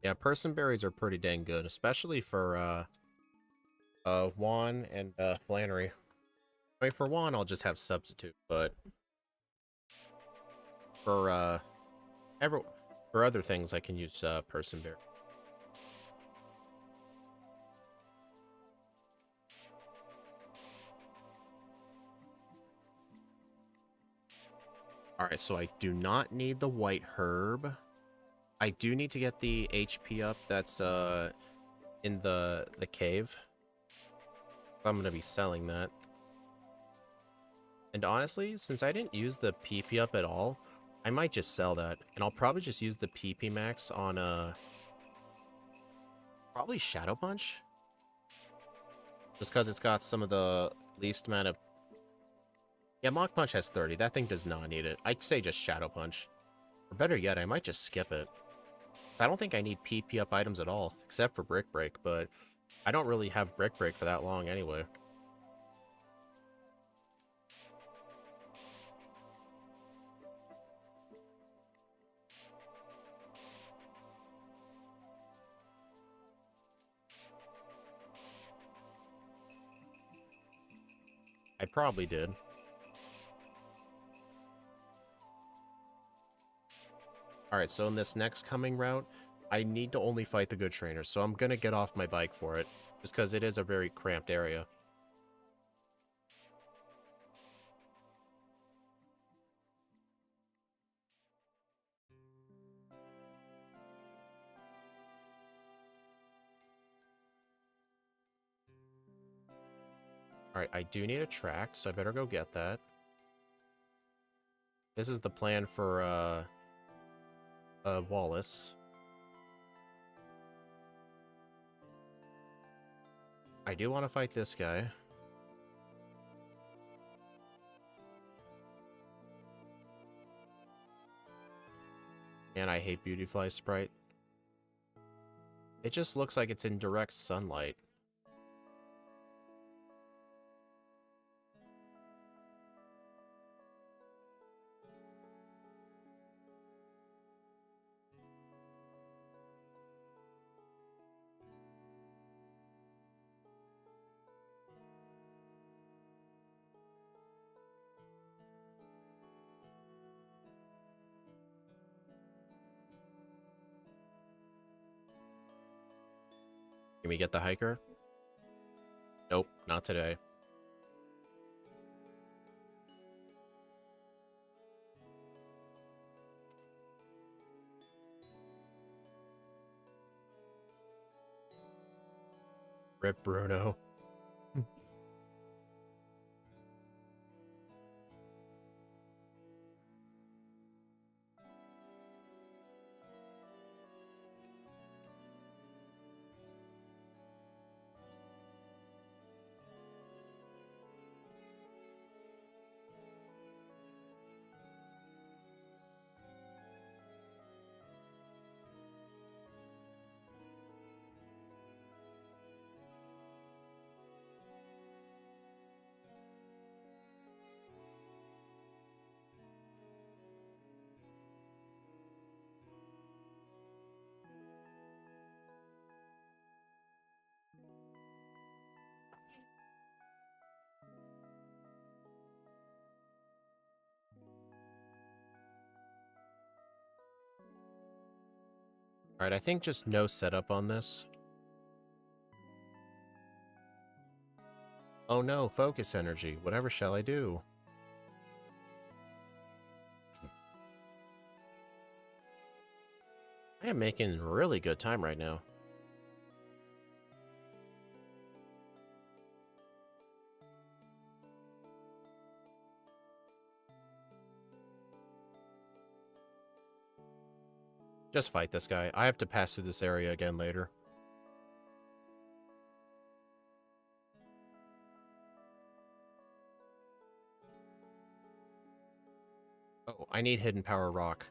A: Yeah, person berries are pretty dang good, especially for Juan and Flannery. I mean, for Juan, I'll just have substitute, but for for other things, I can use person berry. All right, so I do not need the white herb. I do need to get the HP up. That's in the cave. I'm gonna be selling that. And honestly, since I didn't use the PP up at all, I might just sell that, and I'll probably just use the PP max on probably Shadow Punch, just because it's got some of the least amount of. Yeah, Mach Punch has 30. That thing does not need it. I'd say just Shadow Punch, or better yet, I might just skip it. I don't think I need PP up items at all, except for Brick Break, but I don't really have Brick Break for that long anyway. I probably did. Alright, so in this next coming route, I need to only fight the good trainers, so I'm gonna get off my bike for it, just because it is a very cramped area. Alright, I do need a tract, so I better go get that. This is the plan for, Wallace. I do want to fight this guy. And I hate Beautyfly Sprite. It just looks like it's in direct sunlight. Can we get the hiker? Nope, not today. Rip Bruno. Alright, I think just no setup on this. Oh no, focus energy. Whatever shall I do? I am making really good time right now. Just fight this guy. I have to pass through this area again later. Oh, I need Hidden Power Rock.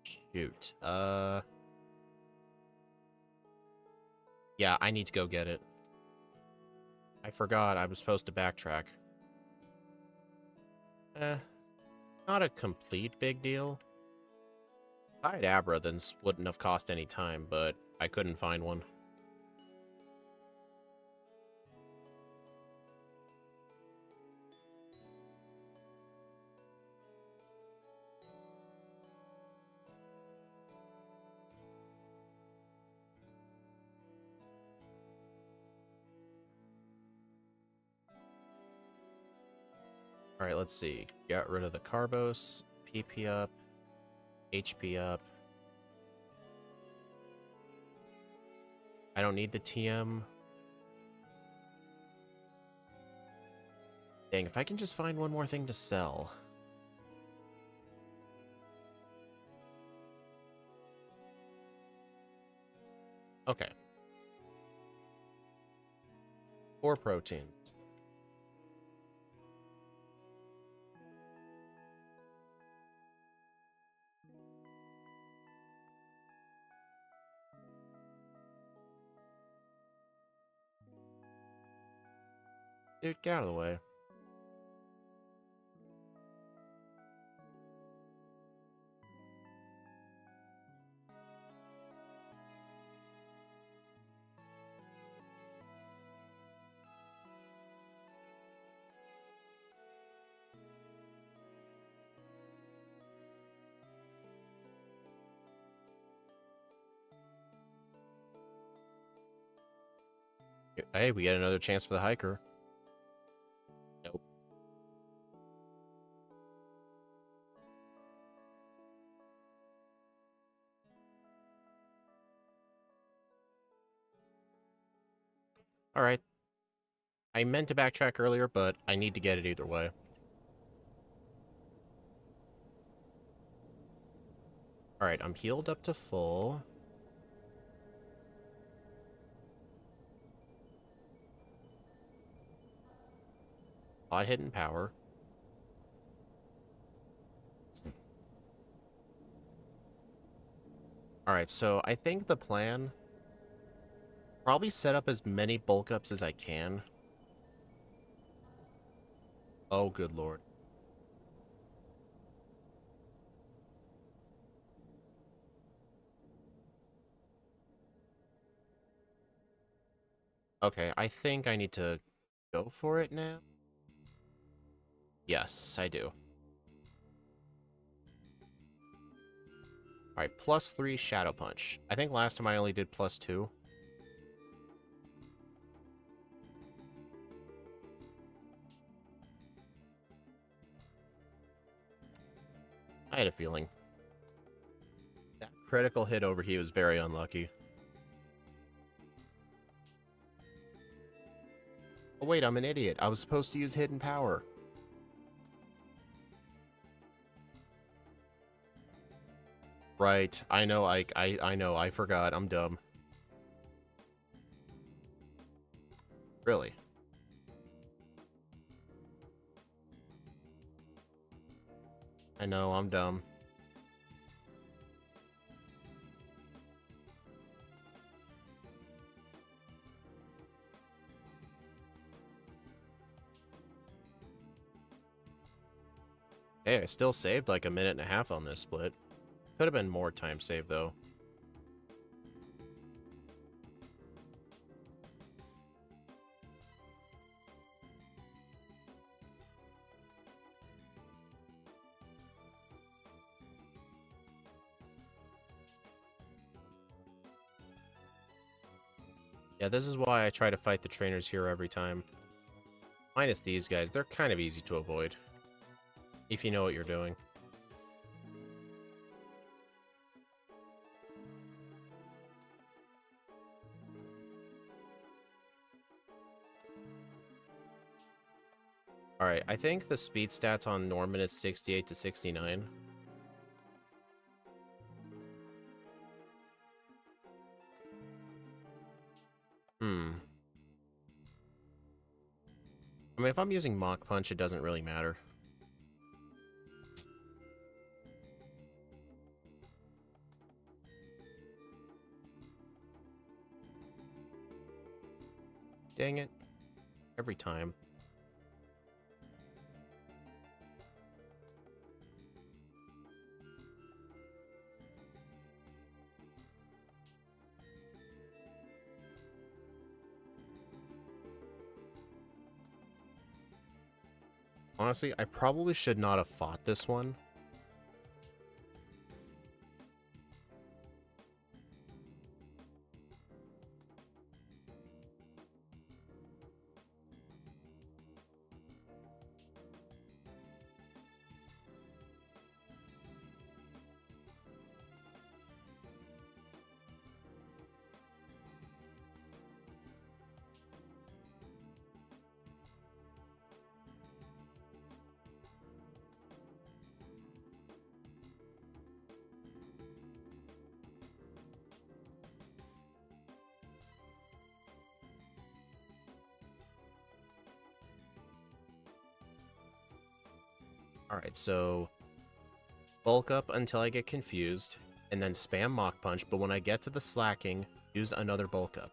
A: Shoot. Yeah, I need to go get it. I forgot I was supposed to backtrack. Not a complete big deal. If I had Abra, then this wouldn't have cost any time, but I couldn't find one. Alright, let's see. Got rid of the Carbos, PP up, HP up. I don't need the TM. Dang, if I can just find one more thing to sell. Okay. 4 proteins. Dude, get out of the way. Hey, we get another chance for the hiker. Nope. Alright. I meant to backtrack earlier, but I need to get it either way. Alright, I'm healed up to full. Odd Hidden Power. Alright, so I think the plan... Probably set up as many bulk ups as I can. Oh, good lord. Okay, I think I need to go for it now. Yes, I do. Alright, +3 Shadow Punch. I think last time I only did +2. I had a feeling. That critical hit over here was very unlucky. Oh wait, I'm an idiot. I was supposed to use Hidden Power. Right, I know, I know, I forgot. I'm dumb. Really? I know, I'm dumb. Hey, I still saved like a minute and a half on this split. Could have been more time saved, though. Yeah, this is why I try to fight the trainers here every time. Minus these guys, they're kind of easy to avoid. If you know what you're doing. Alright, I think the speed stats on Norman is 68 to 69. I mean, if I'm using Mach Punch, it doesn't really matter. Dang it. Every time. Honestly, I probably should not have fought this one. Alright, so bulk up until I get confused, and then spam Mach Punch, but when I get to the slacking, use another bulk up.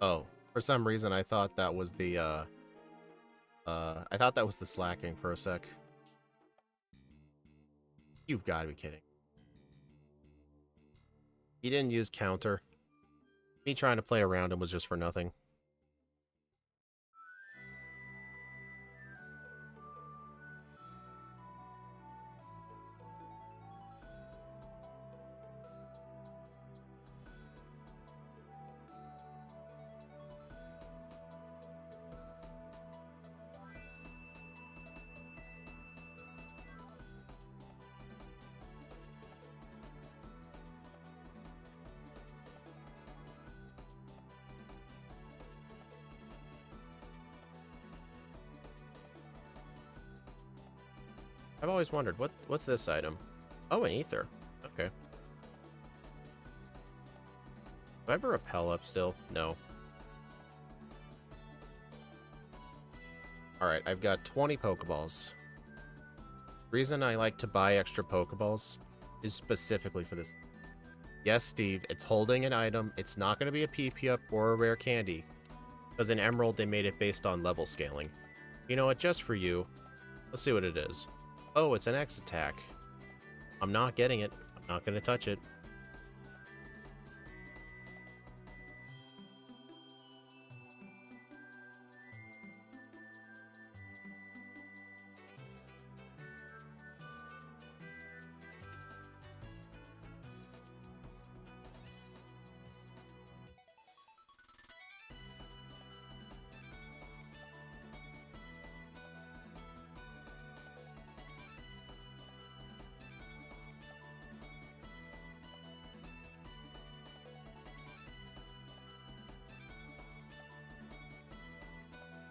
A: Oh, for some reason I thought that was the, I thought that was the slacking for a sec. You've got to be kidding. He didn't use counter. Me trying to play around him was just for nothing. I've always wondered, what's this item? Oh, an ether. Okay. Do I ever repel up still? No. Alright, I've got 20 pokeballs. Reason I like to buy extra pokeballs is specifically for this. Yes, Steve, it's holding an item. It's not going to be a PP up or a rare candy. Because in Emerald, they made it based on level scaling. You know what? Just for you. Let's see what it is. Oh, it's an X attack. I'm not getting it. I'm not going to touch it.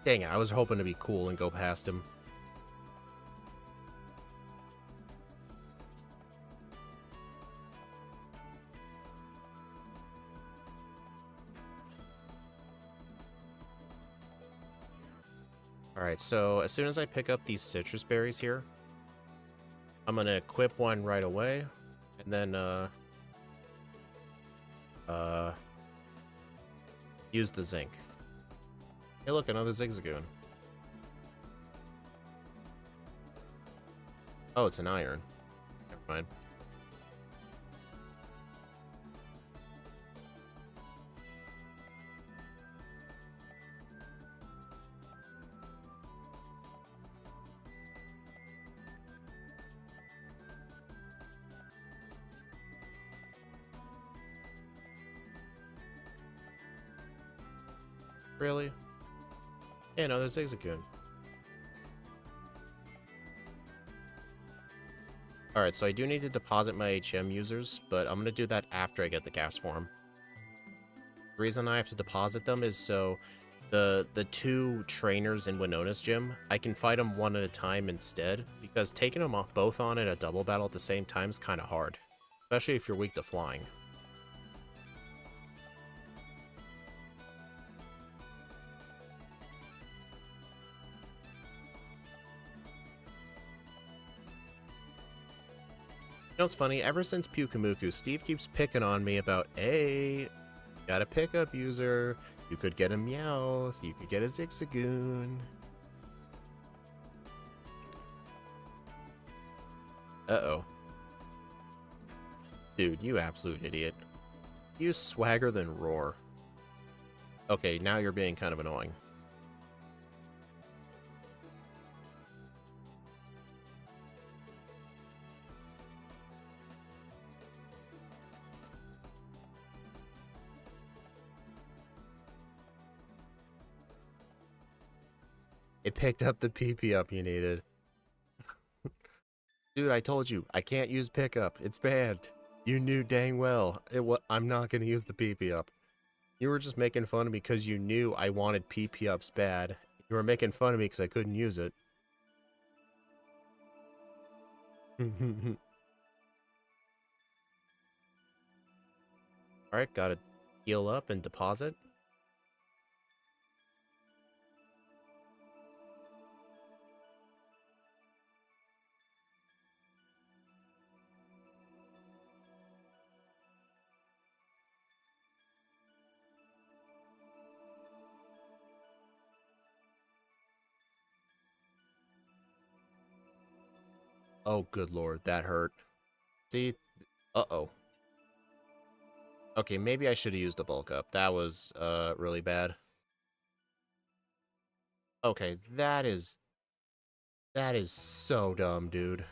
A: Dang it, I was hoping to be cool and go past him. Alright, so as soon as I pick up these citrus berries here, I'm gonna equip one right away, and then, use the zinc. Hey look, another Zigzagoon. Oh, it's an iron. Never mind. Really? Yeah, no, there's Zigzagoon. Alright, so I do need to deposit my HM users, but I'm going to do that after I get the gas form. The reason I have to deposit them is so the two trainers in Winona's gym, I can fight them one at a time instead, because taking them off both on in a double battle at the same time is kind of hard, especially if you're weak to flying. You know what's funny? Ever since Pyukamuku, Steve keeps picking on me about, hey, got a pickup user, you could get a Meowth, you could get a Zigzagoon. Uh-oh. Dude, you absolute idiot. Use Swagger then Roar. Okay, now you're being kind of annoying. It picked up the PP up you needed. Dude, I told you, I can't use pickup. It's banned. You knew dang well I'm not going to use the PP up. You were just making fun of me because you knew I wanted PP ups bad. You were making fun of me because I couldn't use it. Alright, gotta heal up and deposit. Oh, good lord, that hurt. See? Uh-oh. Okay, maybe I should have used a bulk up. That was, really bad. Okay, that is so dumb, dude.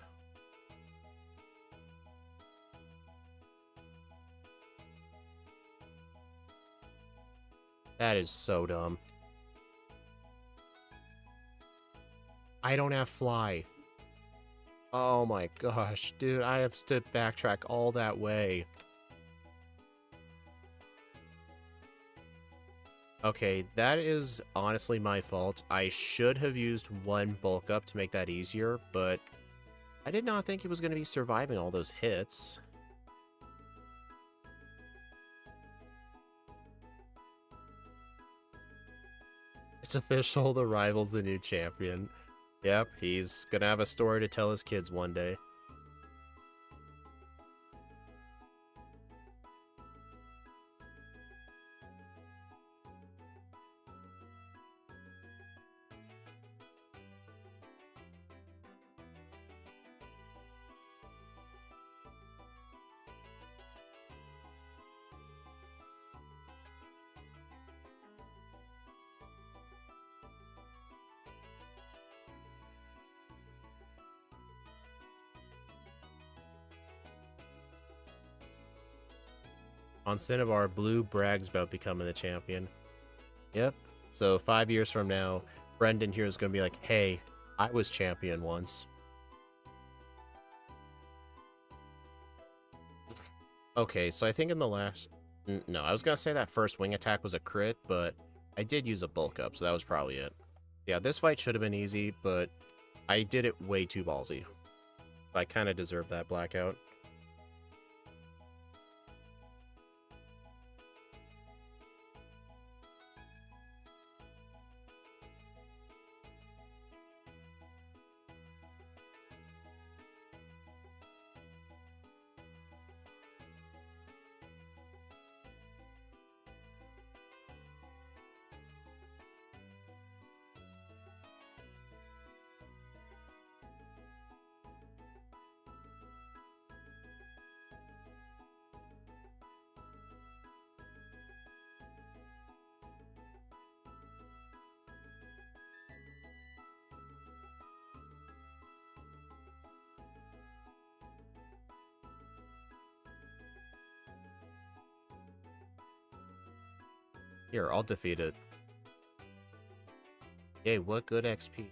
A: That is so dumb. I don't have fly. Oh my gosh, dude, I have to backtrack all that way. Okay, that is honestly my fault. I should have used one bulk up to make that easier, but I did not think he was going to be surviving all those hits. It's official, the rival's the new champion. Yep, he's gonna have a story to tell his kids one day. On Cinnabar, Blue brags about becoming the champion. Yep. So 5 years from now, Brendan here is going to be like, hey, I was champion once. Okay, so I think in the last... No, I was going to say that first wing attack was a crit, but I did use a bulk up, so that was probably it. Yeah, this fight should have been easy, but I did it way too ballsy. I kind of deserve that blackout. Here, I'll defeat it. Yay, what good XP.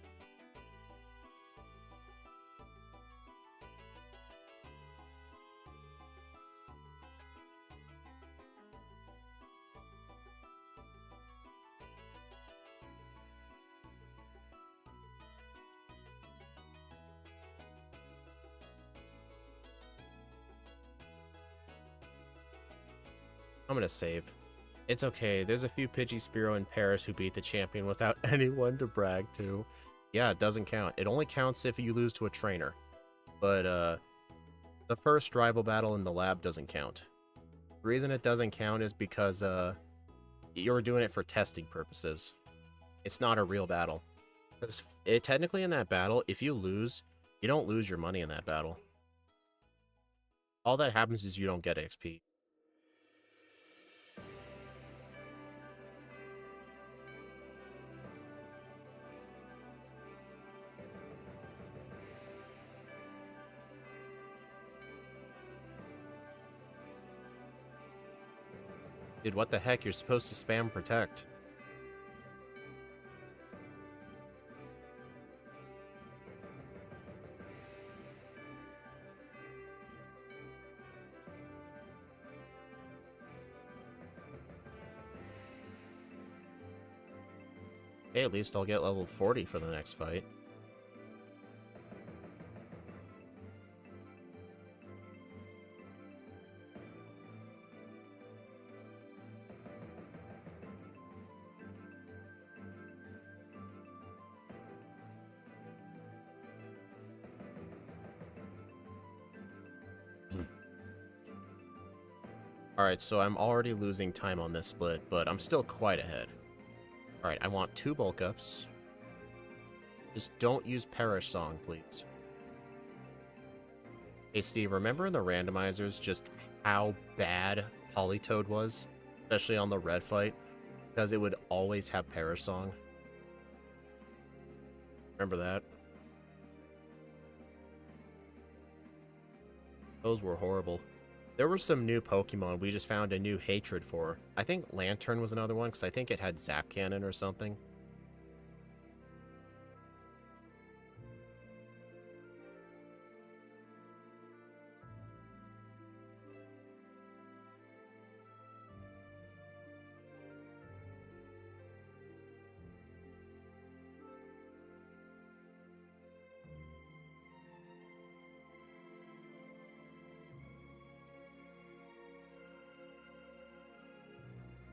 A: I'm gonna save. It's okay, there's a few Pidgey-Spearow in Paris who beat the champion without anyone to brag to. Yeah, it doesn't count. It only counts if you lose to a trainer. But, the first rival battle in the lab doesn't count. The reason it doesn't count is because, you're doing it for testing purposes. It's not a real battle. Because technically in that battle, if you lose, you don't lose your money in that battle. All that happens is you don't get XP. Dude, what the heck? You're supposed to spam protect. Hey, at least I'll get level 40 for the next fight. Alright, so I'm already losing time on this split, but I'm still quite ahead. Alright, I want 2 bulk ups. Just don't use Perish Song, please. Hey Steve, remember in the randomizers just how bad Politoed was? Especially on the red fight? Because it would always have Perish Song. Remember that? Those were horrible. There were some new Pokemon we just found a new hatred for. I think Lantern was another one, because I think it had Zap Cannon or something.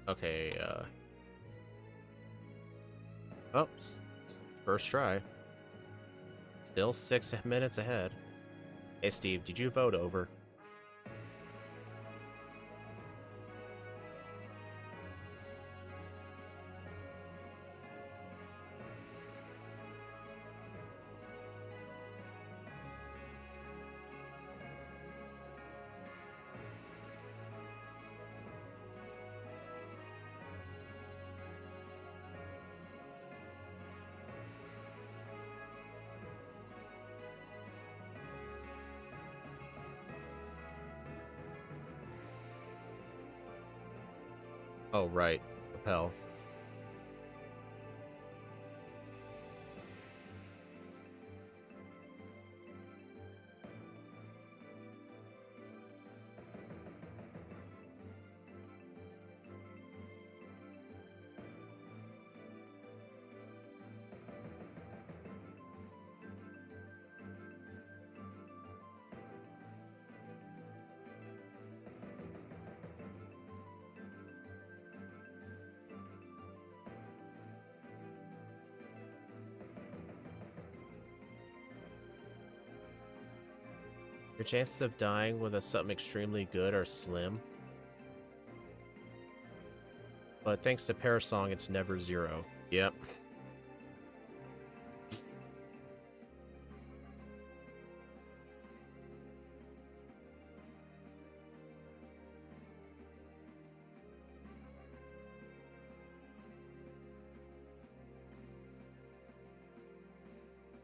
A: Okay, oh, first try. Still 6 minutes ahead. Hey Steve, did you vote over? Oh, right. Repel. Your chances of dying with something extremely good are slim. But thanks to Perish Song, it's never 0. Yep.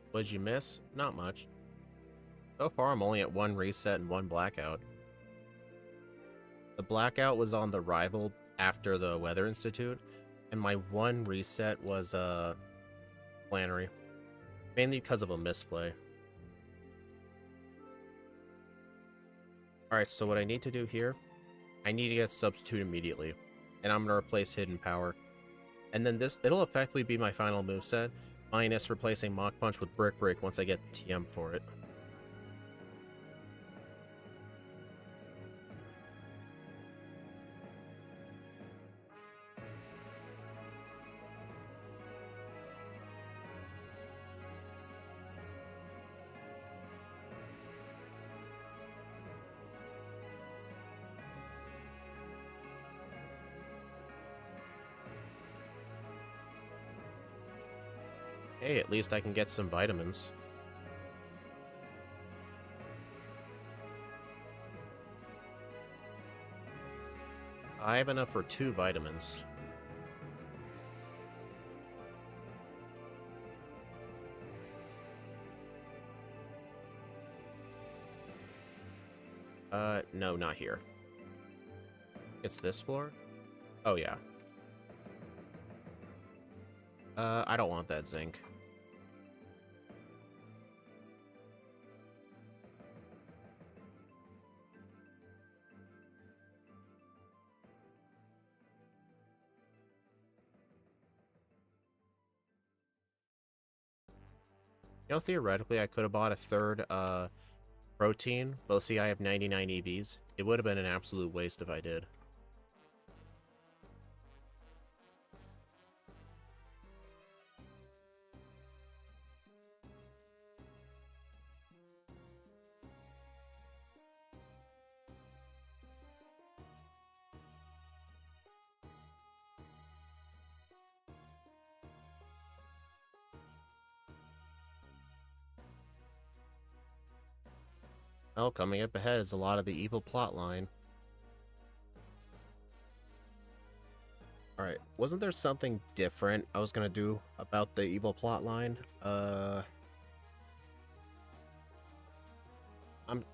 A: What'd you miss? Not much. So far, I'm only at 1 reset and 1 blackout. The blackout was on the rival after the Weather Institute, and my 1 reset was, Flannery. Mainly because of a misplay. Alright, so what I need to do here, I need to get Substitute immediately. And I'm going to replace Hidden Power. And then it'll effectively be my final moveset, minus replacing Mach Punch with Brick Break once I get the TM for it. Hey, at least I can get some vitamins. I have enough for 2 vitamins. No, not here. It's this floor? Oh, yeah. I don't want that zinc. You know, theoretically, I could have bought a third, protein, but see, I have 99 EVs. It would have been an absolute waste if I did. Oh, coming up ahead is a lot of the evil plot line. Alright, wasn't there something different I was gonna do about the evil plot line? I'm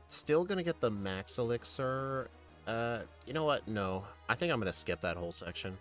A: still gonna get the Max Elixir. You know what? No. I think I'm gonna skip that whole section.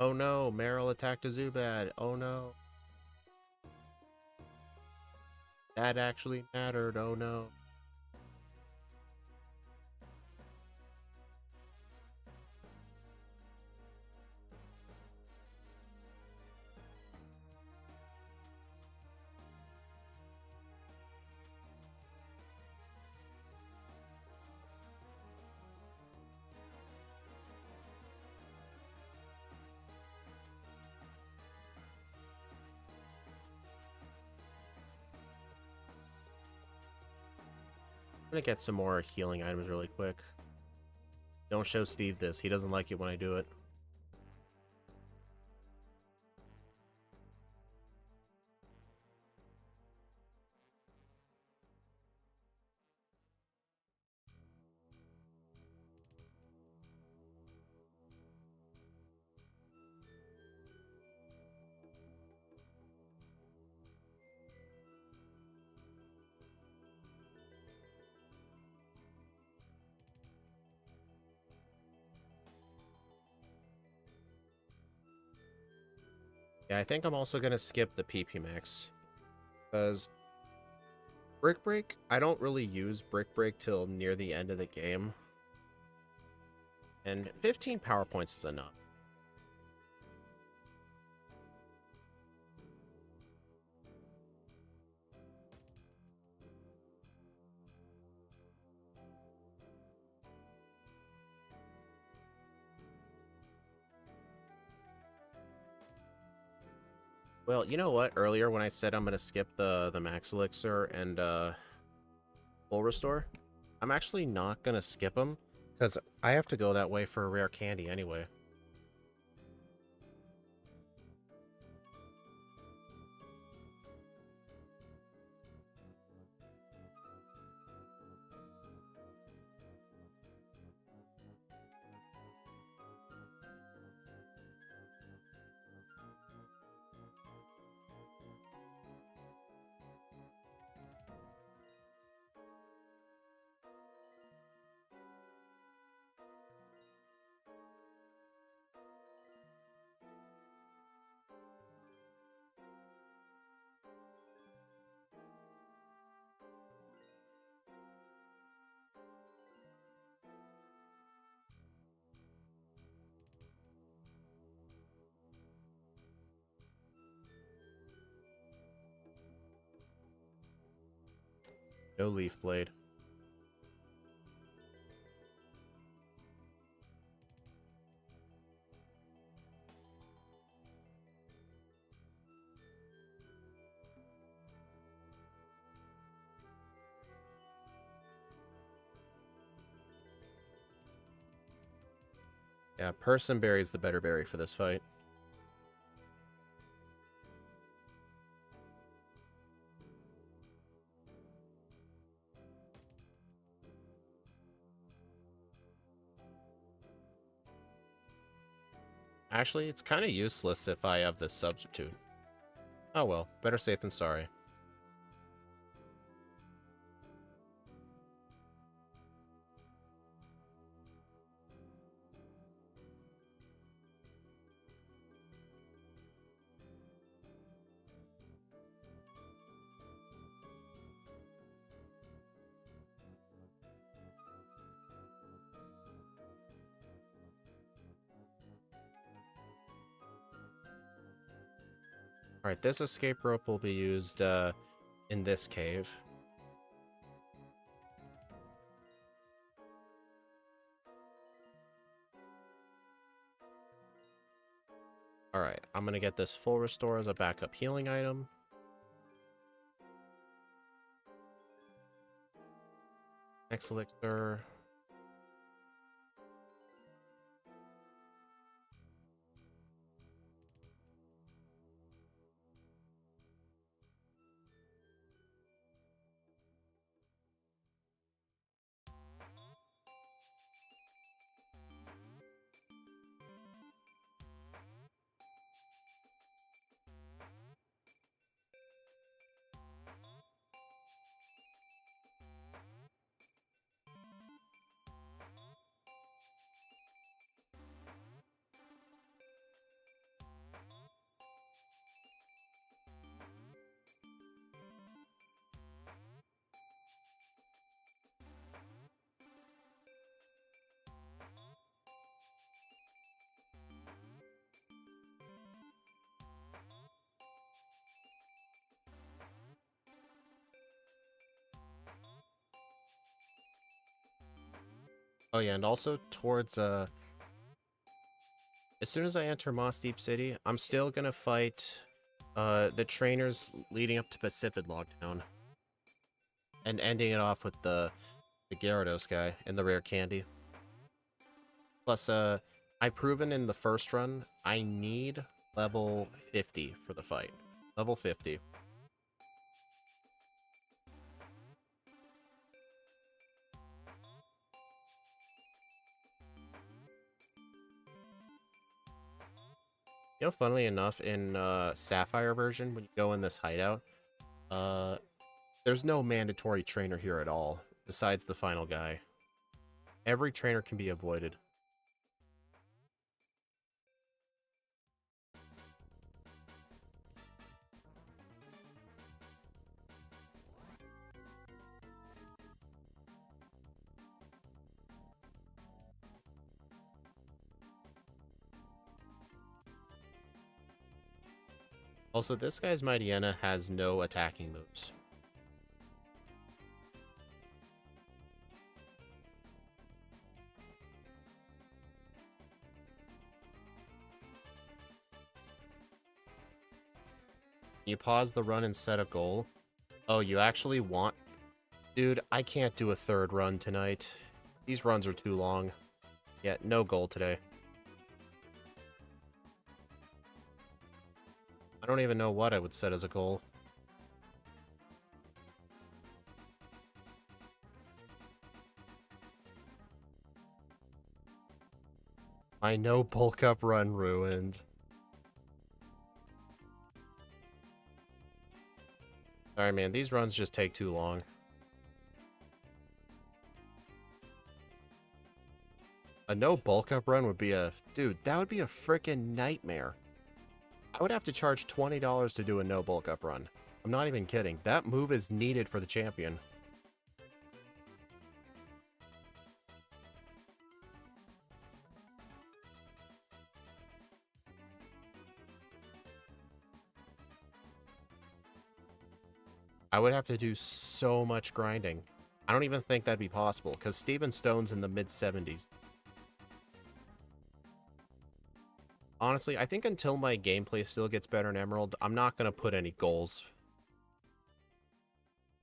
A: Oh no, Meryl attacked a Zubat. Oh no. That actually mattered. Oh no. I'm gonna get some more healing items really quick. Don't show Steve this. He doesn't like it when I do it. Yeah, I think I'm also gonna skip the PP Max. Because Brick Break, I don't really use Brick Break till near the end of the game. And 15 power points is enough. Well, you know what? Earlier when I said I'm gonna skip the Max Elixir and Full Restore, I'm actually not gonna skip them because I have to go that way for a rare candy anyway. No Leaf Blade. Yeah, Person Berry is the better berry for this fight. Actually, it's kind of useless if I have this substitute. Oh well, better safe than sorry. Alright, this escape rope will be used in this cave. Alright, I'm gonna get this full restore as a backup healing item. Next elixir. Oh yeah, and also towards as soon as I enter Moss Deep City, I'm still gonna fight the trainers leading up to Pacific Lockdown. And ending it off with the Gyarados guy and the rare candy. Plus, I've proven in the first run, I need level 50 for the fight. Level 50. You know, funnily enough, in Sapphire version, when you go in this hideout, there's no mandatory trainer here at all, besides the final guy. Every trainer can be avoided. Also, this guy's Mightyena has no attacking moves. You pause the run and set a goal. Oh, you actually want... Dude, I can't do a third run tonight. These runs are too long. Yeah, no goal today. I don't even know what I would set as a goal. I know bulk up run ruined. Sorry, man. These runs just take too long. A no bulk up run would be a... Dude, that would be a freaking nightmare. I would have to charge $20 to do a no bulk up run. I'm not even kidding. That move is needed for the champion. I would have to do so much grinding. I don't even think that'd be possible, because Steven Stone's in the mid-70s. Honestly, I think until my gameplay still gets better in Emerald, I'm not going to put any goals.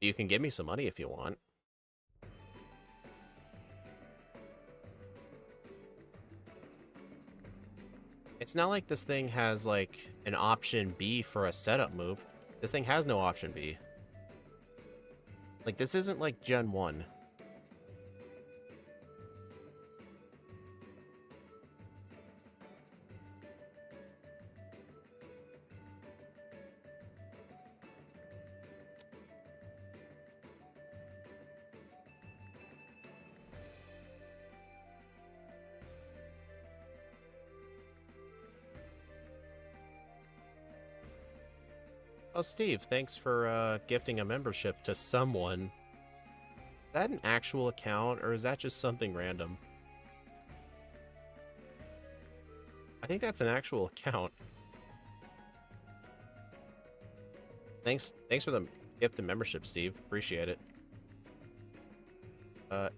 A: You can give me some money if you want. It's not like this thing has, like, an option B for a setup move. This thing has no option B. Like, this isn't like Gen 1. Oh, Steve, thanks for gifting a membership to someone. Is that an actual account, or is that just something random? I think that's an actual account. Thanks for the gift and membership, Steve. Appreciate it. Yeah.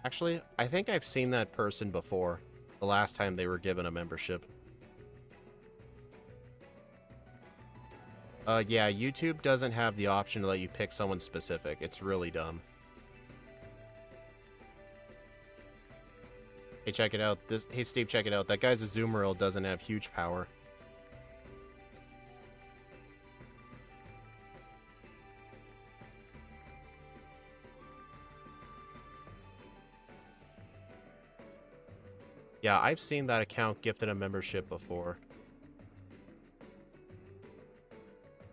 A: Actually, I think I've seen that person before. The last time they were given a membership. Yeah, YouTube doesn't have the option to let you pick someone specific. It's really dumb. Hey, check it out. Hey, Steve, check it out. That guy's Azumarill doesn't have huge power. Yeah, I've seen that account gifted a membership before.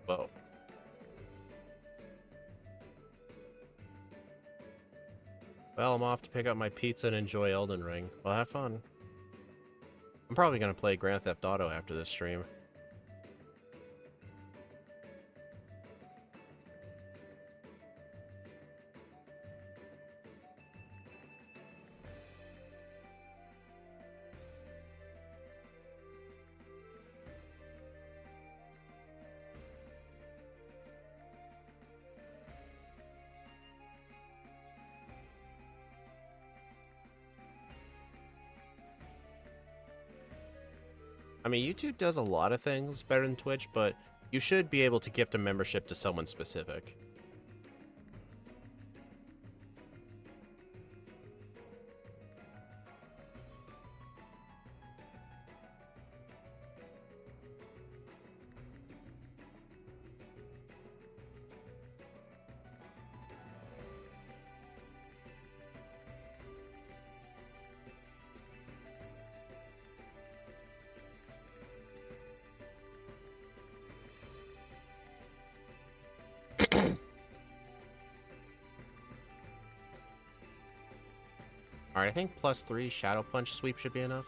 A: Whoa. Well, I'm off to pick up my pizza and enjoy Elden Ring. Well, have fun. I'm probably going to play Grand Theft Auto after this stream. I mean, YouTube does a lot of things better than Twitch, but you should be able to gift a membership to someone specific. Alright, I think +3 Shadow Punch sweep should be enough.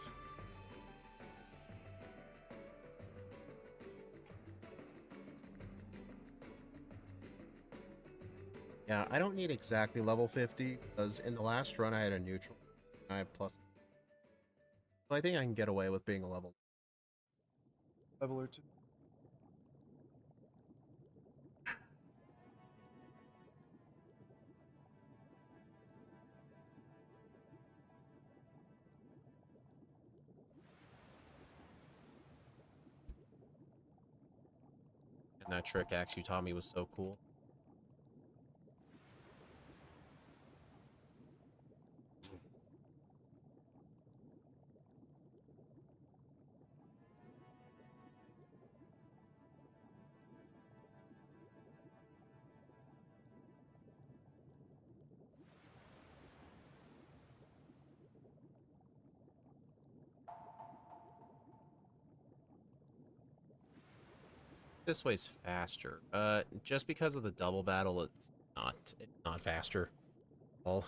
A: Yeah, I don't need exactly level 50, because in the last run I had a neutral. I have plus. So I think I can get away with being a level or two. And that trick axe you taught me was so cool. This way's faster. Just because of the double battle, it's not faster. Well,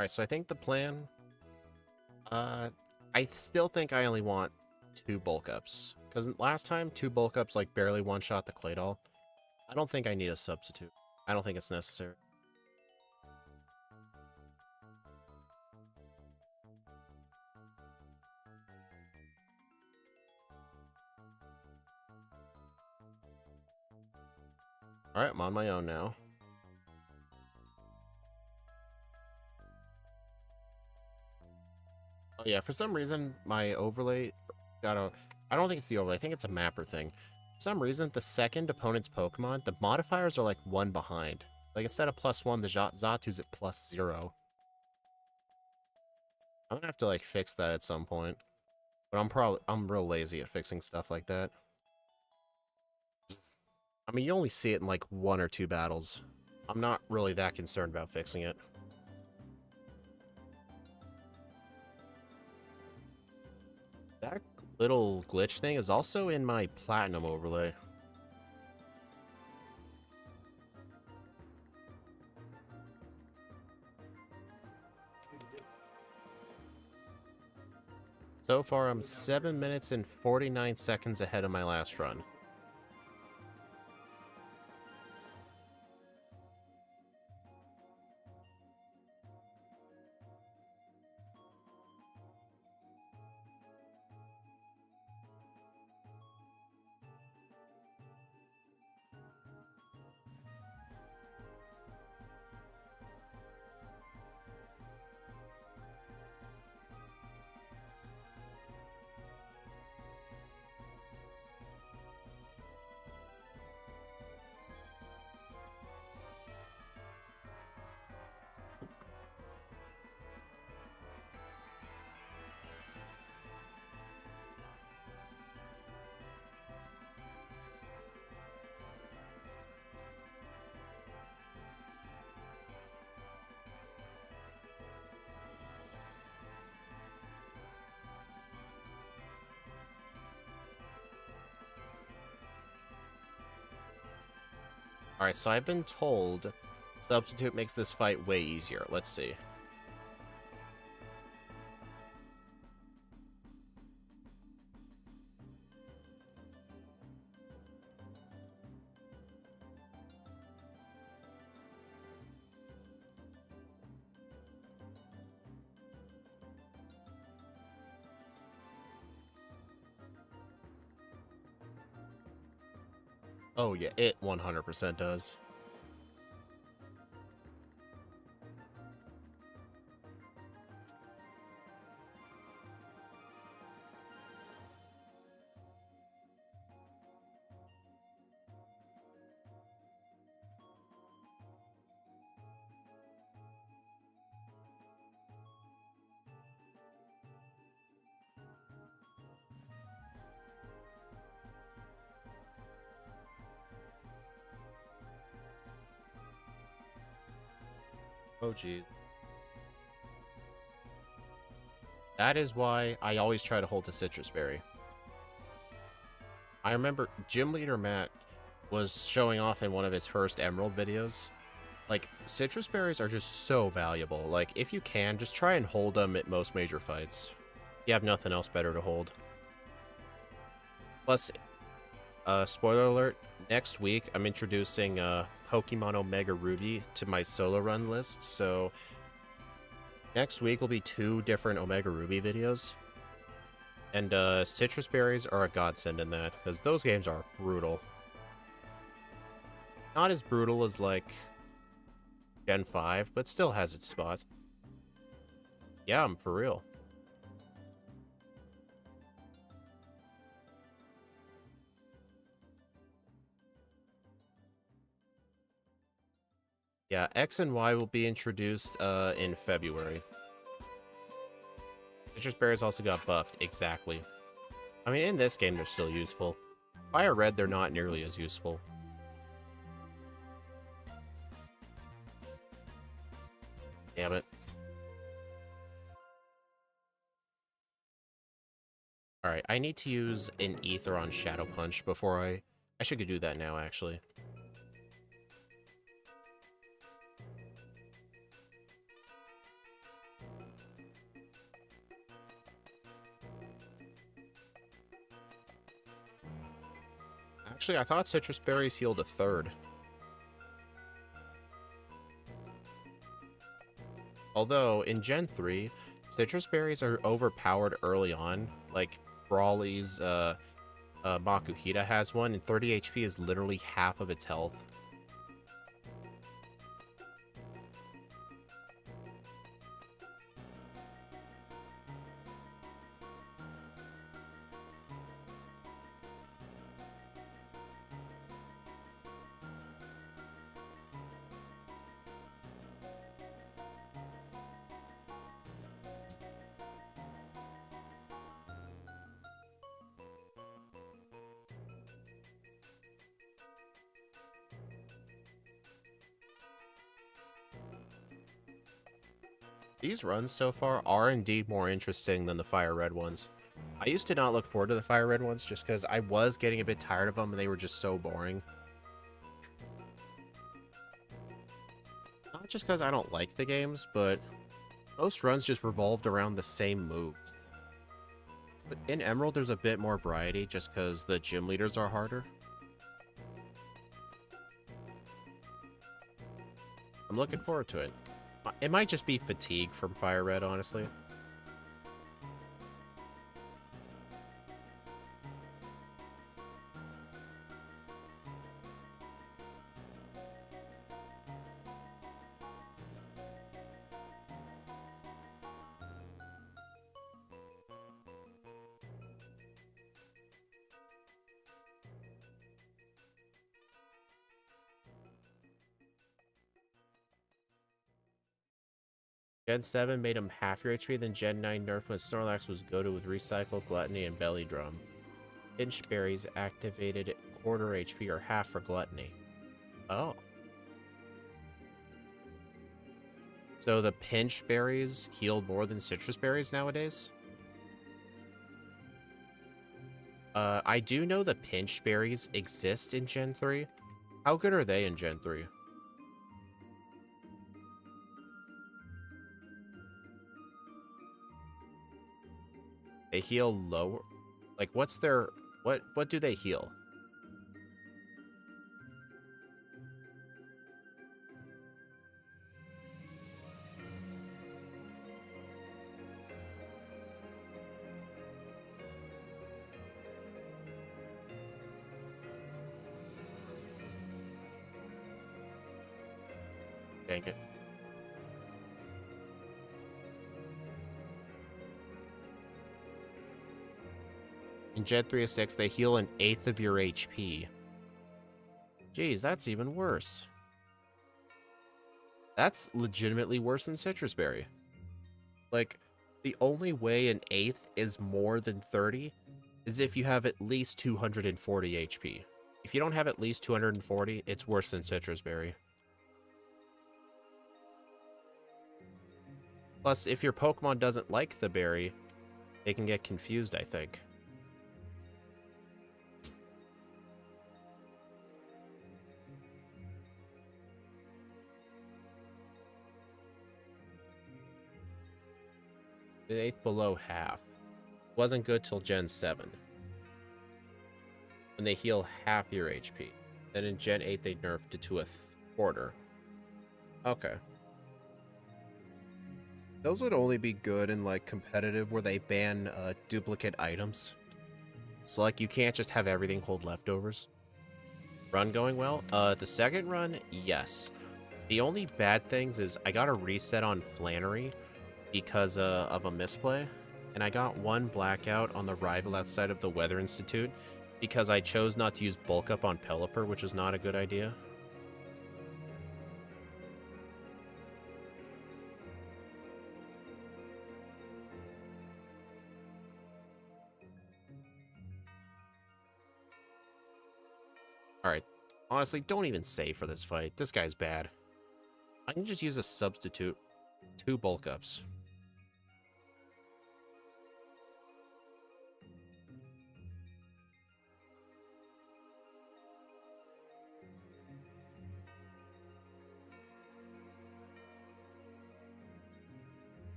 A: Alright, so I think the plan... I still think I only want 2 bulk ups. Because last time, 2 bulk ups like barely one-shot the Claydol. I don't think I need a substitute. I don't think it's necessary. Alright, I'm on my own now. Oh yeah, for some reason, my overlay got a... I don't think it's the overlay, I think it's a mapper thing. For some reason, the second opponent's Pokemon, the modifiers are like 1 behind. Like, instead of +1, the Xatu's at +0. I'm gonna have to, like, fix that at some point. But I'm real lazy at fixing stuff like that. I mean, you only see it in, like, 1 or 2 battles. I'm not really that concerned about fixing it. That little glitch thing is also in my Platinum overlay. So far, I'm 7 minutes and 49 seconds ahead of my last run. Alright, so I've been told Substitute makes this fight way easier. Let's see. Oh yeah, it 100% does. Oh geez. That is why I always try to hold a Citrus Berry. I remember Gym Leader Matt was showing off in one of his first Emerald videos. Like, Citrus Berries are just so valuable. Like, if you can, just try and hold them at most major fights. You have nothing else better to hold. Plus, spoiler alert, next week I'm introducing Pokemon Omega Ruby to my solo run list, so next week will be 2 different Omega Ruby videos. And Citrus Berries are a godsend in that, because those games are brutal. Not as brutal as, like, Gen 5, but still has its spot. Yeah, I'm for real. Yeah, X and Y will be introduced in February. Citrus Berries also got buffed, exactly. I mean, in this game, they're still useful. Fire Red, they're not nearly as useful. Damn it. Alright, I need to use an Ether on Shadow Punch before I should do that now, actually. Actually, I thought citrus berries healed a third. Although, in Gen 3, citrus berries are overpowered early on. Like, Brawly's, Makuhita has one, and 30 HP is literally half of its health. These runs so far are indeed more interesting than the Fire Red ones. I used to not look forward to the Fire Red ones just because I was getting a bit tired of them and they were just so boring. Not just because I don't like the games, but most runs just revolved around the same moves. But in Emerald, there's a bit more variety just because the gym leaders are harder. I'm looking forward to it. It might just be fatigue from Fire Red, honestly. Gen 7 made him half your HP, then Gen 9 nerfed when Snorlax was goated with Recycle, Gluttony, and Belly Drum. Pinch Berries activated quarter HP or half for Gluttony. Oh. So the Pinch Berries healed more than Citrus Berries nowadays? I do know the Pinch Berries exist in Gen 3. How good are they in Gen 3? They heal lower. Like, what's their... What do they heal? Dang it. In Gen 3 of 6, they heal an eighth of your HP. Jeez, that's even worse. That's legitimately worse than Citrus Berry. Like, the only way an eighth is more than 30 is if you have at least 240 HP. If you don't have at least 240, it's worse than Citrus Berry. Plus, if your Pokemon doesn't like the berry, they can get confused, I think. The eighth below half. Wasn't good till Gen 7. When they heal half your HP. Then in Gen 8, they nerfed it to a quarter. Okay. Those would only be good in, like, competitive where they ban duplicate items. So, like, you can't just have everything hold leftovers. Run going well? The second run, yes. The only bad things is I got a reset on Flannery because of a misplay. And I got one blackout on the rival outside of the Weather Institute because I chose not to use bulk up on Pelipper, which was not a good idea. Alright, honestly, don't even save for this fight. This guy's bad. I can just use a substitute. 2 bulk ups.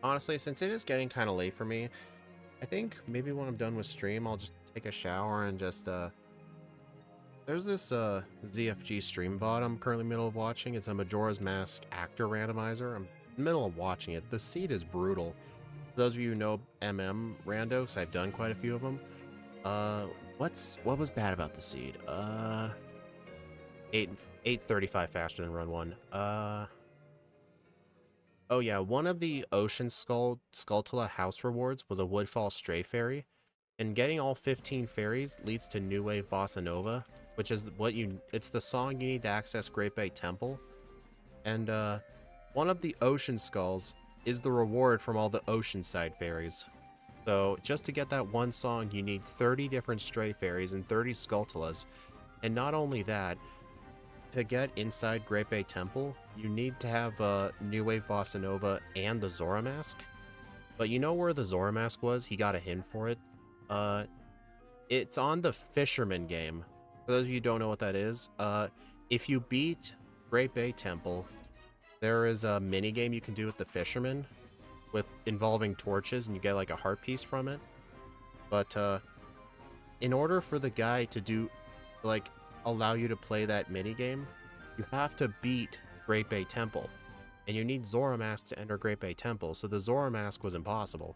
A: Honestly, since it is getting kind of late for me, I think maybe when I'm done with stream, I'll just take a shower and just, there's this, ZFG stream bot I'm currently middle of watching. It's a Majora's Mask actor randomizer. I'm in the middle of watching it. The seed is brutal. For those of you who know Rando, because I've done quite a few of them, what was bad about the seed? 835 faster than run 1. Oh yeah, one of the Ocean Skulltula house rewards was a Woodfall Stray Fairy, and getting all 15 fairies leads to New Wave Bossa Nova, which is it's the song you need to access Great Bay Temple, and one of the Ocean Skulls is the reward from all the Oceanside fairies. So just to get that one song, you need 30 different Stray Fairies and 30 Skulltulas, and not only that, to get inside Great Bay Temple, you need to have New Wave Bossa Nova and the Zora Mask. But you know where the Zora Mask was? He got a hint for it. It's on the Fisherman game. For those of you who don't know what that is, if you beat Great Bay Temple, there is a mini game you can do with the Fisherman, involving torches, and you get like a heart piece from it. But in order for the guy to allow you to play that minigame, you have to beat Great Bay Temple. And you need Zora Mask to enter Great Bay Temple, so the Zora Mask was impossible.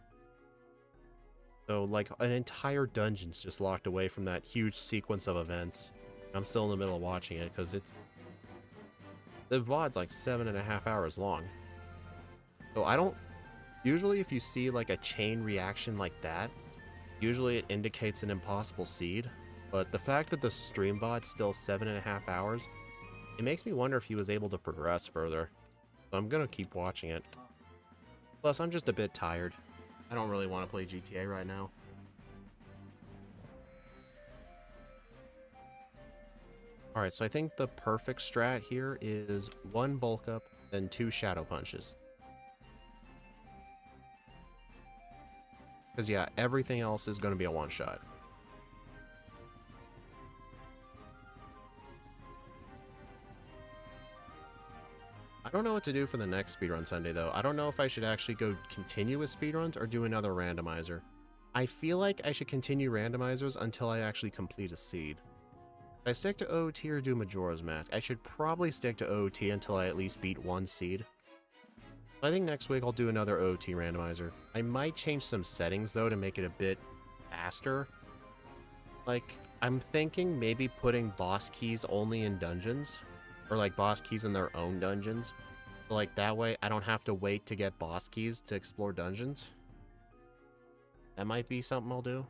A: So, like, an entire dungeon's just locked away from that huge sequence of events. I'm still in the middle of watching it, because the VOD's like 7.5 hours long. So usually if you see like a chain reaction like that, usually it indicates an impossible seed. But the fact that the stream bot's still 7.5 hours, it makes me wonder if he was able to progress further. So I'm gonna keep watching it. Plus, I'm just a bit tired. I don't really want to play GTA right now. Alright, so I think the perfect strat here is 1 bulk up, then 2 shadow punches. Because yeah, everything else is going to be a one-shot. I don't know what to do for the next speedrun Sunday, though. I don't know if I should actually go continue with speedruns or do another randomizer. I feel like I should continue randomizers until I actually complete a seed. If I stick to OOT or do Majora's Mask, I should probably stick to OOT until I at least beat 1 seed. I think next week I'll do another OOT randomizer. I might change some settings, though, to make it a bit faster. Like, I'm thinking maybe putting boss keys only in dungeons. Or like boss keys in their own dungeons. So like that way I don't have to wait to get boss keys to explore dungeons. That might be something I'll do.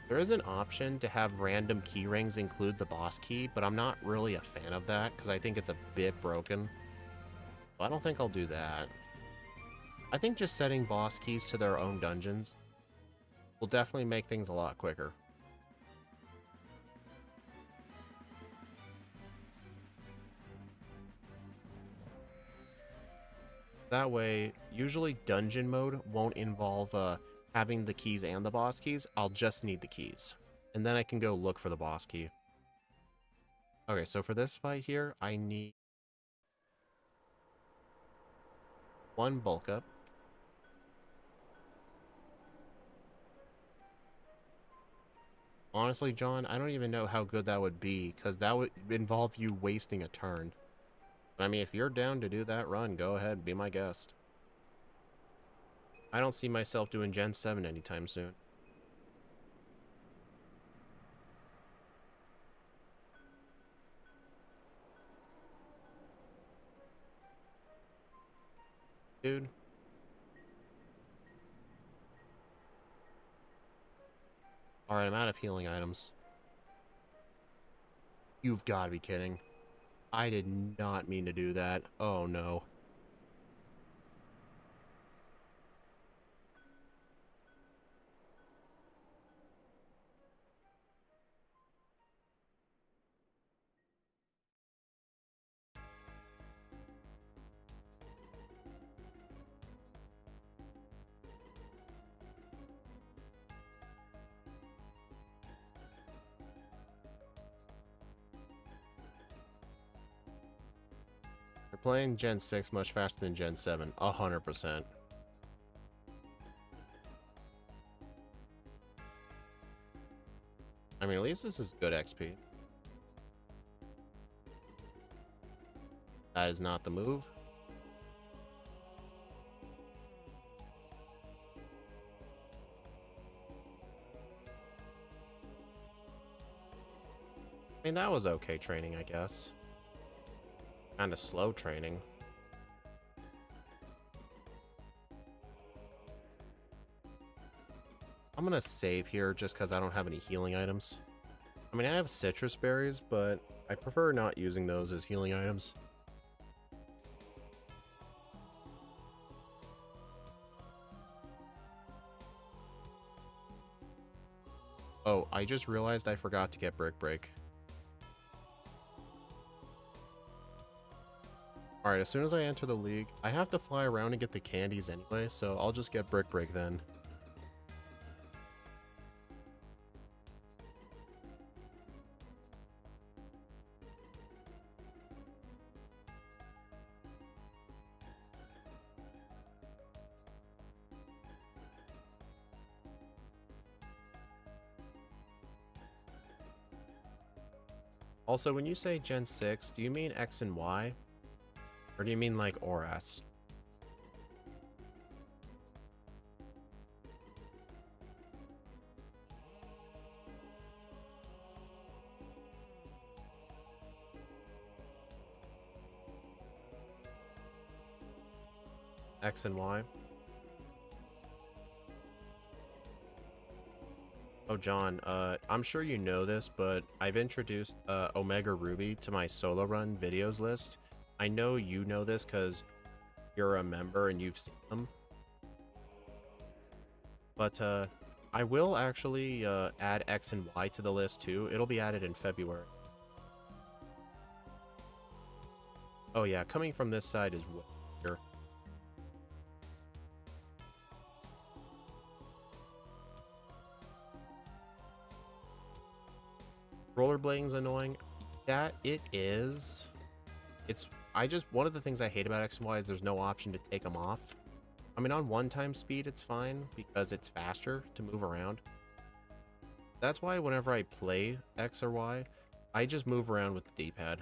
A: There is an option to have random key rings include the boss key, but I'm not really a fan of that because I think it's a bit broken. So I don't think I'll do that. I think just setting boss keys to their own dungeons will definitely make things a lot quicker. That way, usually dungeon mode won't involve having the keys and the boss keys. I'll just need the keys. And then I can go look for the boss key. Okay, so for this fight here, I need 1 bulk up. Honestly, John, I don't even know how good that would be, because that would involve you wasting a turn. But I mean, if you're down to do that run, go ahead, be my guest. I don't see myself doing Gen 7 anytime soon. Dude. Alright, I'm out of healing items. You've got to be kidding. I did not mean to do that. Oh no. playing Gen 6 much faster than Gen 7. 100%. I mean, at least this is good XP. That is not the move. I mean, that was okay training, I guess. Kind of slow training. I'm gonna save here just because I don't have any healing items. I mean, I have citrus berries, but I prefer not using those as healing items. Oh, I just realized I forgot to get Brick Break. Alright, as soon as I enter the league, I have to fly around and get the candies anyway, so I'll just get Brick Break then. Also, when you say Gen 6, do you mean X and Y? Or do you mean like ORAS? X and Y? Oh, John, I'm sure you know this, but I've introduced Omega Ruby to my solo run videos list. I know you know this because you're a member and you've seen them. But I will actually add X and Y to the list too. It'll be added in February. Oh yeah, coming from this side is way better. Rollerblading's annoying. That it is. One of the things I hate about X and Y is there's no option to take them off. I mean, on one-time speed, it's fine because it's faster to move around. That's why whenever I play X or Y, I just move around with the D-pad.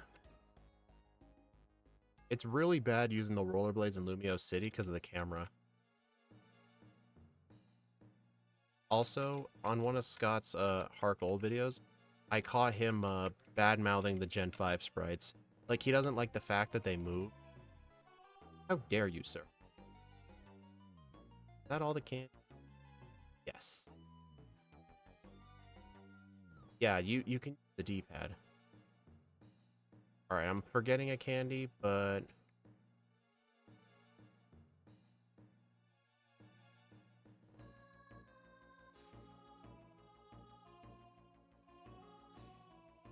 A: It's really bad using the rollerblades in Lumio City because of the camera. Also, on one of Scott's Hark Old videos, I caught him bad-mouthing the Gen 5 sprites. Like, he doesn't like the fact that they move. How dare you, sir? Is that all the can? Yes. Yeah, you can use the D-pad. Alright, I'm forgetting a candy, but...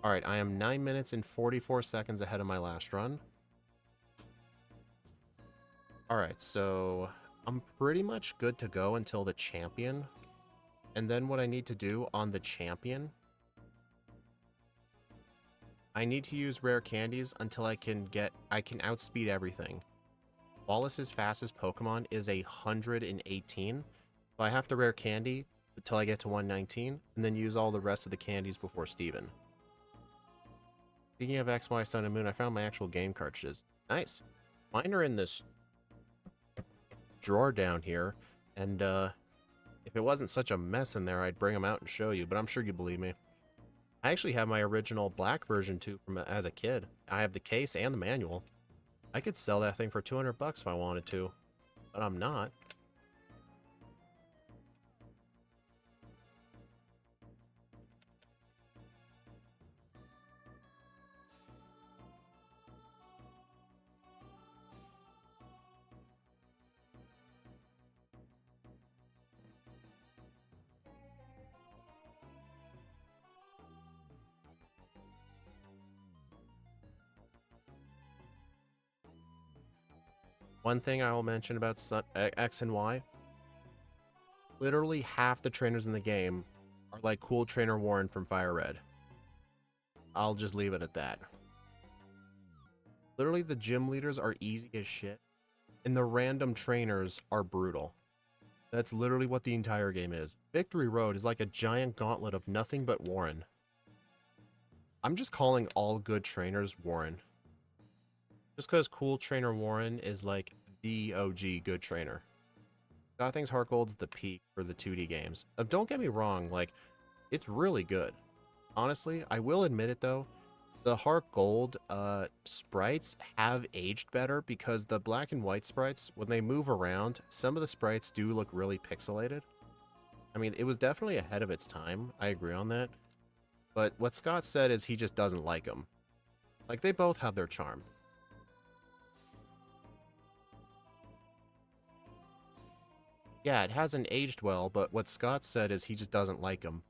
A: Alright, I am 9 minutes and 44 seconds ahead of my last run. Alright, so I'm pretty much good to go until the champion. And then what I need to do on the champion, I need to use rare candies until I can outspeed everything. Wallace's fastest Pokemon is 118, so I have to rare candy until I get to 119, and then use all the rest of the candies before Steven. Speaking of X, Y, Sun, and Moon, I found my actual game cartridges. Nice. Mine are in this drawer down here, and if it wasn't such a mess in there, I'd bring them out and show you, but I'm sure you believe me. I actually have my original black version too from as a kid. I have the case and the manual. I could sell that thing for 200 bucks if I wanted to, but I'm not. One thing I will mention about X and Y, literally half the trainers in the game are like Cool Trainer Warren from Fire Red. I'll just leave it at that. Literally, the gym leaders are easy as shit, and the random trainers are brutal. That's literally what the entire game is. Victory Road is like a giant gauntlet of nothing but Warren. I'm just calling all good trainers Warren. Just because Cool Trainer Warren is like the OG good trainer. I think Heart Gold's the peak for the 2D games. Don't get me wrong, like, it's really good. Honestly, I will admit it though, the Heart Gold sprites have aged better because the black and white sprites, when they move around, some of the sprites do look really pixelated. I mean, it was definitely ahead of its time. I agree on that. But what Scott said is he just doesn't like them. Like, they both have their charm. Yeah, it hasn't aged well, but what Scott said is he just doesn't like them.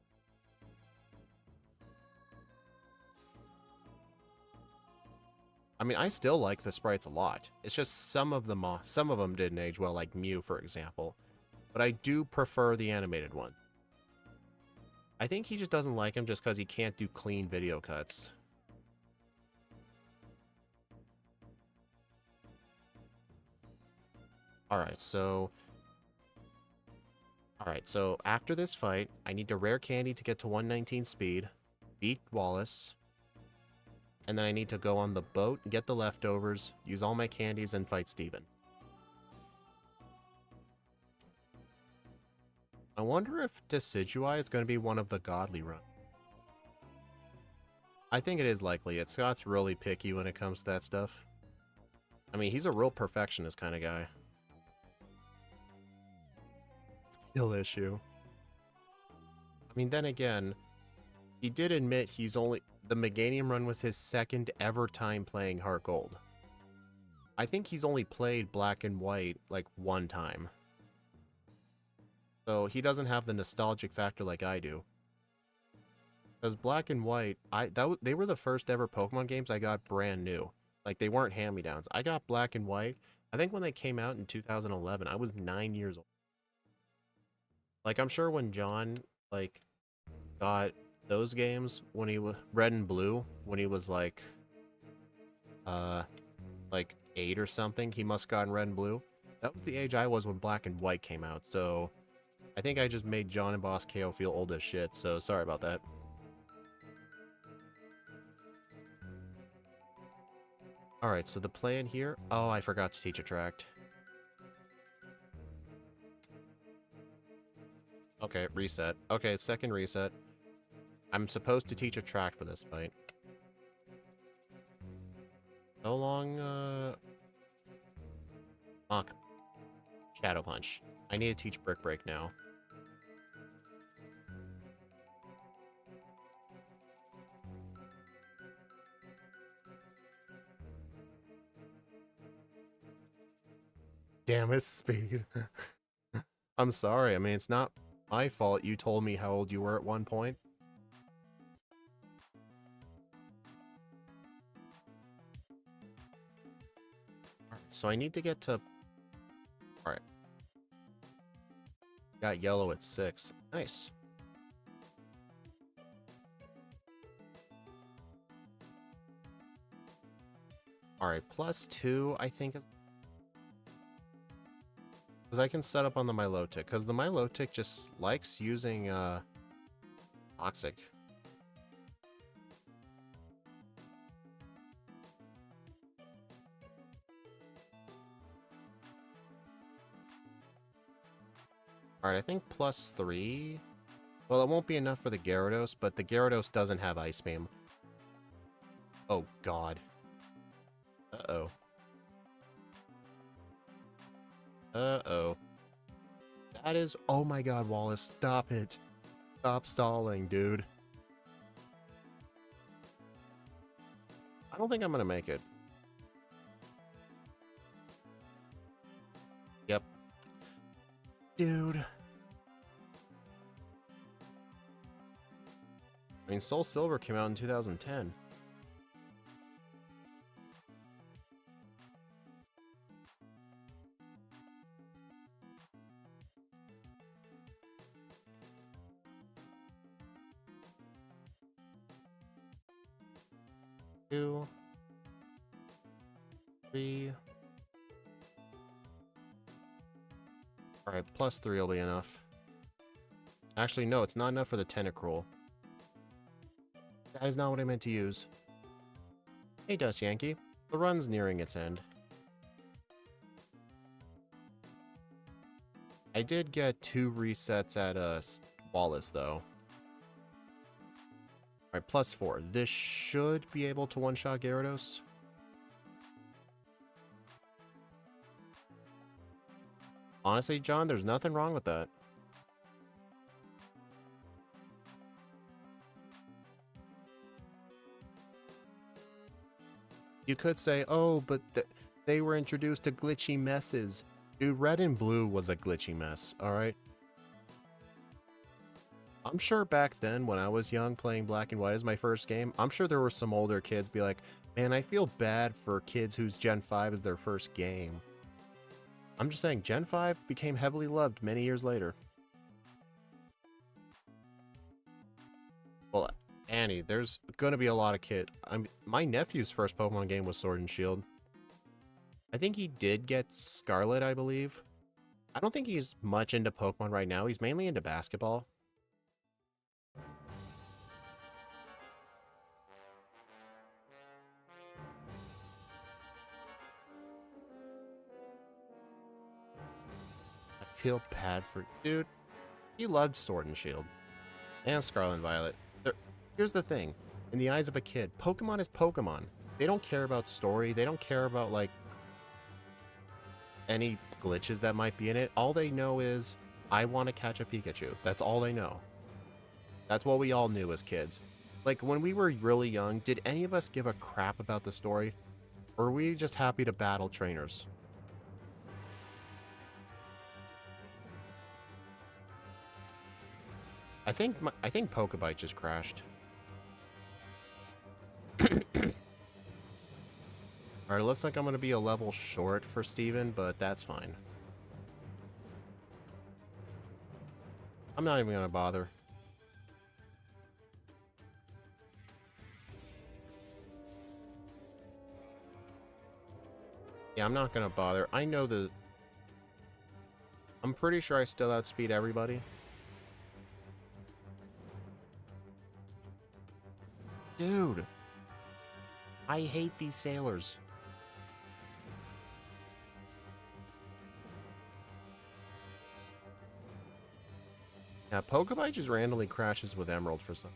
A: I mean, I still like the sprites a lot. It's just some of them didn't age well, like Mew, for example. But I do prefer the animated one. I think he just doesn't like him just because he can't do clean video cuts. Alright, so after this fight, I need to rare candy to get to 119 speed, beat Wallace, and then I need to go on the boat, get the leftovers, use all my candies, and fight Steven. I wonder if Decidueye is going to be one of the godly run. I think it is likely. Scott's really picky when it comes to that stuff. I mean, he's a real perfectionist kind of guy. Skill issue. I mean, then again, he did admit the Meganium run was his second ever time playing Heart Gold. I think he's only played Black and White like one time. So he doesn't have the nostalgic factor like I do. Because Black and White, they were the first ever Pokemon games I got brand new. Like, they weren't hand-me-downs. I got Black and White, I think when they came out in 2011, I was 9 years old. Like, I'm sure when John, like, got those games when he was Red and Blue, when he was like 8 or something, he must have gotten Red and Blue. That was the age I was when Black and White came out, so I think I just made John and Boss KO feel old as shit, so sorry about that. Alright, so the plan here... Oh, I forgot to teach a tract. Okay, reset. Okay, second reset. I'm supposed to teach a tract for this fight. So long, Mach. Shadow Punch. I need to teach Brick Break now. Damn it, Speed. I'm sorry. I mean, it's not my fault you told me how old you were at one point. So I need to get to... Alright. Got yellow at 6. Nice. Alright, +2, I think is... Because I can set up on the Milotic, because the Milotic just likes using, Toxic. Alright, I think +3... Well, it won't be enough for the Gyarados, but the Gyarados doesn't have Ice Beam. Oh, God. Uh-oh. Uh-oh. That is... Oh my god, Wallace. Stop it. Stop stalling, dude. I don't think I'm gonna make it. Yep. Dude. I mean, Soul Silver came out in 2010. 3. Alright, plus 3 will be enough. Actually, no, it's not enough for the Tentacruel. That is not what I meant to use. Hey, Dust Yankee. The run's nearing its end. I did get 2 resets at Wallace, though. Alright, plus 4. This should be able to one-shot Gyarados. Honestly, John, there's nothing wrong with that. You could say, oh, but they were introduced to glitchy messes. Dude, Red and Blue was a glitchy mess, alright? I'm sure back then, when I was young, playing Black and White as my first game, I'm sure there were some older kids be like, man, I feel bad for kids whose Gen 5 is their first game. I'm just saying, Gen 5 became heavily loved many years later. Well, Annie, there's gonna be a lot of kids. My nephew's first Pokemon game was Sword and Shield. I think he did get Scarlet, I believe. I don't think he's much into Pokemon right now. He's mainly into basketball. I feel bad for... Dude, he loved Sword and Shield. And Scarlet and Violet. Here's the thing. In the eyes of a kid, Pokemon is Pokemon. They don't care about story. They don't care about, like, any glitches that might be in it. All they know is, I want to catch a Pikachu. That's all they know. That's what we all knew as kids. Like, when we were really young, did any of us give a crap about the story? Or were we just happy to battle trainers? I think Pokebite just crashed. Alright, it looks like I'm going to be a level short for Steven, but that's fine. I'm not even going to bother. Yeah, I'm not going to bother. I know the... I'm pretty sure I still outspeed everybody. Dude! I hate these sailors. Now, Pokebite just randomly crashes with Emerald for some...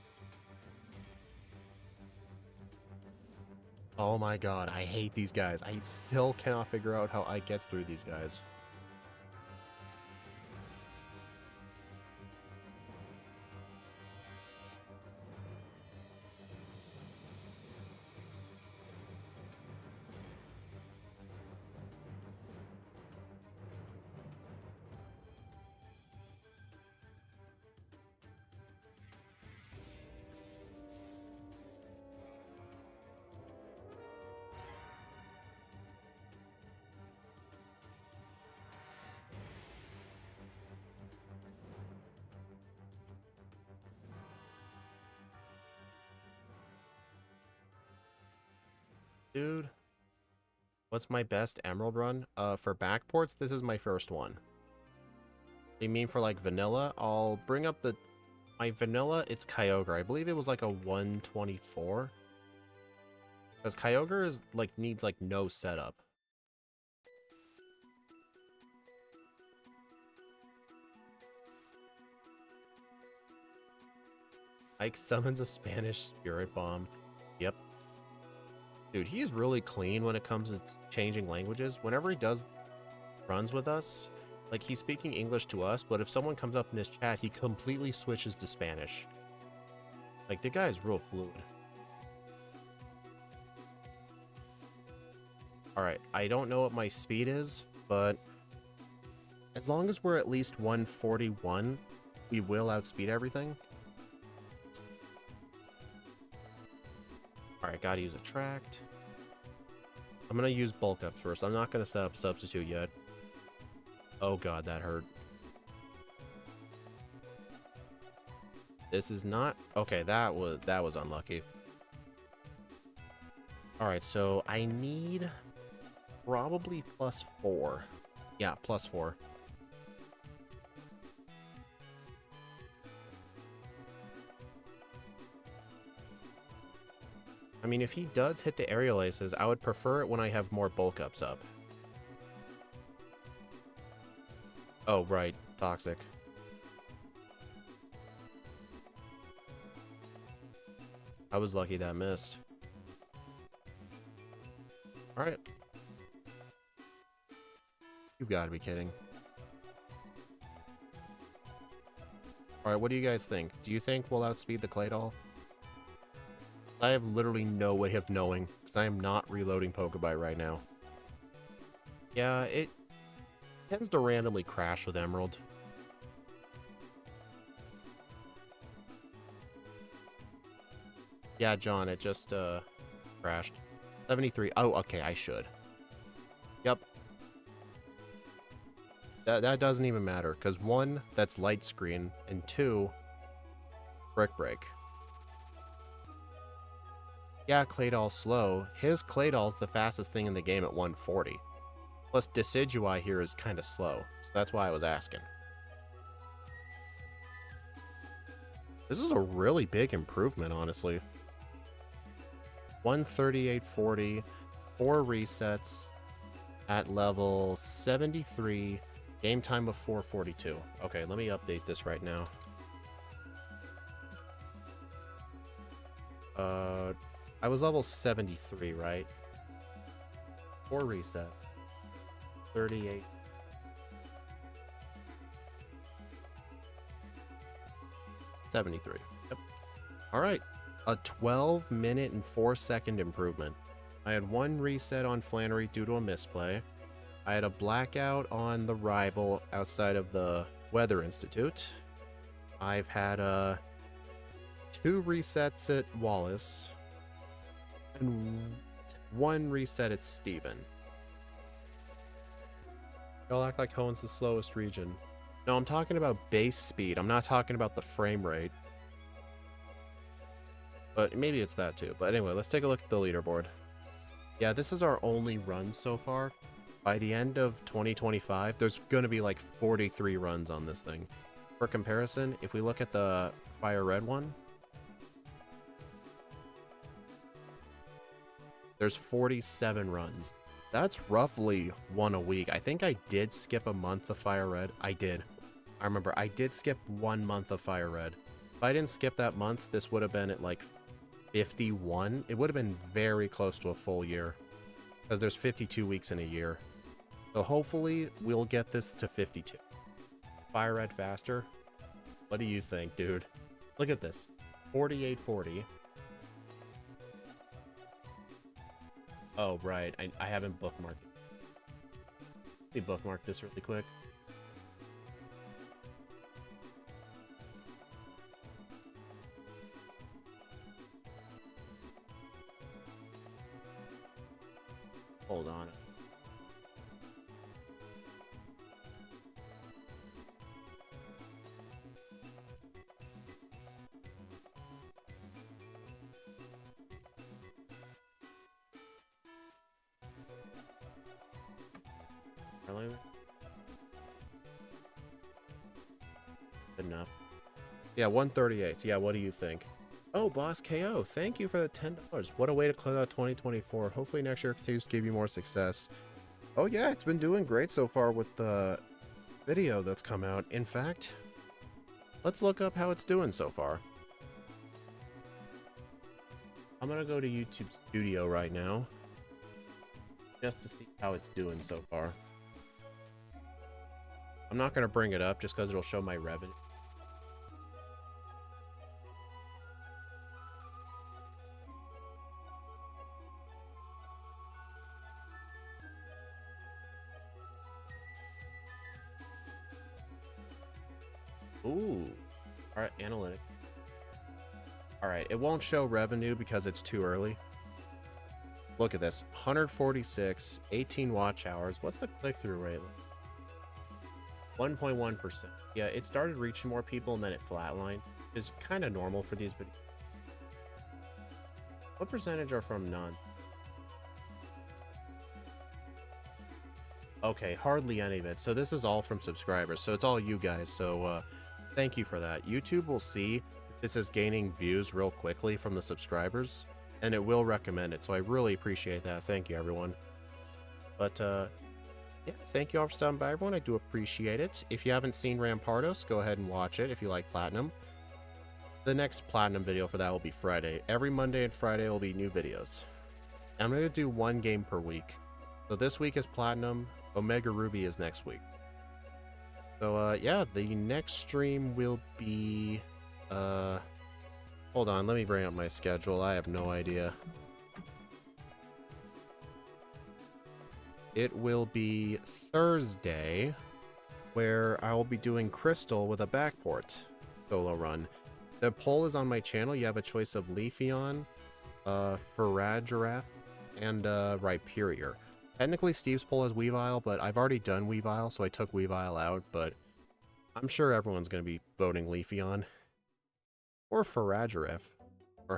A: Oh my god, I hate these guys. I still cannot figure out how Ike gets through these guys. Dude, what's my best Emerald run? For Backports, this is my first one. You mean for like vanilla? I'll bring up my vanilla. It's Kyogre. I believe it was like a 124. Because Kyogre is like needs like no setup. Ike summons a Spanish Spirit Bomb. Yep. Dude, he is really clean when it comes to changing languages. Whenever he does runs with us, like he's speaking English to us, but if someone comes up in his chat, he completely switches to Spanish. Like, the guy is real fluid. Alright, I don't know what my speed is, but as long as we're at least 141, we will outspeed everything. Alright, gotta use Attract. I'm gonna use Bulk Up first. I'm not gonna set up Substitute yet. Oh god, that hurt. This is not... Okay, that was unlucky. Alright, so I need... probably +4. Yeah, +4. I mean, if he does hit the aerial aces, I would prefer it when I have more bulk ups up. Oh, right. Toxic. I was lucky that missed. Alright. You've got to be kidding. Alright, what do you guys think? Do you think we'll outspeed the Claydol? I have literally no way of knowing, because I am not reloading Pokebite right now. Yeah, it tends to randomly crash with Emerald. Yeah, John, it just crashed. 73. Oh, okay, I should. Yep. That doesn't even matter, because 1, that's light screen, and 2, brick break. Yeah, Claydol's slow. His Claydol's the fastest thing in the game at 140. Plus, Decidueye here is kind of slow, so that's why I was asking. This is a really big improvement, honestly. 138.40, 4 resets at level 73, game time of 4:42. Okay, let me update this right now. I was level 73, right? 4 reset. 38. $73. Yep. Alright. A 12-minute and 4-second improvement. I had 1 reset on Flannery due to a misplay. I had a blackout on the rival outside of the Weather Institute. I've had 2 resets at Wallace. And 1 reset at Steven. Y'all act like Hoen's the slowest region. No, I'm talking about base speed. I'm not talking about the frame rate. But maybe it's that too. But anyway, let's take a look at the leaderboard. Yeah, this is our only run so far. By the end of 2025, there's going to be like 43 runs on this thing. For comparison, if we look at the Fire Red one, there's 47 runs. That's roughly 1 a week. I think I did skip a month of Fire Red. I did. I remember I did skip 1 month of Fire Red. If I didn't skip that month, this would have been at like 51. It would have been very close to a full year, because there's 52 weeks in a year. So hopefully we'll get this to 52. Fire Red faster. What do you think, dude? Look at this. 48.40. Oh, right. I haven't bookmarked it. Let me bookmark this really quick. Hold on. Good enough. Yeah, 138. Yeah, what do you think? Oh, Boss KO, thank you for the $10. What a way to close out 2024. Hopefully next year continues to give you more success. Oh yeah, it's been doing great so far with the video that's come out. In fact, let's look up how it's doing so far. I'm gonna go to YouTube Studio right now, just to see how it's doing so far. I'm not gonna bring it up just because it'll show my revenue. Ooh. Alright, analytics. Alright, it won't show revenue because it's too early. Look at this. 146, 18 watch hours. What's the click-through rate? 1.1%. Yeah, it started reaching more people and then it flatlined. It's kind of normal for these videos. What percentage are from non? Okay, hardly any of it. So this is all from subscribers. So it's all you guys. So thank you for that. YouTube will see this is gaining views real quickly from the subscribers, and it will recommend it. So I really appreciate that. Thank you, everyone. But yeah, thank you all for stopping by, everyone. I do appreciate it. If you haven't seen Rampardos, go ahead and watch it if you like Platinum. The next Platinum video for that will be Friday. Every Monday and Friday will be new videos. I'm going to do one game per week. So this week is Platinum. Omega Ruby is next week. So, yeah, the next stream will be... hold on, let me bring up my schedule. I have no idea. It will be Thursday, where I will be doing Crystal with a Backport solo run. The poll is on my channel. You have a choice of Leafeon, Faragiraf, and Rhyperior. Technically, Steve's poll is Weavile, but I've already done Weavile, so I took Weavile out, but I'm sure everyone's going to be voting Leafeon. Or Faragiraf, or